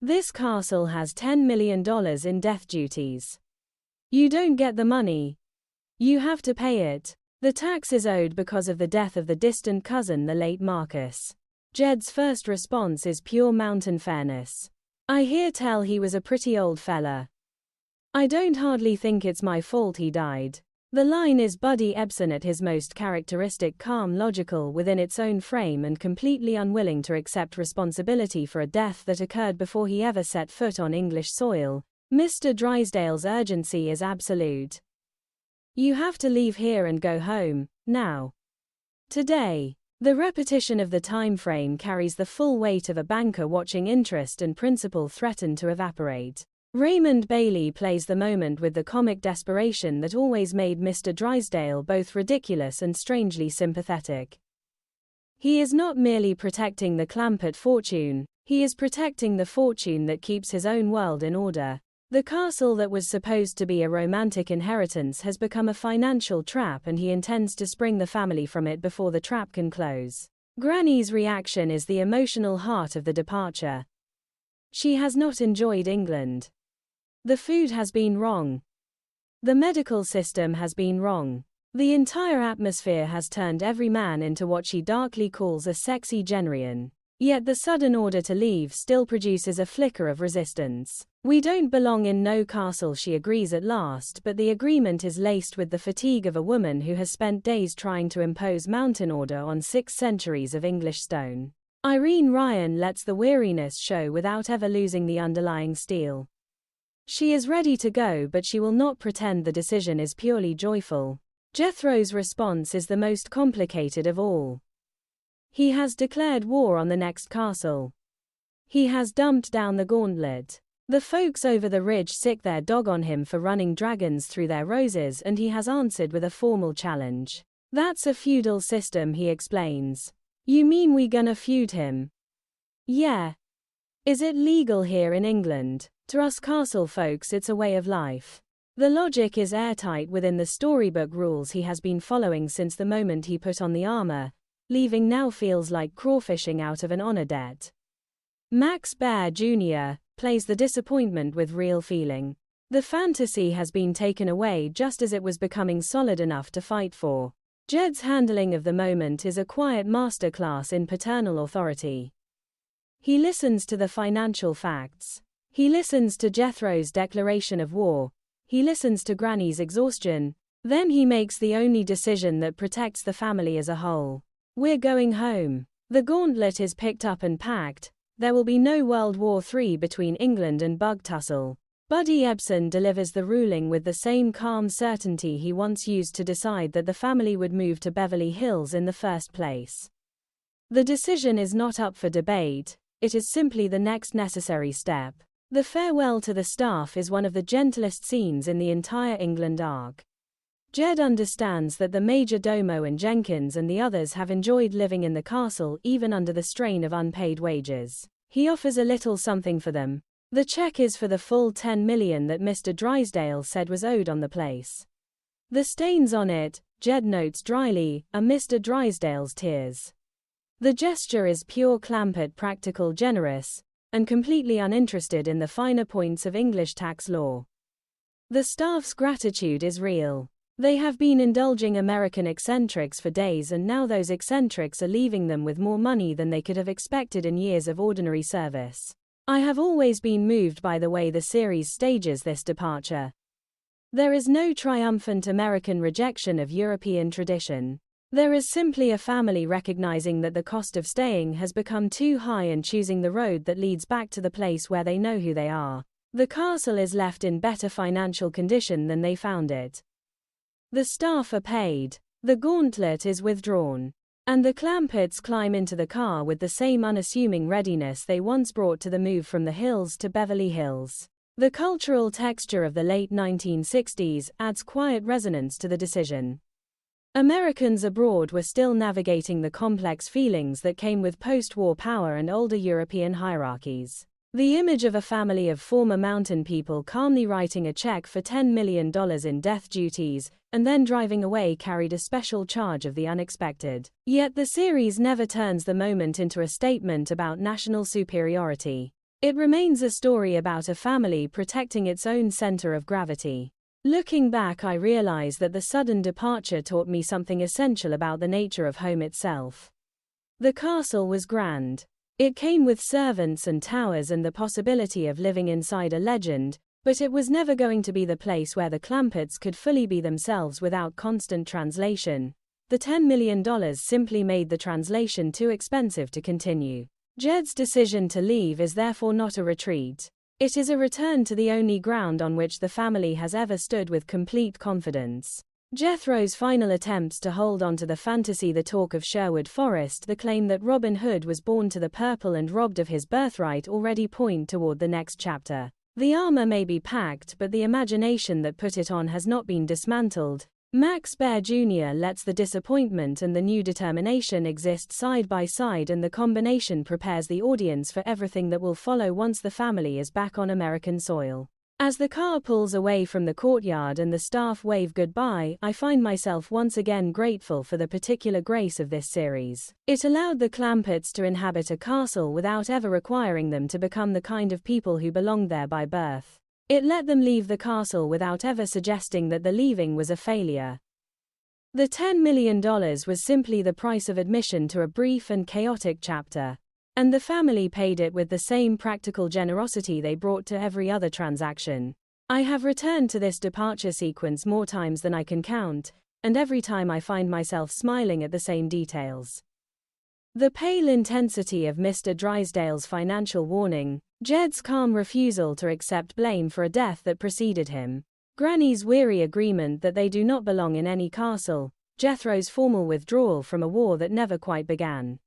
This castle has $10 million in death duties. You don't get the money. You have to pay it. The tax is owed because of the death of the distant cousin, the late Marcus. Jed's first response is pure mountain fairness. I hear tell he was a pretty old fella. I don't hardly think it's my fault he died. The line is Buddy Ebsen at his most characteristic, calm, logical within its own frame, and completely unwilling to accept responsibility for a death that occurred before he ever set foot on English soil. Mr. Drysdale's urgency is absolute. You have to leave here and go home, now. Today. The repetition of the time frame carries the full weight of a banker watching interest and principal threaten to evaporate. Raymond Bailey plays the moment with the comic desperation that always made Mr. Drysdale both ridiculous and strangely sympathetic. He is not merely protecting the Clampett fortune, he is protecting the fortune that keeps his own world in order. The castle that was supposed to be a romantic inheritance has become a financial trap, and he intends to spring the family from it before the trap can close. Granny's reaction is the emotional heart of the departure. She has not enjoyed England. The food has been wrong. The medical system has been wrong. The entire atmosphere has turned every man into what she darkly calls a sexy generation. Yet the sudden order to leave still produces a flicker of resistance. We don't belong in no castle, she agrees at last, but the agreement is laced with the fatigue of a woman who has spent days trying to impose mountain order on 6 centuries of English stone. Irene Ryan lets the weariness show without ever losing the underlying steel. She is ready to go, but she will not pretend the decision is purely joyful. Jethro's response is the most complicated of all. He has declared war on the next castle. He has dumped down the gauntlet. The folks over the ridge sick their dog on him for running dragons through their roses, and he has answered with a formal challenge. That's a feudal system, he explains. You mean we gonna feud him? Yeah. Is it legal here in England? To us castle folks it's a way of life. The logic is airtight within the storybook rules he has been following since the moment he put on the armor. Leaving now feels like crawfishing out of an honor debt. Max Baer Jr. plays the disappointment with real feeling. The fantasy has been taken away just as it was becoming solid enough to fight for. Jed's handling of the moment is a quiet masterclass in paternal authority. He listens to the financial facts. He listens to Jethro's declaration of war. He listens to Granny's exhaustion. Then he makes the only decision that protects the family as a whole. We're going home. The gauntlet is picked up and packed. There will be no World War III between England and Bugtussle. Buddy Ebsen delivers the ruling with the same calm certainty he once used to decide that the family would move to Beverly Hills in the first place. The decision is not up for debate, it is simply the next necessary step. The farewell to the staff is one of the gentlest scenes in the entire England arc. Jed understands that the major domo and Jenkins and the others have enjoyed living in the castle even under the strain of unpaid wages. He offers a little something for them. The check is for the full $10 million that Mr. Drysdale said was owed on the place. The stains on it, Jed notes dryly, are Mr. Drysdale's tears. The gesture is pure Clampett, practical, generous, and completely uninterested in the finer points of English tax law. The staff's gratitude is real. They have been indulging American eccentrics for days, and now those eccentrics are leaving them with more money than they could have expected in years of ordinary service. I have always been moved by the way the series stages this departure. There is no triumphant American rejection of European tradition. There is simply a family recognizing that the cost of staying has become too high and choosing the road that leads back to the place where they know who they are. The castle is left in better financial condition than they found it. The staff are paid. The gauntlet is withdrawn. And the Clampetts climb into the car with the same unassuming readiness they once brought to the move from the hills to Beverly Hills. The cultural texture of the late 1960s adds quiet resonance to the decision. Americans abroad were still navigating the complex feelings that came with post-war power and older European hierarchies. The image of a family of former mountain people calmly writing a check for $10 million in death duties, and then driving away carried a special charge of the unexpected. Yet the series never turns the moment into a statement about national superiority. It remains a story about a family protecting its own center of gravity. Looking back, I realize that the sudden departure taught me something essential about the nature of home itself. The castle was grand. It came with servants and towers and the possibility of living inside a legend, but it was never going to be the place where the Clampetts could fully be themselves without constant translation. The $10 million simply made the translation too expensive to continue. Jed's decision to leave is therefore not a retreat. It is a return to the only ground on which the family has ever stood with complete confidence. Jethro's final attempts to hold on to the fantasy, the talk of Sherwood Forest, the claim that Robin Hood was born to the purple and robbed of his birthright already point toward the next chapter. The armor may be packed, but the imagination that put it on has not been dismantled. Max Baer Jr. lets the disappointment and the new determination exist side by side, and the combination prepares the audience for everything that will follow once the family is back on American soil. As the car pulls away from the courtyard and the staff wave goodbye, I find myself once again grateful for the particular grace of this series. It allowed the Clampetts to inhabit a castle without ever requiring them to become the kind of people who belonged there by birth. It let them leave the castle without ever suggesting that the leaving was a failure. The $10 million was simply the price of admission to a brief and chaotic chapter. And the family paid it with the same practical generosity they brought to every other transaction. I have returned to this departure sequence more times than I can count, and every time I find myself smiling at the same details. The pale intensity of Mr. Drysdale's financial warning, Jed's calm refusal to accept blame for a death that preceded him, Granny's weary agreement that they do not belong in any castle, Jethro's formal withdrawal from a war that never quite began.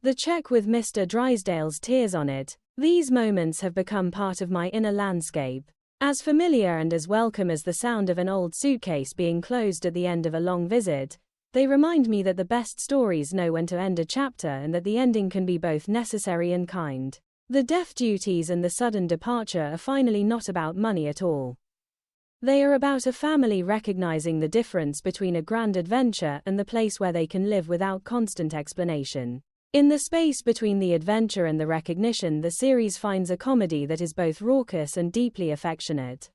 The check with Mr. Drysdale's tears on it, these moments have become part of my inner landscape. As familiar and as welcome as the sound of an old suitcase being closed at the end of a long visit, they remind me that the best stories know when to end a chapter and that the ending can be both necessary and kind. The death duties and the sudden departure are finally not about money at all. They are about a family recognizing the difference between a grand adventure and the place where they can live without constant explanation. In the space between the adventure and the recognition, the series finds a comedy that is both raucous and deeply affectionate.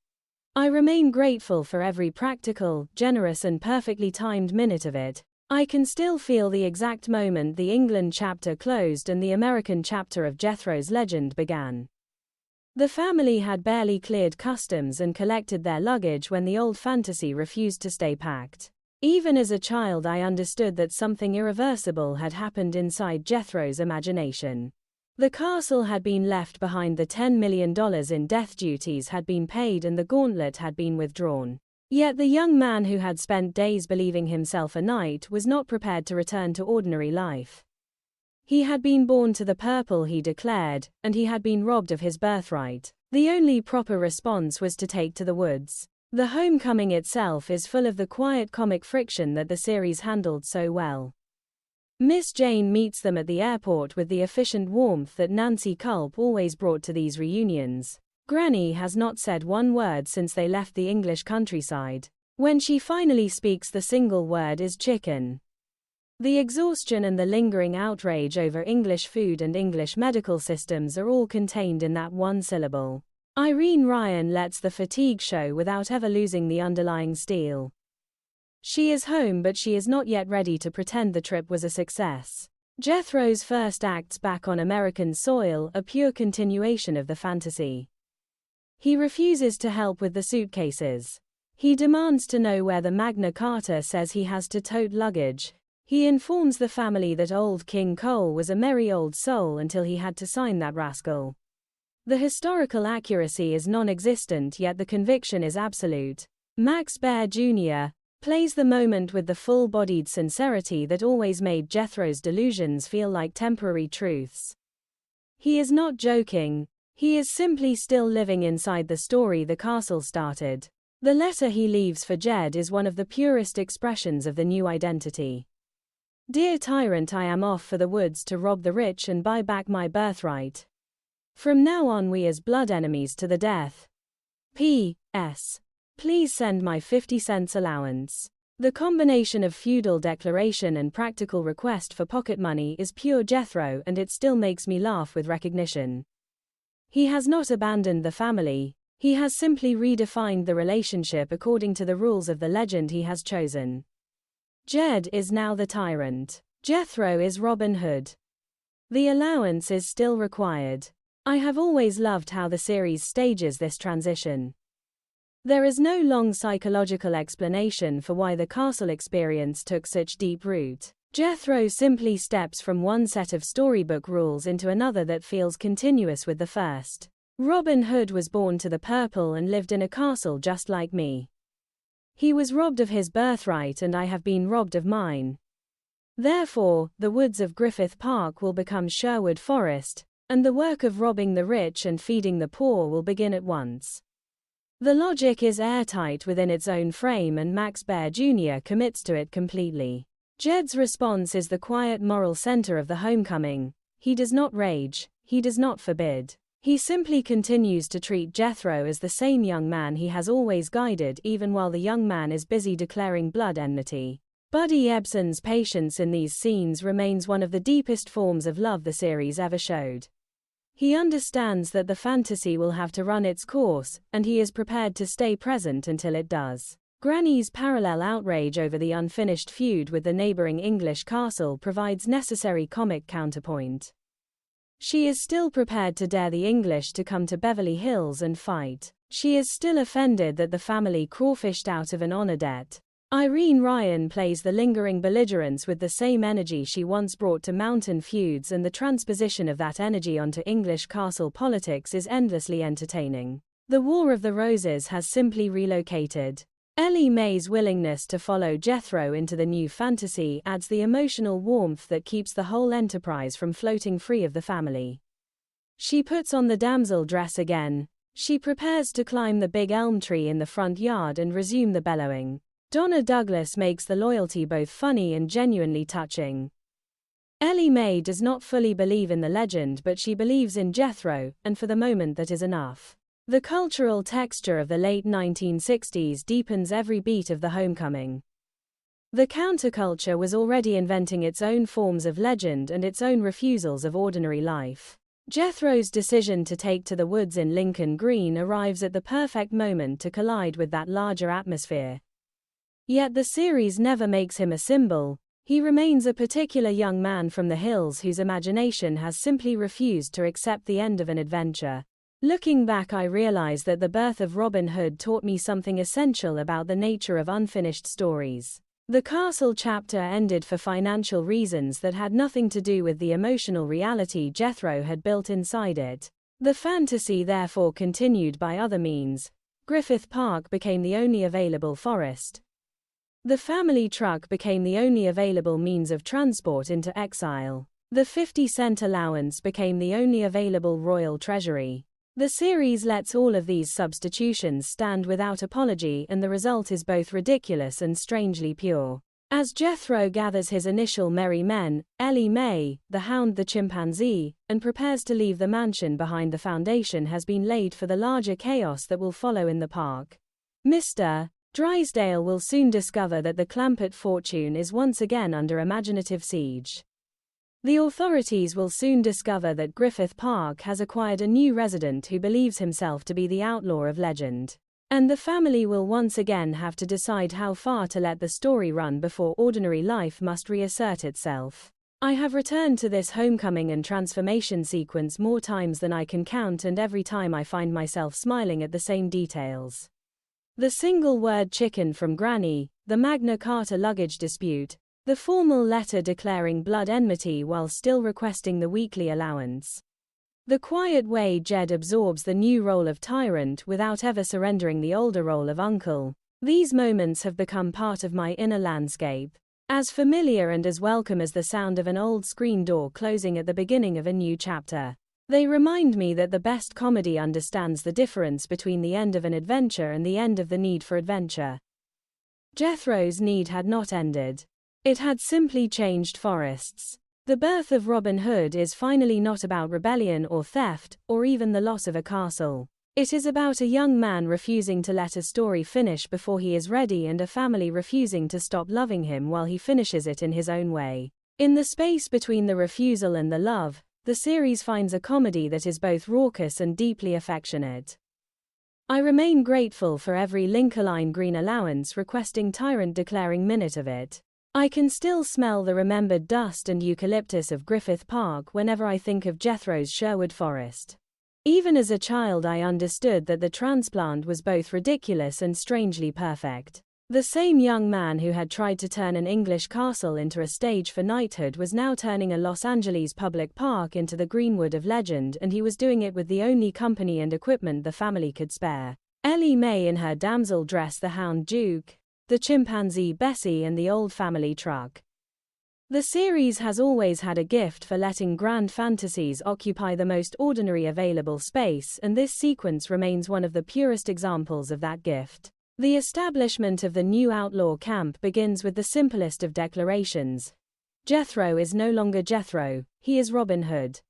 I remain grateful for every practical, generous and perfectly timed minute of it. I can still feel the exact moment the England chapter closed and the American chapter of Jethro's legend began. The family had barely cleared customs and collected their luggage when the old fantasy refused to stay packed. Even as a child, I understood that something irreversible had happened inside Jethro's imagination. The castle had been left behind, the $10 million in death duties had been paid, and the gauntlet had been withdrawn. Yet the young man who had spent days believing himself a knight was not prepared to return to ordinary life. He had been born to the purple, he declared, and he had been robbed of his birthright. The only proper response was to take to the woods. The homecoming itself is full of the quiet comic friction that the series handled so well. Miss Jane meets them at the airport with the efficient warmth that Nancy Culp always brought to these reunions. Granny has not said one word since they left the English countryside. When she finally speaks, the single word is chicken. The exhaustion and the lingering outrage over English food and English medical systems are all contained in that one syllable. Irene Ryan lets the fatigue show without ever losing the underlying steel. She is home, but she is not yet ready to pretend the trip was a success. Jethro's first acts back on American soil are pure continuation of the fantasy. He refuses to help with the suitcases. He demands to know where the Magna Carta says he has to tote luggage. He informs the family that old King Cole was a merry old soul until he had to sign that rascal. The historical accuracy is non-existent, yet the conviction is absolute. Max Baer Jr., plays the moment with the full-bodied sincerity that always made Jethro's delusions feel like temporary truths. He is not joking. He is simply still living inside the story the castle started. The letter he leaves for Jed is one of the purest expressions of the new identity. Dear tyrant, I am off for the woods to rob the rich and buy back my birthright. From now on we as blood enemies to the death. P.S. Please send my 50 cents allowance. The combination of feudal declaration and practical request for pocket money is pure Jethro, and it still makes me laugh with recognition. He has not abandoned the family, he has simply redefined the relationship according to the rules of the legend he has chosen. Jed is now the tyrant. Jethro is Robin Hood. The allowance is still required. I have always loved how the series stages this transition. There is no long psychological explanation for why the castle experience took such deep root. Jethro simply steps from one set of storybook rules into another that feels continuous with the first. Robin Hood was born to the purple and lived in a castle just like me. He was robbed of his birthright and I have been robbed of mine. Therefore, the woods of Griffith Park will become Sherwood Forest, and the work of robbing the rich and feeding the poor will begin at once. The logic is airtight within its own frame and Max Bear Jr. commits to it completely. Jed's response is the quiet moral center of the homecoming. He does not rage, he does not forbid. He simply continues to treat Jethro as the same young man he has always guided, even while the young man is busy declaring blood enmity. Buddy Ebsen's patience in these scenes remains one of the deepest forms of love the series ever showed. He understands that the fantasy will have to run its course, and he is prepared to stay present until it does. Granny's parallel outrage over the unfinished feud with the neighboring English castle provides necessary comic counterpoint. She is still prepared to dare the English to come to Beverly Hills and fight. She is still offended that the family crawfished out of an honor debt. Irene Ryan plays the lingering belligerence with the same energy she once brought to mountain feuds, and the transposition of that energy onto English castle politics is endlessly entertaining. The War of the Roses has simply relocated. Ellie Mae's willingness to follow Jethro into the new fantasy adds the emotional warmth that keeps the whole enterprise from floating free of the family. She puts on the damsel dress again. She prepares to climb the big elm tree in the front yard and resume the bellowing. Donna Douglas makes the loyalty both funny and genuinely touching. Ellie Mae does not fully believe in the legend, but she believes in Jethro, and for the moment that is enough. The cultural texture of the late 1960s deepens every beat of the homecoming. The counterculture was already inventing its own forms of legend and its own refusals of ordinary life. Jethro's decision to take to the woods in Lincoln Green arrives at the perfect moment to collide with that larger atmosphere. Yet the series never makes him a symbol. He remains a particular young man from the hills whose imagination has simply refused to accept the end of an adventure. Looking back, I realize that the birth of Robin Hood taught me something essential about the nature of unfinished stories. The castle chapter ended for financial reasons that had nothing to do with the emotional reality Jethro had built inside it. The fantasy therefore continued by other means. Griffith Park became the only available forest. The family truck became the only available means of transport into exile. The 50-cent allowance became the only available royal treasury. The series lets all of these substitutions stand without apology, and the result is both ridiculous and strangely pure. As Jethro gathers his initial merry men, Ellie Mae, the hound the chimpanzee, and prepares to leave the mansion behind, the foundation has been laid for the larger chaos that will follow in the park. Mr. Drysdale will soon discover that the Clampett fortune is once again under imaginative siege. The authorities will soon discover that Griffith Park has acquired a new resident who believes himself to be the outlaw of legend. And the family will once again have to decide how far to let the story run before ordinary life must reassert itself. I have returned to this homecoming and transformation sequence more times than I can count, and every time I find myself smiling at the same details. The single-word chicken from Granny, the Magna Carta luggage dispute, the formal letter declaring blood enmity while still requesting the weekly allowance. The quiet way Jed absorbs the new role of tyrant without ever surrendering the older role of uncle. These moments have become part of my inner landscape, as familiar and as welcome as the sound of an old screen door closing at the beginning of a new chapter. They remind me that the best comedy understands the difference between the end of an adventure and the end of the need for adventure. Jethro's need had not ended. It had simply changed forests. The birth of Robin Hood is finally not about rebellion or theft, or even the loss of a castle. It is about a young man refusing to let a story finish before he is ready and a family refusing to stop loving him while he finishes it in his own way. In the space between the refusal and the love, the series finds a comedy that is both raucous and deeply affectionate. I remain grateful for every Lincoln Green allowance requesting Tyrant declaring minute of it. I can still smell the remembered dust and eucalyptus of Griffith Park whenever I think of Jethro's Sherwood Forest. Even as a child I understood that the transplant was both ridiculous and strangely perfect. The same young man who had tried to turn an English castle into a stage for knighthood was now turning a Los Angeles public park into the Greenwood of legend, and he was doing it with the only company and equipment the family could spare. Ellie Mae in her damsel dress, the Hound Duke, the chimpanzee Bessie, and the old family truck. The series has always had a gift for letting grand fantasies occupy the most ordinary available space, and this sequence remains one of the purest examples of that gift. The establishment of the new outlaw camp begins with the simplest of declarations. Jethro is no longer Jethro, he is Robin Hood.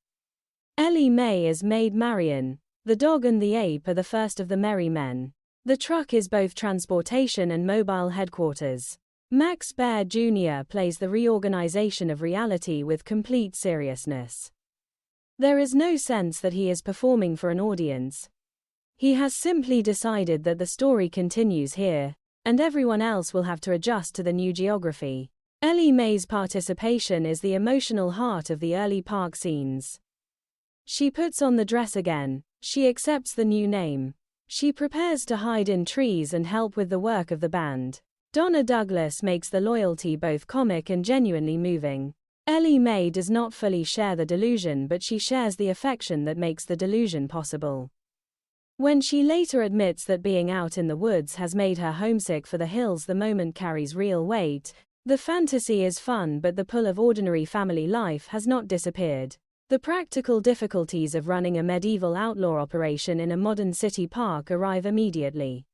Ellie Mae is Maid Marian. The dog and the ape are the first of the merry men. The truck is both transportation and mobile headquarters. Max Baer Jr. plays the reorganization of reality with complete seriousness. There is no sense that he is performing for an audience. He has simply decided that the story continues here, and everyone else will have to adjust to the new geography. Ellie Mae's participation is the emotional heart of the early park scenes. She puts on the dress again, she accepts the new name. She prepares to hide in trees and help with the work of the band. Donna Douglas makes the loyalty both comic and genuinely moving. Ellie Mae does not fully share the delusion, but she shares the affection that makes the delusion possible. When she later admits that being out in the woods has made her homesick for the hills, the moment carries real weight. The fantasy is fun, but the pull of ordinary family life has not disappeared. The practical difficulties of running a medieval outlaw operation in a modern city park arrive immediately.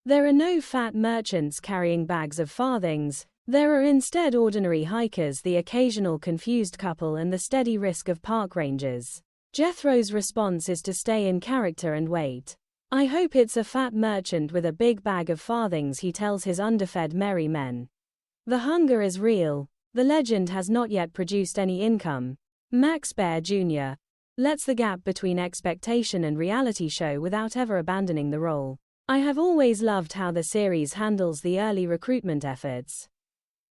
There are no fat merchants carrying bags of farthings. There are instead ordinary hikers, the occasional confused couple, and the steady risk of park rangers. Jethro's response is to stay in character and wait. I hope it's a fat merchant with a big bag of farthings, he tells his underfed merry men. The hunger is real. The legend has not yet produced any income. Max Baer Jr. lets the gap between expectation and reality show without ever abandoning the role. I have always loved how the series handles the early recruitment efforts.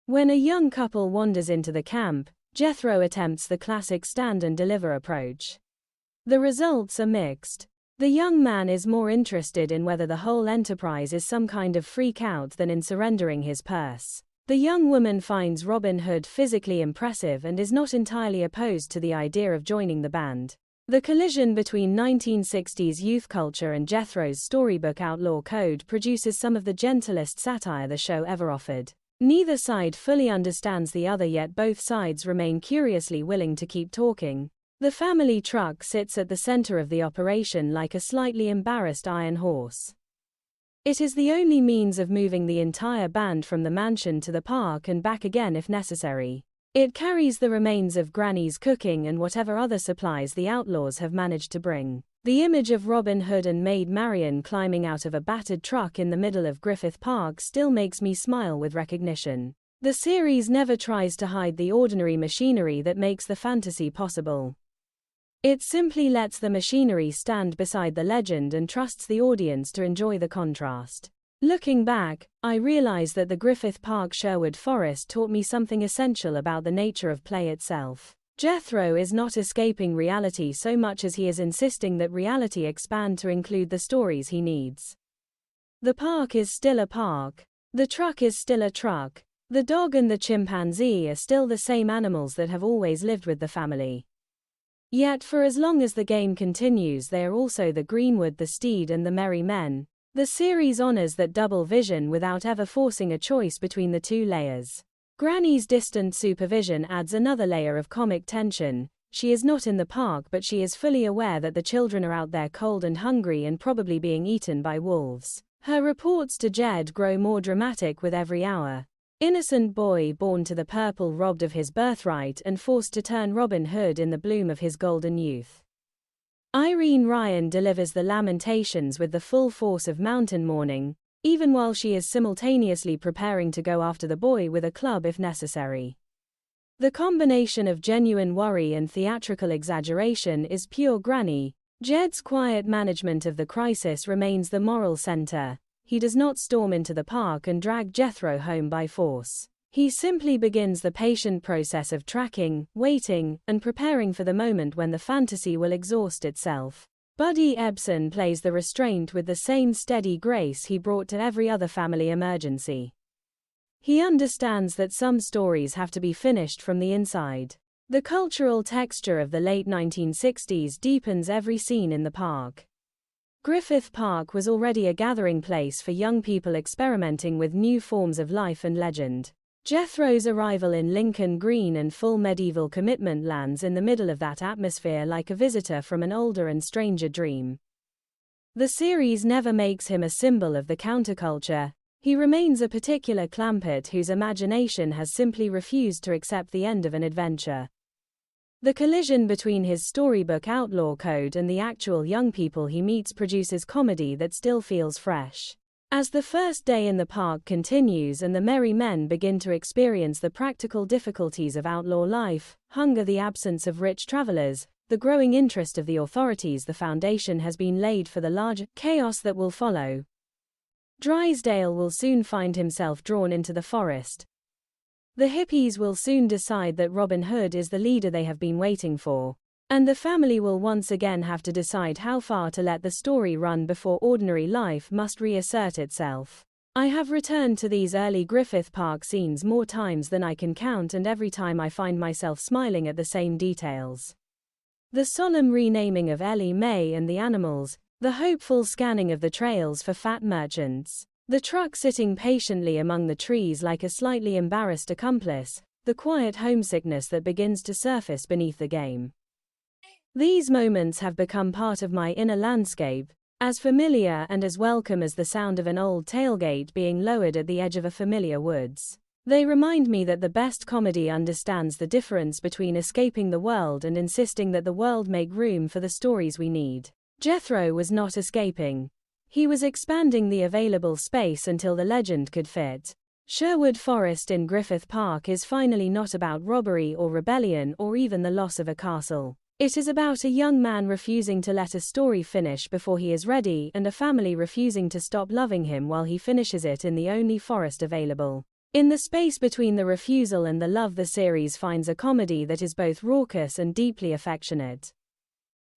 When a young couple wanders into the camp, Jethro attempts the classic stand and deliver approach. The results are mixed. The young man is more interested in whether the whole enterprise is some kind of freak out than in surrendering his purse. The young woman finds Robin Hood physically impressive and is not entirely opposed to the idea of joining the band. The collision between 1960s youth culture and Jethro's storybook Outlaw Code produces some of the gentlest satire the show ever offered. Neither side fully understands the other, yet both sides remain curiously willing to keep talking. The family truck sits at the center of the operation like a slightly embarrassed iron horse. It is the only means of moving the entire band from the mansion to the park and back again if necessary. It carries the remains of Granny's cooking and whatever other supplies the outlaws have managed to bring. The image of Robin Hood and Maid Marian climbing out of a battered truck in the middle of Griffith Park still makes me smile with recognition. The series never tries to hide the ordinary machinery that makes the fantasy possible. It simply lets the machinery stand beside the legend and trusts the audience to enjoy the contrast. Looking back, I realize that the Griffith Park Sherwood Forest taught me something essential about the nature of play itself. Jethro is not escaping reality so much as he is insisting that reality expand to include the stories he needs. The park is still a park. The truck is still a truck. The dog and the chimpanzee are still the same animals that have always lived with the family. Yet for as long as the game continues, they are also the Greenwood, the steed, and the merry men. The series honors that double vision without ever forcing a choice between the two layers. Granny's distant supervision adds another layer of comic tension. She is not in the park, but she is fully aware that the children are out there cold and hungry and probably being eaten by wolves. Her reports to Jed grow more dramatic with every hour. Innocent boy born to the purple, robbed of his birthright and forced to turn Robin Hood in the bloom of his golden youth. Irene Ryan delivers the lamentations with the full force of mountain mourning, even while she is simultaneously preparing to go after the boy with a club if necessary. The combination of genuine worry and theatrical exaggeration is pure Granny. Jed's quiet management of the crisis remains the moral center. He does not storm into the park and drag Jethro home by force. He simply begins the patient process of tracking, waiting, and preparing for the moment when the fantasy will exhaust itself. Buddy Ebsen plays the restraint with the same steady grace he brought to every other family emergency. He understands that some stories have to be finished from the inside. The cultural texture of the late 1960s deepens every scene in the park. Griffith Park was already a gathering place for young people experimenting with new forms of life and legend. Jethro's arrival in Lincoln Green and full medieval commitment lands in the middle of that atmosphere like a visitor from an older and stranger dream. The series never makes him a symbol of the counterculture. He remains a particular Clampett whose imagination has simply refused to accept the end of an adventure. The collision between his storybook outlaw code and the actual young people he meets produces comedy that still feels fresh. As the first day in the park continues and the merry men begin to experience the practical difficulties of outlaw life, hunger, the absence of rich travelers, the growing interest of the authorities, the foundation has been laid for the larger chaos that will follow. Drysdale will soon find himself drawn into the forest. The hippies will soon decide that Robin Hood is the leader they have been waiting for. And the family will once again have to decide how far to let the story run before ordinary life must reassert itself. I have returned to these early Griffith Park scenes more times than I can count, and every time I find myself smiling at the same details. The solemn renaming of Ellie Mae and the animals, the hopeful scanning of the trails for fat merchants, the truck sitting patiently among the trees like a slightly embarrassed accomplice, the quiet homesickness that begins to surface beneath the game. These moments have become part of my inner landscape, as familiar and as welcome as the sound of an old tailgate being lowered at the edge of a familiar woods. They remind me that the best comedy understands the difference between escaping the world and insisting that the world make room for the stories we need. Jethro was not escaping. He was expanding the available space until the legend could fit. Sherwood Forest in Griffith Park is finally not about robbery or rebellion or even the loss of a castle. It is about a young man refusing to let a story finish before he is ready, and a family refusing to stop loving him while he finishes it in the only forest available. In the space between the refusal and the love, the series finds a comedy that is both raucous and deeply affectionate.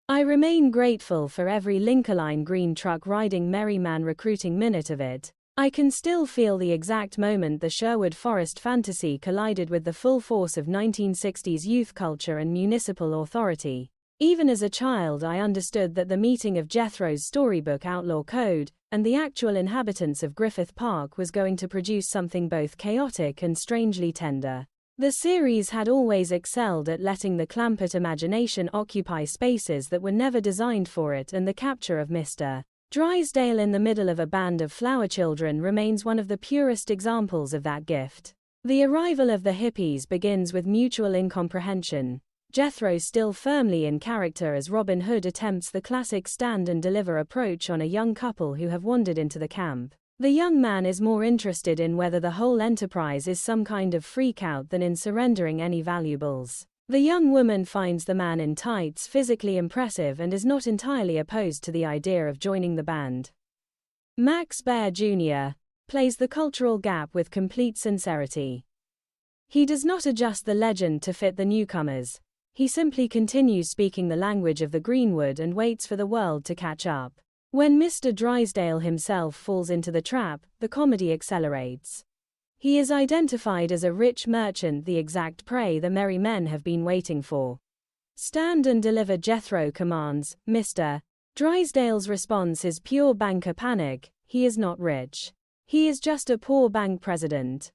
I remain grateful for every Lincoln Green truck riding merryman recruiting minute of it. I can still feel the exact moment the Sherwood Forest fantasy collided with the full force of 1960s youth culture and municipal authority. Even as a child, I understood that the meeting of Jethro's storybook outlaw code and the actual inhabitants of Griffith Park was going to produce something both chaotic and strangely tender. The series had always excelled at letting the Clampett imagination occupy spaces that were never designed for it, and the capture of Mr. Drysdale in the middle of a band of flower children remains one of the purest examples of that gift. The arrival of the hippies begins with mutual incomprehension. Jethro still firmly in character as Robin Hood attempts the classic stand and deliver approach on a young couple who have wandered into the camp. The young man is more interested in whether the whole enterprise is some kind of freak-out than in surrendering any valuables. The young woman finds the man in tights physically impressive and is not entirely opposed to the idea of joining the band. Max Baer Jr. plays the cultural gap with complete sincerity. He does not adjust the legend to fit the newcomers. He simply continues speaking the language of the Greenwood and waits for the world to catch up. When Mr. Drysdale himself falls into the trap, the comedy accelerates. He is identified as a rich merchant, the exact prey the merry men have been waiting for. Stand and deliver, Jethro commands. Mr. Drysdale's response is pure banker panic. he is not rich. He is just a poor bank president.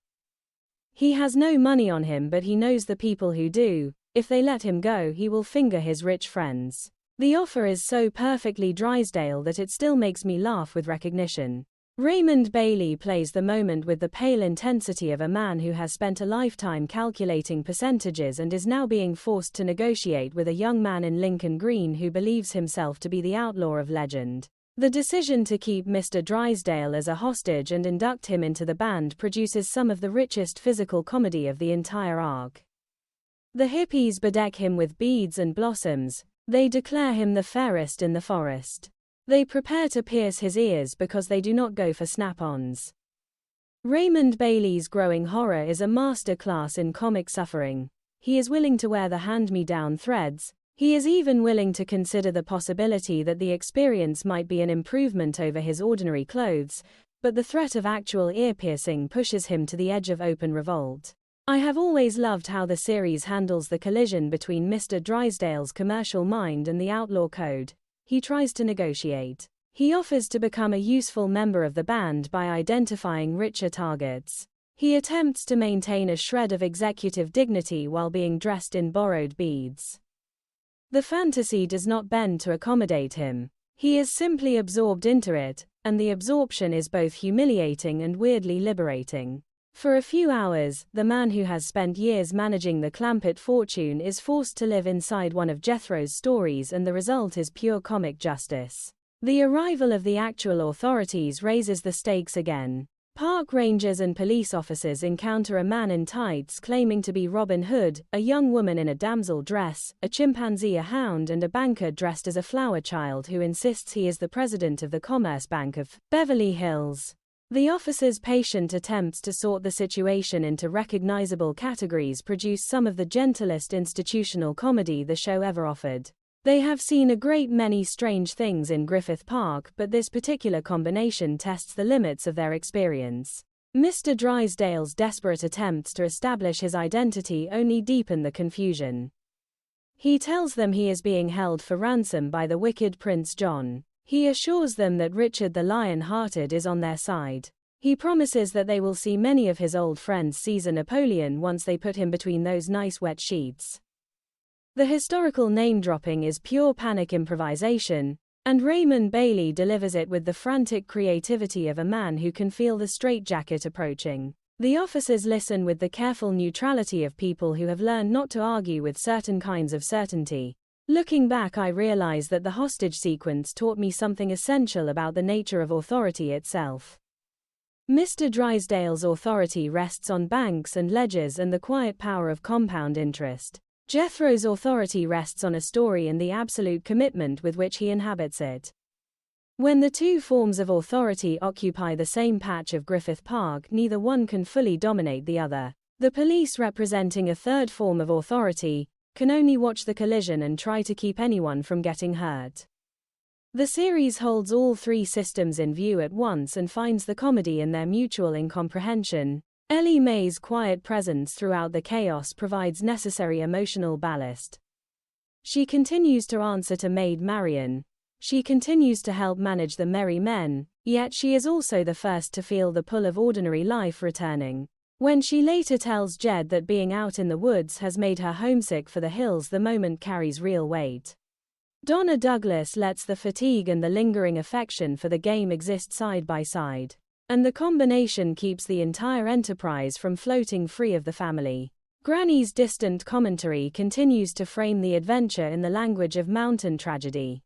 He has no money on him, but he knows the people who do. If they let him go, he will finger his rich friends. The offer is so perfectly Drysdale that it still makes me laugh with recognition. Raymond Bailey plays the moment with the pale intensity of a man who has spent a lifetime calculating percentages and is now being forced to negotiate with a young man in Lincoln Green who believes himself to be the outlaw of legend. The decision to keep Mr. Drysdale as a hostage and induct him into the band produces some of the richest physical comedy of the entire arc. The hippies bedeck him with beads and blossoms. They declare him the fairest in the forest. They prepare to pierce his ears because they do not go for snap-ons. Raymond Bailey's growing horror is a master class in comic suffering. He is willing to wear the hand-me-down threads. He is even willing to consider the possibility that the experience might be an improvement over his ordinary clothes, but the threat of actual ear-piercing pushes him to the edge of open revolt. I have always loved how the series handles the collision between Mr. Drysdale's commercial mind and the outlaw code. He tries to negotiate. He offers to become a useful member of the band by identifying richer targets. He attempts to maintain a shred of executive dignity while being dressed in borrowed beads. The fantasy does not bend to accommodate him. He is simply absorbed into it, and the absorption is both humiliating and weirdly liberating. For a few hours, the man who has spent years managing the Clampett fortune is forced to live inside one of Jethro's stories, and the result is pure comic justice. The arrival of the actual authorities raises the stakes again. Park rangers and police officers encounter a man in tights claiming to be Robin Hood, a young woman in a damsel dress, a chimpanzee, a hound, and a banker dressed as a flower child who insists he is the president of the Commerce Bank of Beverly Hills. The officers' patient attempts to sort the situation into recognizable categories produce some of the gentlest institutional comedy the show ever offered. They have seen a great many strange things in Griffith Park, but this particular combination tests the limits of their experience. Mr. Drysdale's desperate attempts to establish his identity only deepen the confusion. He tells them he is being held for ransom by the wicked Prince John. He assures them that Richard the Lion-Hearted is on their side. He promises that they will see many of his old friends Caesar Napoleon once they put him between those nice wet sheets. The historical name-dropping is pure panic improvisation, and Raymond Bailey delivers it with the frantic creativity of a man who can feel the straitjacket approaching. The officers listen with the careful neutrality of people who have learned not to argue with certain kinds of certainty. Looking back, I realize that the hostage sequence taught me something essential about the nature of authority itself. Mr. Drysdale's authority rests on banks and ledgers and the quiet power of compound interest. Jethro's authority rests on a story and the absolute commitment with which he inhabits it. When the two forms of authority occupy the same patch of Griffith Park, neither one can fully dominate the other. The police, representing a third form of authority, can only watch the collision and try to keep anyone from getting hurt. The series holds all three systems in view at once and finds the comedy in their mutual incomprehension. Ellie Mae's quiet presence throughout the chaos provides necessary emotional ballast. She continues to answer to Maid Marian. She continues to help manage the merry men, yet she is also the first to feel the pull of ordinary life returning. When she later tells Jed that being out in the woods has made her homesick for the hills, the moment carries real weight. Donna Douglas lets the fatigue and the lingering affection for the game exist side by side. And the combination keeps the entire enterprise from floating free of the family. Granny's distant commentary continues to frame the adventure in the language of mountain tragedy.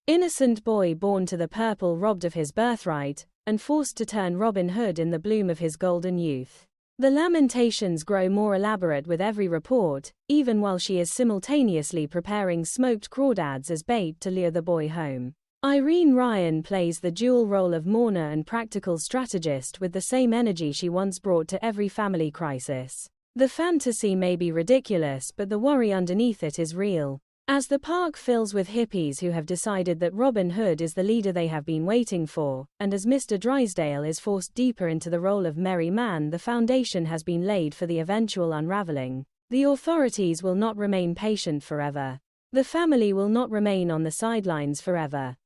Innocent boy born to the purple, robbed of his birthright, and forced to turn Robin Hood in the bloom of his golden youth. The lamentations grow more elaborate with every report, even while she is simultaneously preparing smoked crawdads as bait to lure the boy home. Irene Ryan plays the dual role of mourner and practical strategist with the same energy she once brought to every family crisis. The fantasy may be ridiculous, but the worry underneath it is real. As the park fills with hippies who have decided that Robin Hood is the leader they have been waiting for, and as Mr. Drysdale is forced deeper into the role of merry man, the foundation has been laid for the eventual unraveling. The authorities will not remain patient forever. The family will not remain on the sidelines forever.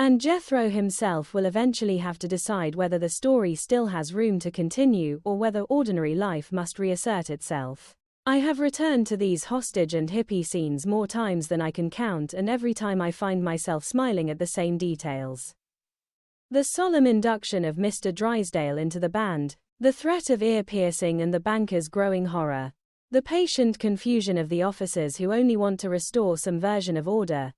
And Jethro himself will eventually have to decide whether the story still has room to continue or whether ordinary life must reassert itself. I have returned to these hostage and hippie scenes more times than I can count, and every time I find myself smiling at the same details. The solemn induction of Mr. Drysdale into the band, the threat of ear piercing and the banker's growing horror, the patient confusion of the officers who only want to restore some version of order,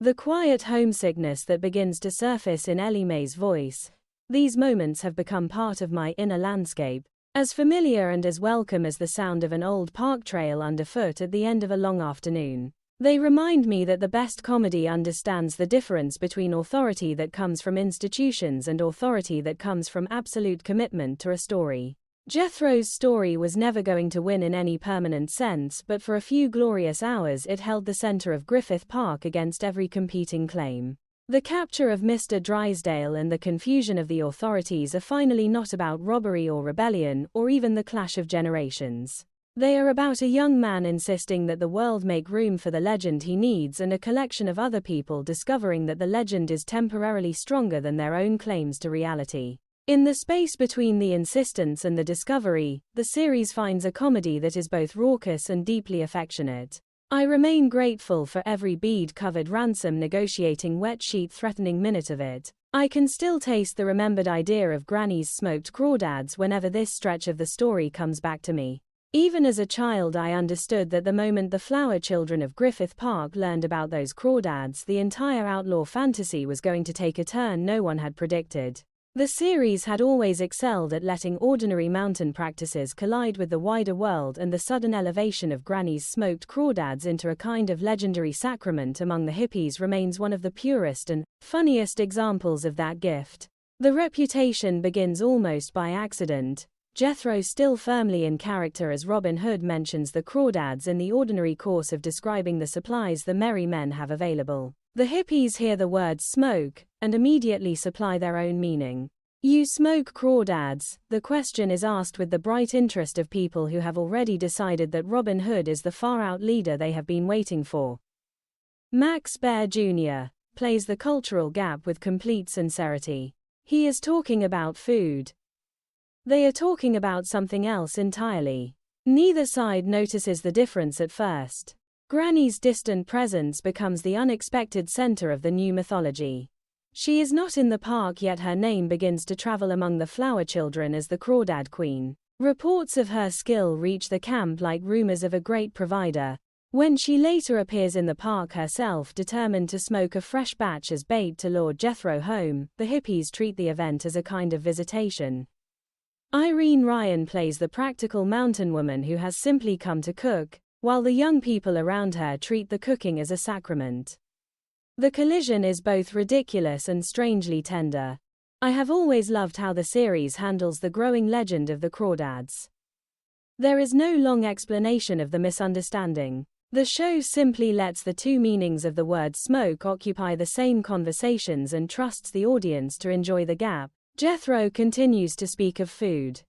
the quiet homesickness that begins to surface in Ellie Mae's voice, these moments have become part of my inner landscape, as familiar and as welcome as the sound of an old park trail underfoot at the end of a long afternoon. They remind me that the best comedy understands the difference between authority that comes from institutions and authority that comes from absolute commitment to a story. Jethro's story was never going to win in any permanent sense, but for a few glorious hours it held the center of Griffith Park against every competing claim. The capture of Mr. Drysdale and the confusion of the authorities are finally not about robbery or rebellion or even the clash of generations. They are about a young man insisting that the world make room for the legend he needs, and a collection of other people discovering that the legend is temporarily stronger than their own claims to reality. In the space between the insistence and the discovery, the series finds a comedy that is both raucous and deeply affectionate. I remain grateful for every bead-covered ransom negotiating wet sheet threatening minute of it. I can still taste the remembered idea of Granny's smoked crawdads whenever this stretch of the story comes back to me. Even as a child I understood that the moment the flower children of Griffith Park learned about those crawdads, the entire outlaw fantasy was going to take a turn no one had predicted. The series had always excelled at letting ordinary mountain practices collide with the wider world, and the sudden elevation of Granny's smoked crawdads into a kind of legendary sacrament among the hippies remains one of the purest and funniest examples of that gift. The reputation begins almost by accident. Jethro, still firmly in character as Robin Hood, mentions the crawdads in the ordinary course of describing the supplies the merry men have available. The hippies hear the word smoke, and immediately supply their own meaning. You smoke crawdads? The question is asked with the bright interest of people who have already decided that Robin Hood is the far-out leader they have been waiting for. Max Baer Jr. plays the cultural gap with complete sincerity. He is talking about food. They are talking about something else entirely. Neither side notices the difference at first. Granny's distant presence becomes the unexpected center of the new mythology. She is not in the park, yet her name begins to travel among the flower children as the Crawdad Queen. Reports of her skill reach the camp like rumors of a great provider. When she later appears in the park herself, determined to smoke a fresh batch as bait to lure Jethro home, the hippies treat the event as a kind of visitation. Irene Ryan plays the practical mountain woman who has simply come to cook, while the young people around her treat the cooking as a sacrament. The collision is both ridiculous and strangely tender. I have always loved how the series handles the growing legend of the crawdads. There is no long explanation of the misunderstanding. The show simply lets the two meanings of the word smoke occupy the same conversations and trusts the audience to enjoy the gap. Jethro continues to speak of food.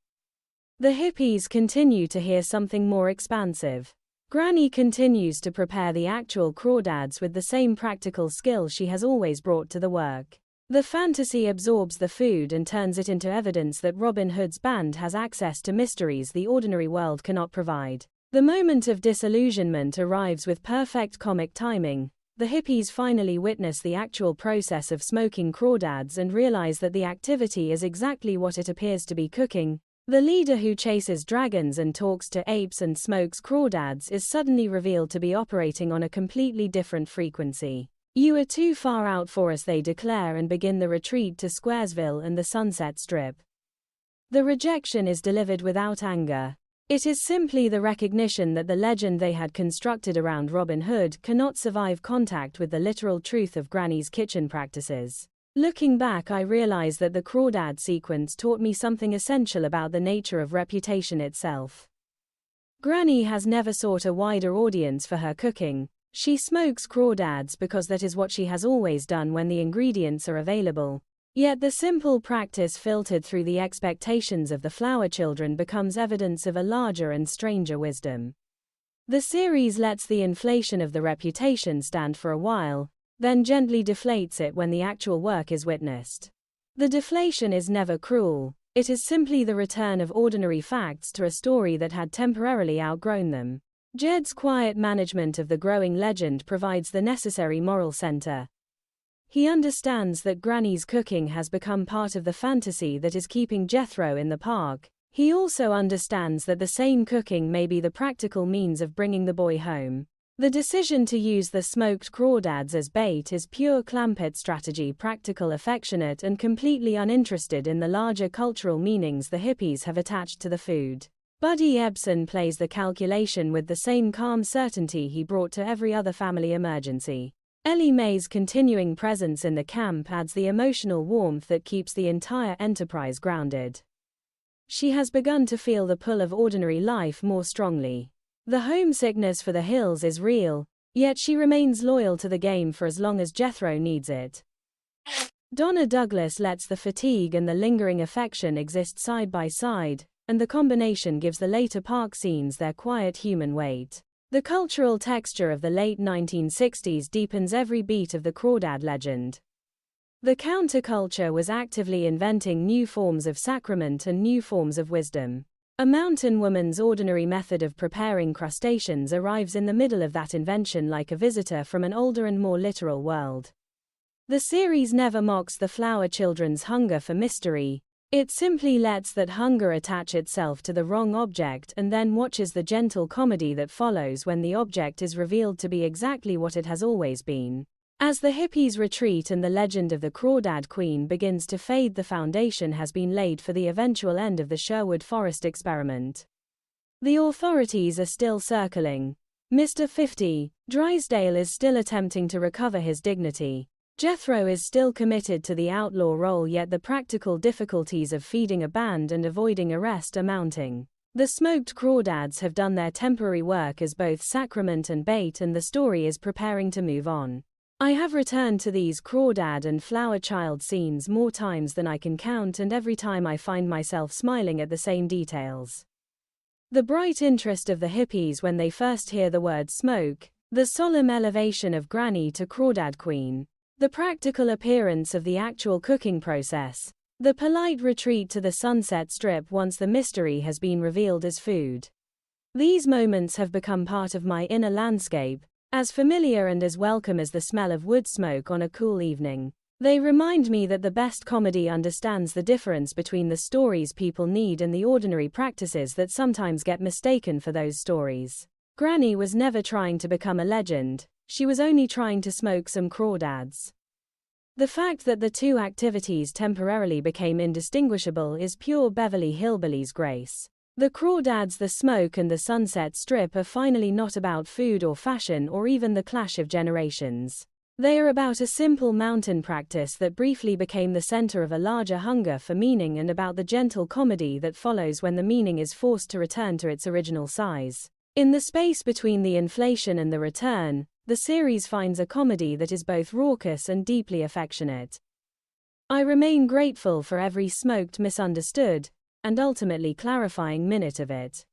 The hippies continue to hear something more expansive. Granny continues to prepare the actual crawdads with the same practical skill she has always brought to the work. The fantasy absorbs the food and turns it into evidence that Robin Hood's band has access to mysteries the ordinary world cannot provide. The moment of disillusionment arrives with perfect comic timing. The hippies finally witness the actual process of smoking crawdads and realize that the activity is exactly what it appears to be: cooking. The leader who chases dragons and talks to apes and smokes crawdads is suddenly revealed to be operating on a completely different frequency. You are too far out for us, they declare, and begin the retreat to Squaresville and the Sunset Strip. The rejection is delivered without anger. It is simply the recognition that the legend they had constructed around Robin Hood cannot survive contact with the literal truth of Granny's kitchen practices. Looking back, I realize that the crawdad sequence taught me something essential about the nature of reputation itself. Granny has never sought a wider audience for her cooking. She smokes crawdads because that is what she has always done when the ingredients are available. Yet the simple practice filtered through the expectations of the flower children becomes evidence of a larger and stranger wisdom. The series lets the inflation of the reputation stand for a while. then gently deflates it when the actual work is witnessed. The deflation is never cruel, it is simply the return of ordinary facts to a story that had temporarily outgrown them. Jed's quiet management of the growing legend provides the necessary moral center. He understands that Granny's cooking has become part of the fantasy that is keeping Jethro in the park. He also understands that the same cooking may be the practical means of bringing the boy home. The decision to use the smoked crawdads as bait is pure Clampett strategy, practical, affectionate, and completely uninterested in the larger cultural meanings the hippies have attached to the food. Buddy Ebsen plays the calculation with the same calm certainty he brought to every other family emergency. Ellie Mae's continuing presence in the camp adds the emotional warmth that keeps the entire enterprise grounded. She has begun to feel the pull of ordinary life more strongly. The homesickness for the hills is real, yet she remains loyal to the game for as long as Jethro needs it. Donna Douglas lets the fatigue and the lingering affection exist side by side, and the combination gives the later park scenes their quiet human weight. The cultural texture of the late 1960s deepens every beat of the crawdad legend. The counterculture was actively inventing new forms of sacrament and new forms of wisdom. A mountain woman's ordinary method of preparing crustaceans arrives in the middle of that invention like a visitor from an older and more literal world. The series never mocks the flower children's hunger for mystery, it simply lets that hunger attach itself to the wrong object and then watches the gentle comedy that follows when the object is revealed to be exactly what it has always been. As the hippies retreat and the legend of the Crawdad Queen begins to fade, the foundation has been laid for the eventual end of the Sherwood Forest experiment. The authorities are still circling. Mr. 50, Drysdale is still attempting to recover his dignity. Jethro is still committed to the outlaw role, yet the practical difficulties of feeding a band and avoiding arrest are mounting. The smoked crawdads have done their temporary work as both sacrament and bait, and the story is preparing to move on. I have returned to these crawdad and flower child scenes more times than I can count, and every time I find myself smiling at the same details. The bright interest of the hippies when they first hear the word smoke, the solemn elevation of Granny to Crawdad Queen, the practical appearance of the actual cooking process, the polite retreat to the Sunset Strip once the mystery has been revealed as food. These moments have become part of my inner landscape, as familiar and as welcome as the smell of wood smoke on a cool evening. They remind me that the best comedy understands the difference between the stories people need and the ordinary practices that sometimes get mistaken for those stories. Granny was never trying to become a legend, she was only trying to smoke some crawdads. The fact that the two activities temporarily became indistinguishable is pure Beverly Hillbillies grace. The crawdads, the smoke, and the Sunset Strip are finally not about food or fashion or even the clash of generations. They are about a simple mountain practice that briefly became the center of a larger hunger for meaning, and about the gentle comedy that follows when the meaning is forced to return to its original size. In the space between the inflation and the return, the series finds a comedy that is both raucous and deeply affectionate. I remain grateful for every smoked, misunderstood, and ultimately clarifying minute of it.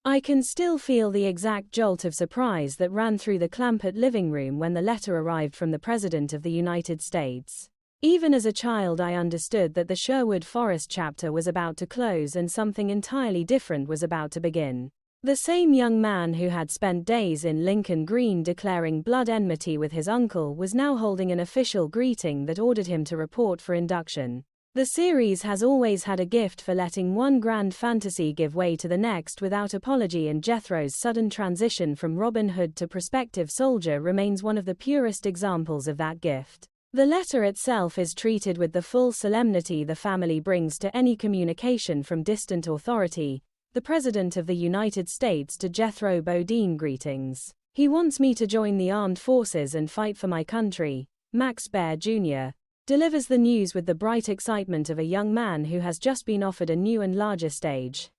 I can still feel the exact jolt of surprise that ran through the Clampett living room when the letter arrived from the President of the United States. Even as a child, I understood that the Sherwood Forest chapter was about to close and something entirely different was about to begin. The same young man who had spent days in Lincoln Green declaring blood enmity with his uncle was now holding an official greeting that ordered him to report for induction. The series has always had a gift for letting one grand fantasy give way to the next without apology, and Jethro's sudden transition from Robin Hood to prospective soldier remains one of the purest examples of that gift. The letter itself is treated with the full solemnity the family brings to any communication from distant authority. The President of the United States to Jethro Bodine: greetings. He wants me to join the armed forces and fight for my country. Max Baer Jr. delivers the news with the bright excitement of a young man who has just been offered a new and larger stage.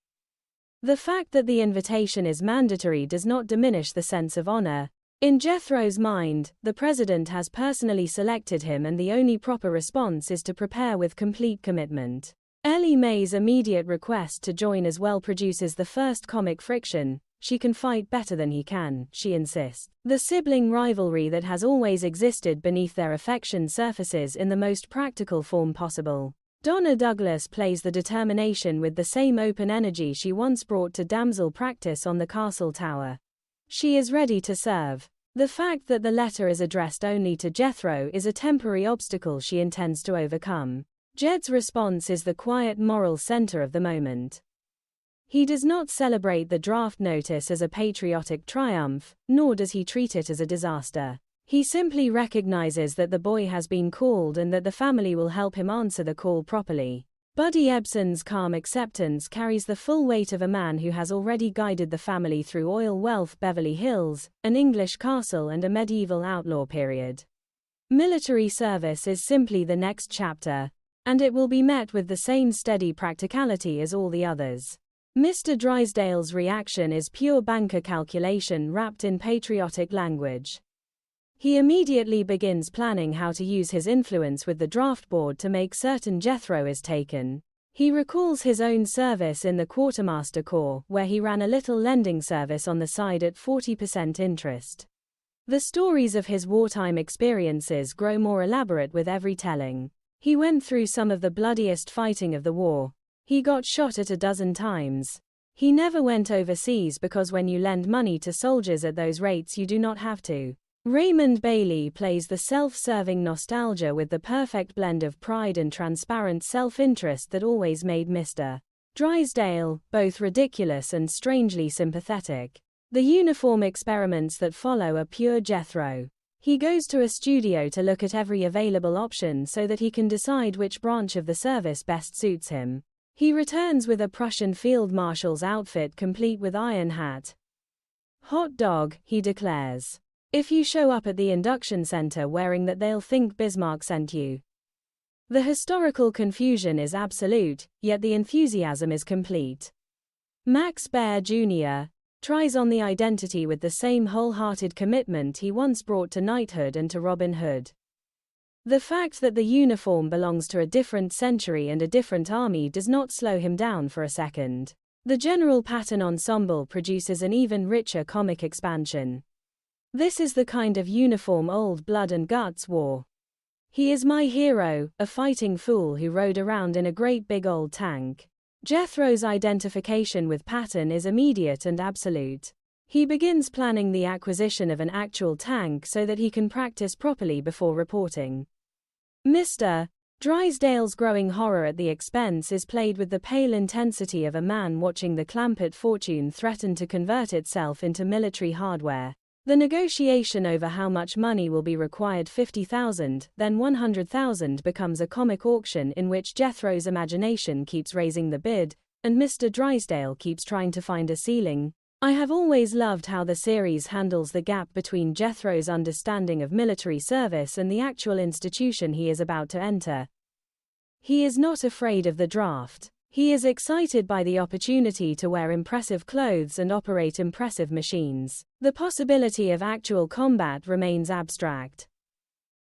The fact that the invitation is mandatory does not diminish the sense of honor. In Jethro's mind, the president has personally selected him, and the only proper response is to prepare with complete commitment. Ellie Mae's immediate request to join as well produces the first comic friction. she can fight better than he can, she insists. The sibling rivalry that has always existed beneath their affection surfaces in the most practical form possible. Donna Douglas plays the determination with the same open energy she once brought to damsel practice on the castle tower. She is ready to serve. The fact that the letter is addressed only to Jethro is a temporary obstacle she intends to overcome. Jed's response is the quiet moral center of the moment. He does not celebrate the draft notice as a patriotic triumph, nor does he treat it as a disaster. He simply recognizes that the boy has been called and that the family will help him answer the call properly. Buddy Ebsen's calm acceptance carries the full weight of a man who has already guided the family through oil wealth Beverly Hills, an English castle and a medieval outlaw period. Military service is simply the next chapter, and it will be met with the same steady practicality as all the others. Mr. Drysdale's reaction is pure banker calculation wrapped in patriotic language. He immediately begins planning how to use his influence with the draft board to make certain Jethro is taken. He recalls his own service in the Quartermaster Corps, where he ran a little lending service on the side at 40% interest. The stories of his wartime experiences grow more elaborate with every telling. He went through some of the bloodiest fighting of the war. He got shot at 12 times. He never went overseas because when you lend money to soldiers at those rates you do not have to. Raymond Bailey plays the self-serving nostalgia with the perfect blend of pride and transparent self-interest that always made Mr. Drysdale both ridiculous and strangely sympathetic. The uniform experiments that follow are pure Jethro. He goes to a studio to look at every available option so that he can decide which branch of the service best suits him. He returns with a Prussian field marshal's outfit complete with iron hat. "Hot dog," he declares. "If you show up at the induction center wearing that, they'll think Bismarck sent you." The historical confusion is absolute, yet the enthusiasm is complete. Max Baer Jr. tries on the identity with the same wholehearted commitment he once brought to knighthood and to Robin Hood. The fact that the uniform belongs to a different century and a different army does not slow him down for a second. The general Patton ensemble produces an even richer comic expansion. This is the kind of uniform old blood and guts wore. "He is my hero, a fighting fool who rode around in a great big old tank." Jethro's identification with Patton is immediate and absolute. He begins planning the acquisition of an actual tank so that he can practice properly before reporting. Mr. Drysdale's growing horror at the expense is played with the pale intensity of a man watching the Clampett fortune threaten to convert itself into military hardware. The negotiation over how much money will be required, 50,000, then 100,000, becomes a comic auction in which Jethro's imagination keeps raising the bid, and Mr. Drysdale keeps trying to find a ceiling. I have always loved how the series handles the gap between Jethro's understanding of military service and the actual institution he is about to enter. He is not afraid of the draft. He is excited by the opportunity to wear impressive clothes and operate impressive machines. The possibility of actual combat remains abstract.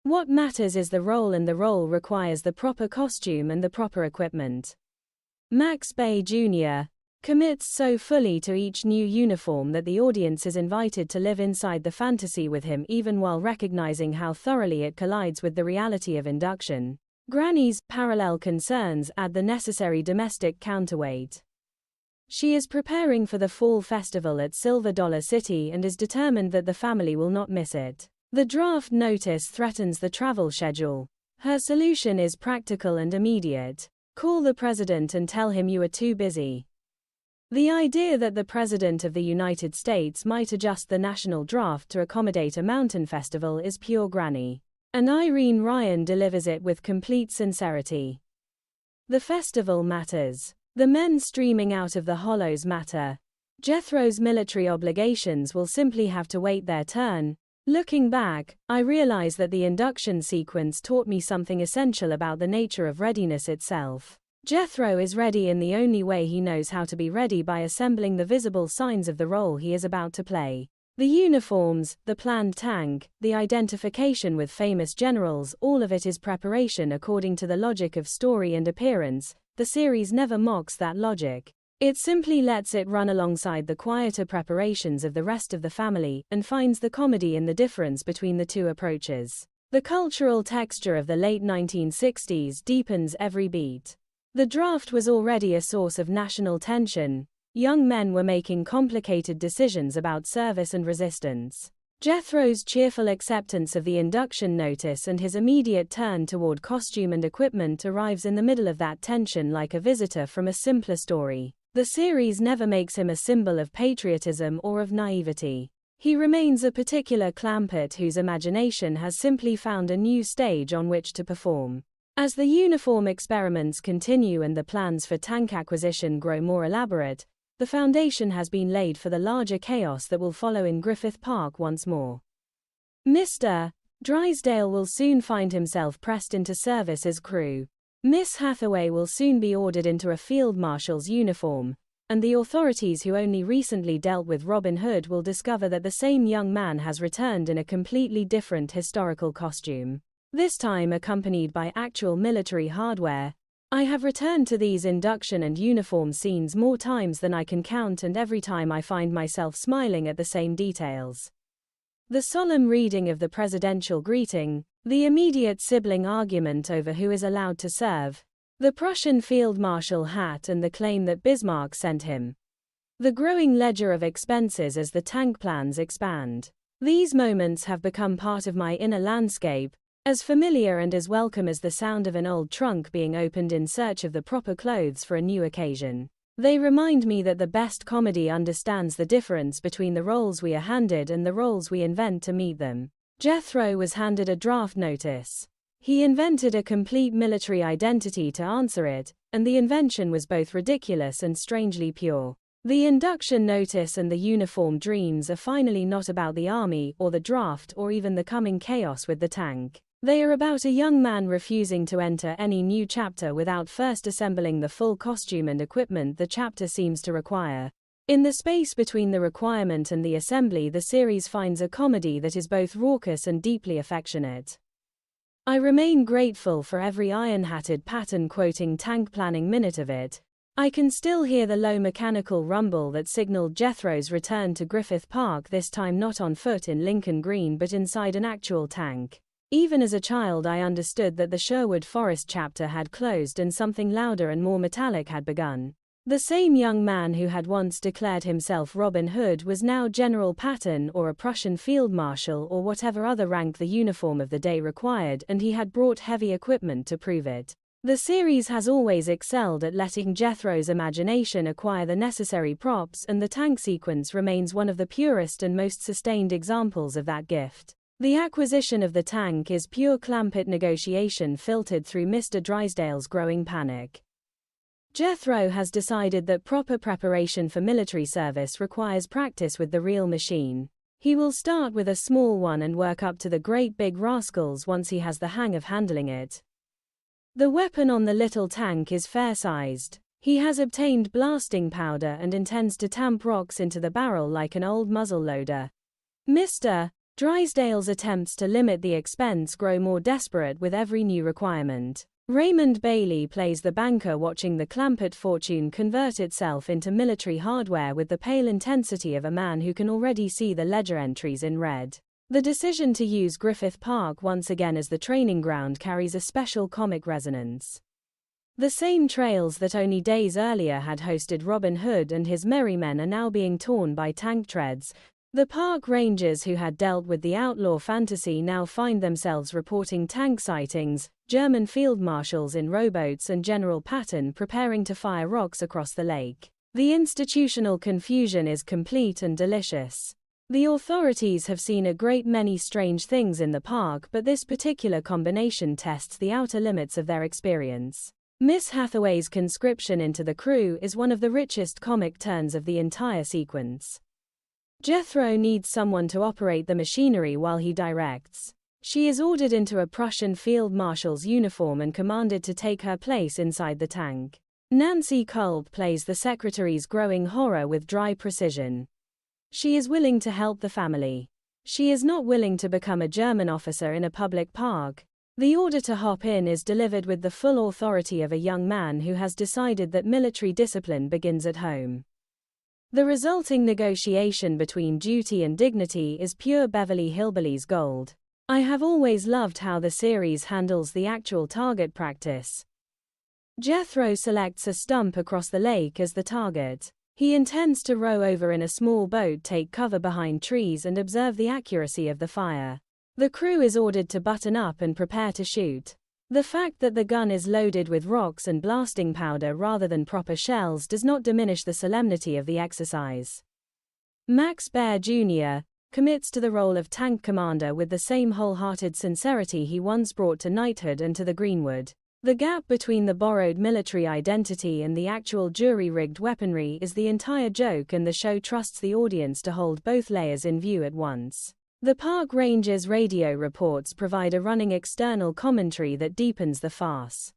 What matters is the role, and the role requires the proper costume and the proper equipment. Max Bay Jr. commits so fully to each new uniform that the audience is invited to live inside the fantasy with him, even while recognizing how thoroughly it collides with the reality of induction. Granny's parallel concerns add the necessary domestic counterweight. She is preparing for the fall festival at Silver Dollar City and is determined that the family will not miss it. The draft notice threatens the travel schedule. Her solution is practical and immediate. Call the president and tell him you are too busy. The idea that the President of the United States might adjust the national draft to accommodate a mountain festival is pure Granny. And Irene Ryan delivers it with complete sincerity. The festival matters. The men streaming out of the hollows matter. Jethro's military obligations will simply have to wait their turn. Looking back, I realize that the induction sequence taught me something essential about the nature of readiness itself. Jethro is ready in the only way he knows how to be ready, by assembling the visible signs of the role he is about to play. The uniforms, the planned tank, the identification with famous generals, all of it is preparation according to the logic of story and appearance. The series never mocks that logic. It simply lets it run alongside the quieter preparations of the rest of the family and finds the comedy in the difference between the two approaches. The cultural texture of the late 1960s deepens every beat. The draft was already a source of national tension. Young men were making complicated decisions about service and resistance. Jethro's cheerful acceptance of the induction notice and his immediate turn toward costume and equipment arrives in the middle of that tension like a visitor from a simpler story. The series never makes him a symbol of patriotism or of naivety. He remains a particular Clampett whose imagination has simply found a new stage on which to perform. As the uniform experiments continue and the plans for tank acquisition grow more elaborate, the foundation has been laid for the larger chaos that will follow in Griffith Park once more. Mr. Drysdale will soon find himself pressed into service as crew. Miss Hathaway will soon be ordered into a field marshal's uniform, and the authorities who only recently dealt with Robin Hood will discover that the same young man has returned in a completely different historical costume. This time accompanied by actual military hardware. I have returned to these induction and uniform scenes more times than I can count, and every time I find myself smiling at the same details. The solemn reading of the presidential greeting, the immediate sibling argument over who is allowed to serve, the Prussian field marshal hat and the claim that Bismarck sent him. The growing ledger of expenses as the tank plans expand. These moments have become part of my inner landscape, as familiar and as welcome as the sound of an old trunk being opened in search of the proper clothes for a new occasion. They remind me that the best comedy understands the difference between the roles we are handed and the roles we invent to meet them. Jethro was handed a draft notice. He invented a complete military identity to answer it, and the invention was both ridiculous and strangely pure. The induction notice and the uniform dreams are finally not about the army or the draft or even the coming chaos with the tank. They are about a young man refusing to enter any new chapter without first assembling the full costume and equipment the chapter seems to require. In the space between the requirement and the assembly, the series finds a comedy that is both raucous and deeply affectionate. I remain grateful for every iron-hatted pattern-quoting tank planning minute of it. I can still hear the low mechanical rumble that signaled Jethro's return to Griffith Park, this time not on foot in Lincoln Green but inside an actual tank. Even as a child I understood that the Sherwood Forest chapter had closed and something louder and more metallic had begun. The same young man who had once declared himself Robin Hood was now General Patton or a Prussian field marshal or whatever other rank the uniform of the day required, and he had brought heavy equipment to prove it. The series has always excelled at letting Jethro's imagination acquire the necessary props, and the tank sequence remains one of the purest and most sustained examples of that gift. The acquisition of the tank is pure Clampett negotiation filtered through Mr. Drysdale's growing panic. Jethro has decided that proper preparation for military service requires practice with the real machine. He will start with a small one and work up to the great big rascals once he has the hang of handling it. The weapon on the little tank is fair-sized. He has obtained blasting powder and intends to tamp rocks into the barrel like an old muzzle-loader. Mr. Drysdale's attempts to limit the expense grow more desperate with every new requirement. Raymond Bailey plays the banker watching the Clampett fortune convert itself into military hardware with the pale intensity of a man who can already see the ledger entries in red. The decision to use Griffith Park once again as the training ground carries a special comic resonance. The same trails that only days earlier had hosted Robin Hood and his merry men are now being torn by tank treads. The park rangers who had dealt with the outlaw fantasy now find themselves reporting tank sightings, German field marshals in rowboats and General Patton preparing to fire rocks across the lake. The institutional confusion is complete and delicious. The authorities have seen a great many strange things in the park, but this particular combination tests the outer limits of their experience. Miss Hathaway's conscription into the crew is one of the richest comic turns of the entire sequence. Jethro needs someone to operate the machinery while he directs. She is ordered into a Prussian field marshal's uniform and commanded to take her place inside the tank. Nancy Kolb plays the secretary's growing horror with dry precision. She is willing to help the family. She is not willing to become a German officer in a public park. The order to hop in is delivered with the full authority of a young man who has decided that military discipline begins at home. The resulting negotiation between duty and dignity is pure Beverly Hillbillies gold. I have always loved how the series handles the actual target practice. Jethro selects a stump across the lake as the target. He intends to row over in a small boat, take cover behind trees, and observe the accuracy of the fire. The crew is ordered to button up and prepare to shoot. The fact that the gun is loaded with rocks and blasting powder rather than proper shells does not diminish the solemnity of the exercise. Max Baer Jr. commits to the role of tank commander with the same wholehearted sincerity he once brought to knighthood and to the Greenwood. The gap between the borrowed military identity and the actual jury-rigged weaponry is the entire joke, and the show trusts the audience to hold both layers in view at once. The park ranger's radio reports provide a running external commentary that deepens the farce.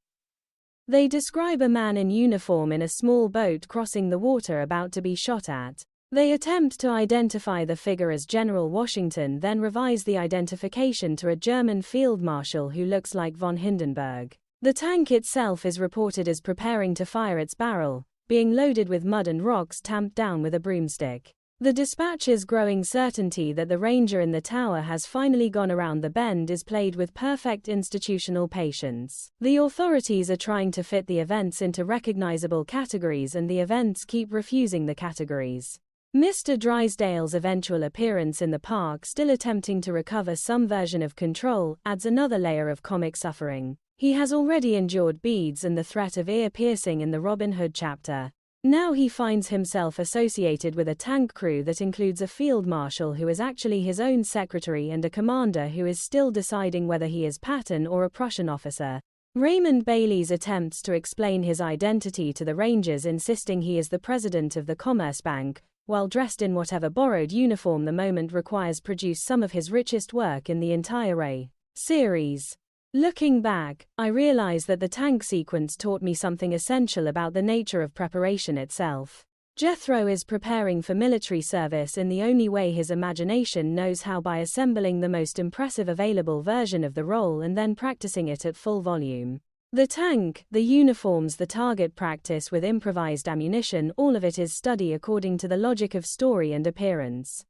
They describe a man in uniform in a small boat crossing the water about to be shot at. They attempt to identify the figure as General Washington, then revise the identification to a German field marshal who looks like von Hindenburg. The tank itself is reported as preparing to fire its barrel, being loaded with mud and rocks tamped down with a broomstick. The dispatcher's growing certainty that the ranger in the tower has finally gone around the bend is played with perfect institutional patience. The authorities are trying to fit the events into recognizable categories, and the events keep refusing the categories. Mr. Drysdale's eventual appearance in the park, still attempting to recover some version of control, adds another layer of comic suffering. He has already endured beads and the threat of ear piercing in the Robin Hood chapter. Now he finds himself associated with a tank crew that includes a field marshal who is actually his own secretary and a commander who is still deciding whether he is Patton or a Prussian officer. Raymond Bailey's attempts to explain his identity to the Rangers, insisting he is the president of the Commerce Bank, while dressed in whatever borrowed uniform the moment requires, produce some of his richest work in the entire A series. Looking back, I realize that the tank sequence taught me something essential about the nature of preparation itself. Jethro is preparing for military service in the only way his imagination knows how, by assembling the most impressive available version of the role and then practicing it at full volume. The tank, the uniforms, the target practice with improvised ammunition, all of it is study according to the logic of story and appearance.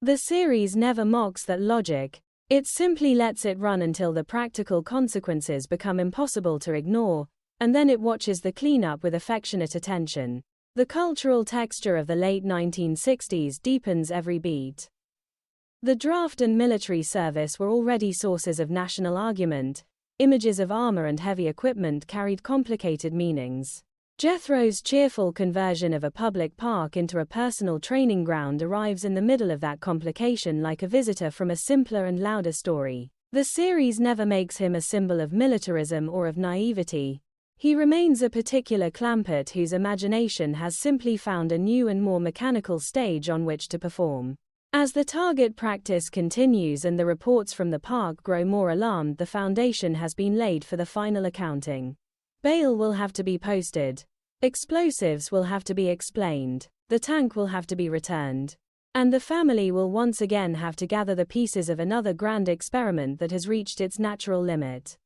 The series never mocks that logic. It simply lets it run until the practical consequences become impossible to ignore, and then it watches the cleanup with affectionate attention. The cultural texture of the late 1960s deepens every beat. The draft and military service were already sources of national argument. Images of armor and heavy equipment carried complicated meanings. Jethro's cheerful conversion of a public park into a personal training ground arrives in the middle of that complication like a visitor from a simpler and louder story. The series never makes him a symbol of militarism or of naivety. He remains a particular Clampett whose imagination has simply found a new and more mechanical stage on which to perform. As the target practice continues and the reports from the park grow more alarmed, the foundation has been laid for the final accounting. Bail will have to be posted. Explosives will have to be explained. The tank will have to be returned. And the family will once again have to gather the pieces of another grand experiment that has reached its natural limit.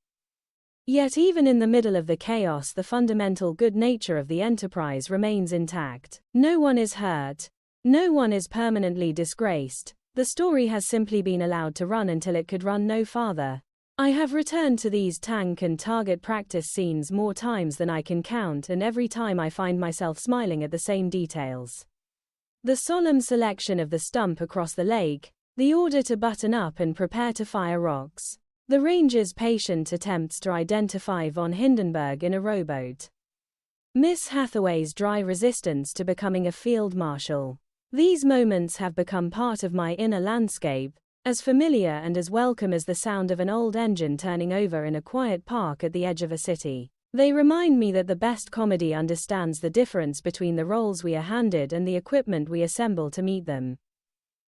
Yet even in the middle of the chaos, the fundamental good nature of the enterprise remains intact. No one is hurt. No one is permanently disgraced. The story has simply been allowed to run until it could run no farther. I have returned to these tank and target practice scenes more times than I can count, and every time I find myself smiling at the same details. The solemn selection of the stump across the lake, the order to button up and prepare to fire rocks, the ranger's patient attempts to identify von Hindenburg in a rowboat, Miss Hathaway's dry resistance to becoming a field marshal. These moments have become part of my inner landscape, as familiar and as welcome as the sound of an old engine turning over in a quiet park at the edge of a city. They remind me that the best comedy understands the difference between the roles we are handed and the equipment we assemble to meet them.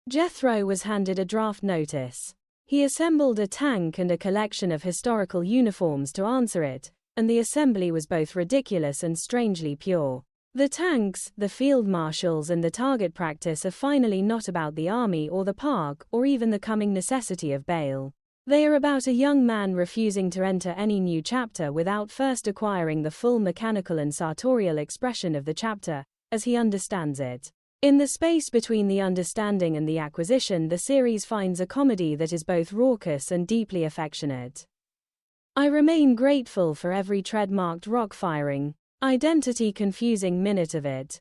Jethro was handed a draft notice. He assembled a tank and a collection of historical uniforms to answer it, and the assembly was both ridiculous and strangely pure. The tanks, the field marshals and the target practice are finally not about the army or the park or even the coming necessity of bail. They are about a young man refusing to enter any new chapter without first acquiring the full mechanical and sartorial expression of the chapter, as he understands it. In the space between the understanding and the acquisition, the series finds a comedy that is both raucous and deeply affectionate. I remain grateful for every tread-marked rock-firing, identity-confusing minute of it.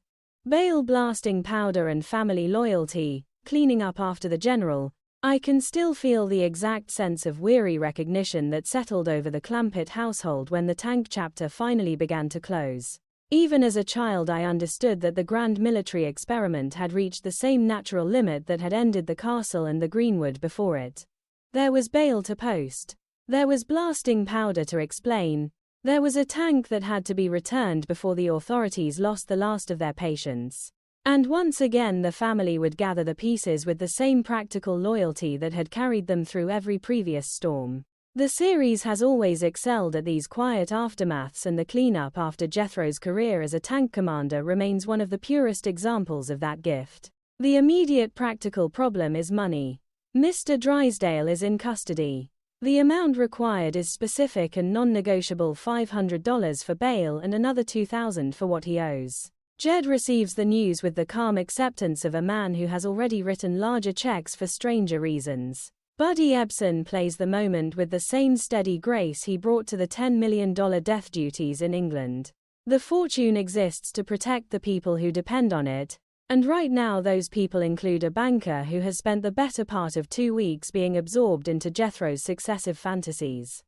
Bail blasting powder and family loyalty, cleaning up after the general. I can still feel the exact sense of weary recognition that settled over the Clampett household when the tank chapter finally began to close. Even as a child, I understood that the grand military experiment had reached the same natural limit that had ended the castle and the greenwood before it. There was bail to post. There was blasting powder to explain. There was a tank that had to be returned before the authorities lost the last of their patience. And once again the family would gather the pieces with the same practical loyalty that had carried them through every previous storm. The series has always excelled at these quiet aftermaths, and the cleanup after Jethro's career as a tank commander remains one of the purest examples of that gift. The immediate practical problem is money. Mr. Drysdale is in custody. The amount required is specific and non-negotiable: $500 for bail and another $2,000 for what he owes. Jed receives the news with the calm acceptance of a man who has already written larger checks for stranger reasons. Buddy Ebsen plays the moment with the same steady grace he brought to the $10 million death duties in England. The fortune exists to protect the people who depend on it, and right now those people include a banker who has spent the better part of 2 weeks being absorbed into Jethro's successive fantasies.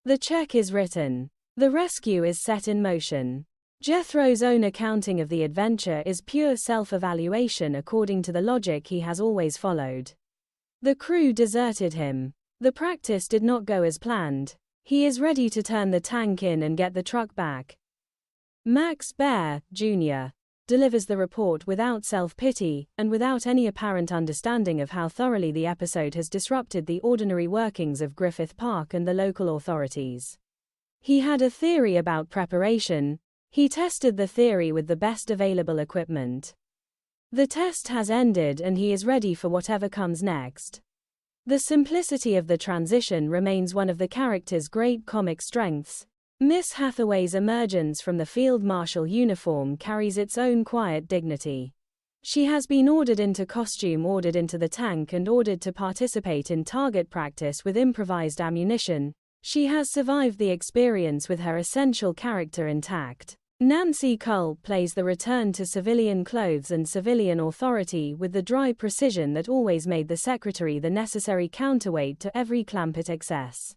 The check is written. The rescue is set in motion. Jethro's own accounting of the adventure is pure self-evaluation according to the logic he has always followed. The crew deserted him. The practice did not go as planned. He is ready to turn the tank in and get the truck back. Max Baer, Jr. delivers the report without self-pity, and without any apparent understanding of how thoroughly the episode has disrupted the ordinary workings of Griffith Park and the local authorities. He had a theory about preparation. He tested the theory with the best available equipment. The test has ended and he is ready for whatever comes next. The simplicity of the transition remains one of the character's great comic strengths. Miss Hathaway's emergence from the field marshal uniform carries its own quiet dignity. She has been ordered into costume, ordered into the tank, and ordered to participate in target practice with improvised ammunition. She has survived the experience with her essential character intact. Nancy Culp plays the return to civilian clothes and civilian authority with the dry precision that always made the secretary the necessary counterweight to every Clampett excess.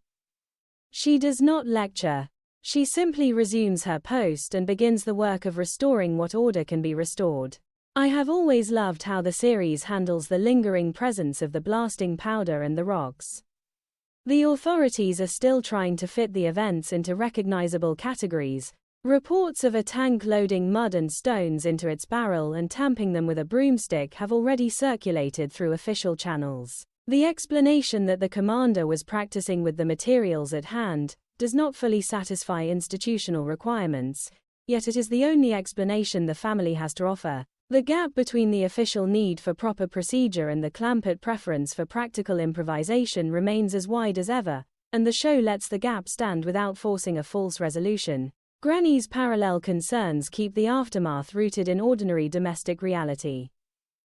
She does not lecture. She simply resumes her post and begins the work of restoring what order can be restored. I have always loved how the series handles the lingering presence of the blasting powder and the rocks. The authorities are still trying to fit the events into recognizable categories. Reports of a tank loading mud and stones into its barrel and tamping them with a broomstick have already circulated through official channels. The explanation that the commander was practicing with the materials at hand does not fully satisfy institutional requirements, yet it is the only explanation the family has to offer. The gap between the official need for proper procedure and the Clampett preference for practical improvisation remains as wide as ever, and the show lets the gap stand without forcing a false resolution. Granny's parallel concerns keep the aftermath rooted in ordinary domestic reality.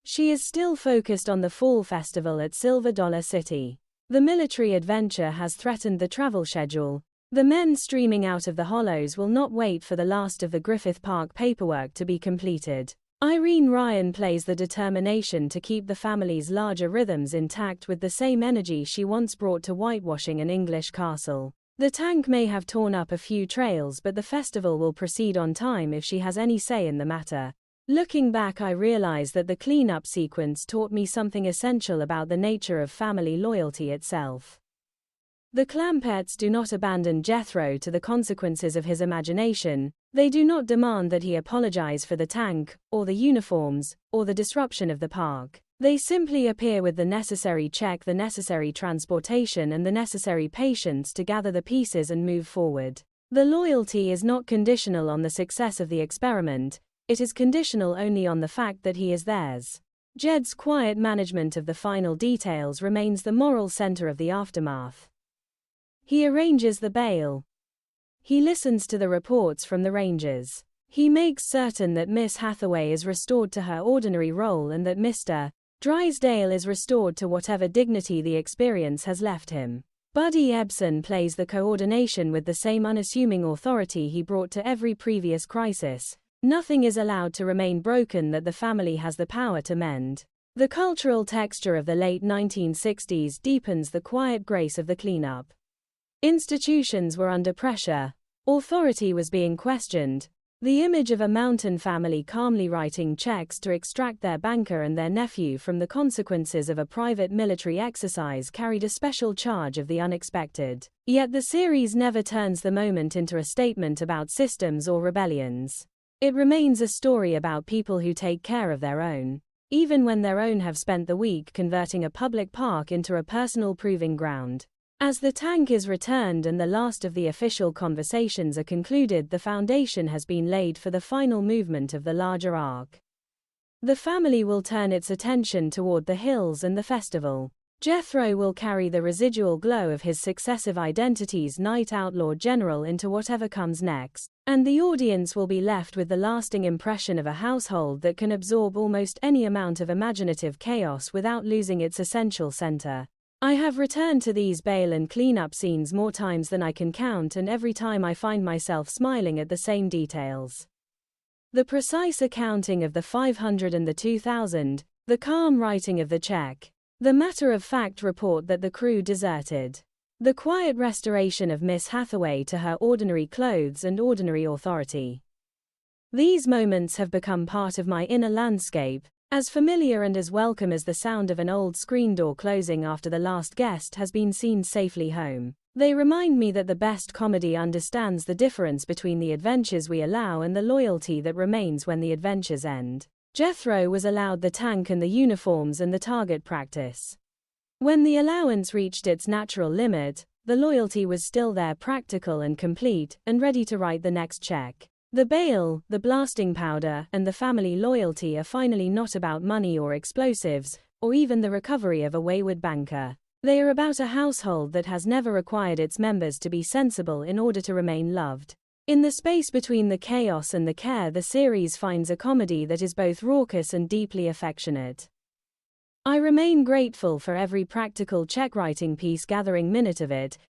She is still focused on the fall festival at Silver Dollar City. The military adventure has threatened the travel schedule. The men streaming out of the hollows will not wait for the last of the Griffith Park paperwork to be completed. Irene Ryan plays the determination to keep the family's larger rhythms intact with the same energy she once brought to whitewashing an English castle. The tank may have torn up a few trails, but the festival will proceed on time if she has any say in the matter. Looking back, I realize that the cleanup sequence taught me something essential about the nature of family loyalty itself. The Clampetts do not abandon Jethro to the consequences of his imagination. They do not demand that he apologize for the tank, or the uniforms, or the disruption of the park. They simply appear with the necessary check, the necessary transportation, and the necessary patience to gather the pieces and move forward. The loyalty is not conditional on the success of the experiment, it is conditional only on the fact that he is theirs. Jed's quiet management of the final details remains the moral center of the aftermath. He arranges the bail. He listens to the reports from the rangers. He makes certain that Miss Hathaway is restored to her ordinary role and that Mr. Drysdale is restored to whatever dignity the experience has left him. Buddy Ebsen plays the coordination with the same unassuming authority he brought to every previous crisis. Nothing is allowed to remain broken that the family has the power to mend. The cultural texture of the late 1960s deepens the quiet grace of the cleanup. Institutions were under pressure. Authority was being questioned. The image of a mountain family calmly writing checks to extract their banker and their nephew from the consequences of a private military exercise carried a special charge of the unexpected. Yet the series never turns the moment into a statement about systems or rebellions. It remains a story about people who take care of their own, even when their own have spent the week converting a public park into a personal proving ground. As the tank is returned and the last of the official conversations are concluded, the foundation has been laid for the final movement of the larger arc. The family will turn its attention toward the hills and the festival. Jethro will carry the residual glow of his successive identities Night Outlaw General into whatever comes next, and the audience will be left with the lasting impression of a household that can absorb almost any amount of imaginative chaos without losing its essential center. I have returned to these bail and cleanup scenes more times than I can count, and every time I find myself smiling at the same details. The precise accounting of the 500 and the 2,000, the calm writing of the check, the matter-of-fact report that the crew deserted, the quiet restoration of Miss Hathaway to her ordinary clothes and ordinary authority. These moments have become part of my inner landscape, as familiar and as welcome as the sound of an old screen door closing after the last guest has been seen safely home. They remind me that the best comedy understands the difference between the adventures we allow and the loyalty that remains when the adventures end. Jethro was allowed the tank and the uniforms and the target practice. When the allowance reached its natural limit, the loyalty was still there, practical and complete, and ready to write the next check. The bail, the blasting powder, and the family loyalty are finally not about money or explosives, or even the recovery of a wayward banker. They are about a household that has never required its members to be sensible in order to remain loved. In the space between the chaos and the care, the series finds a comedy that is both raucous and deeply affectionate. I remain grateful for every practical check-writing piece, gathering minute of it,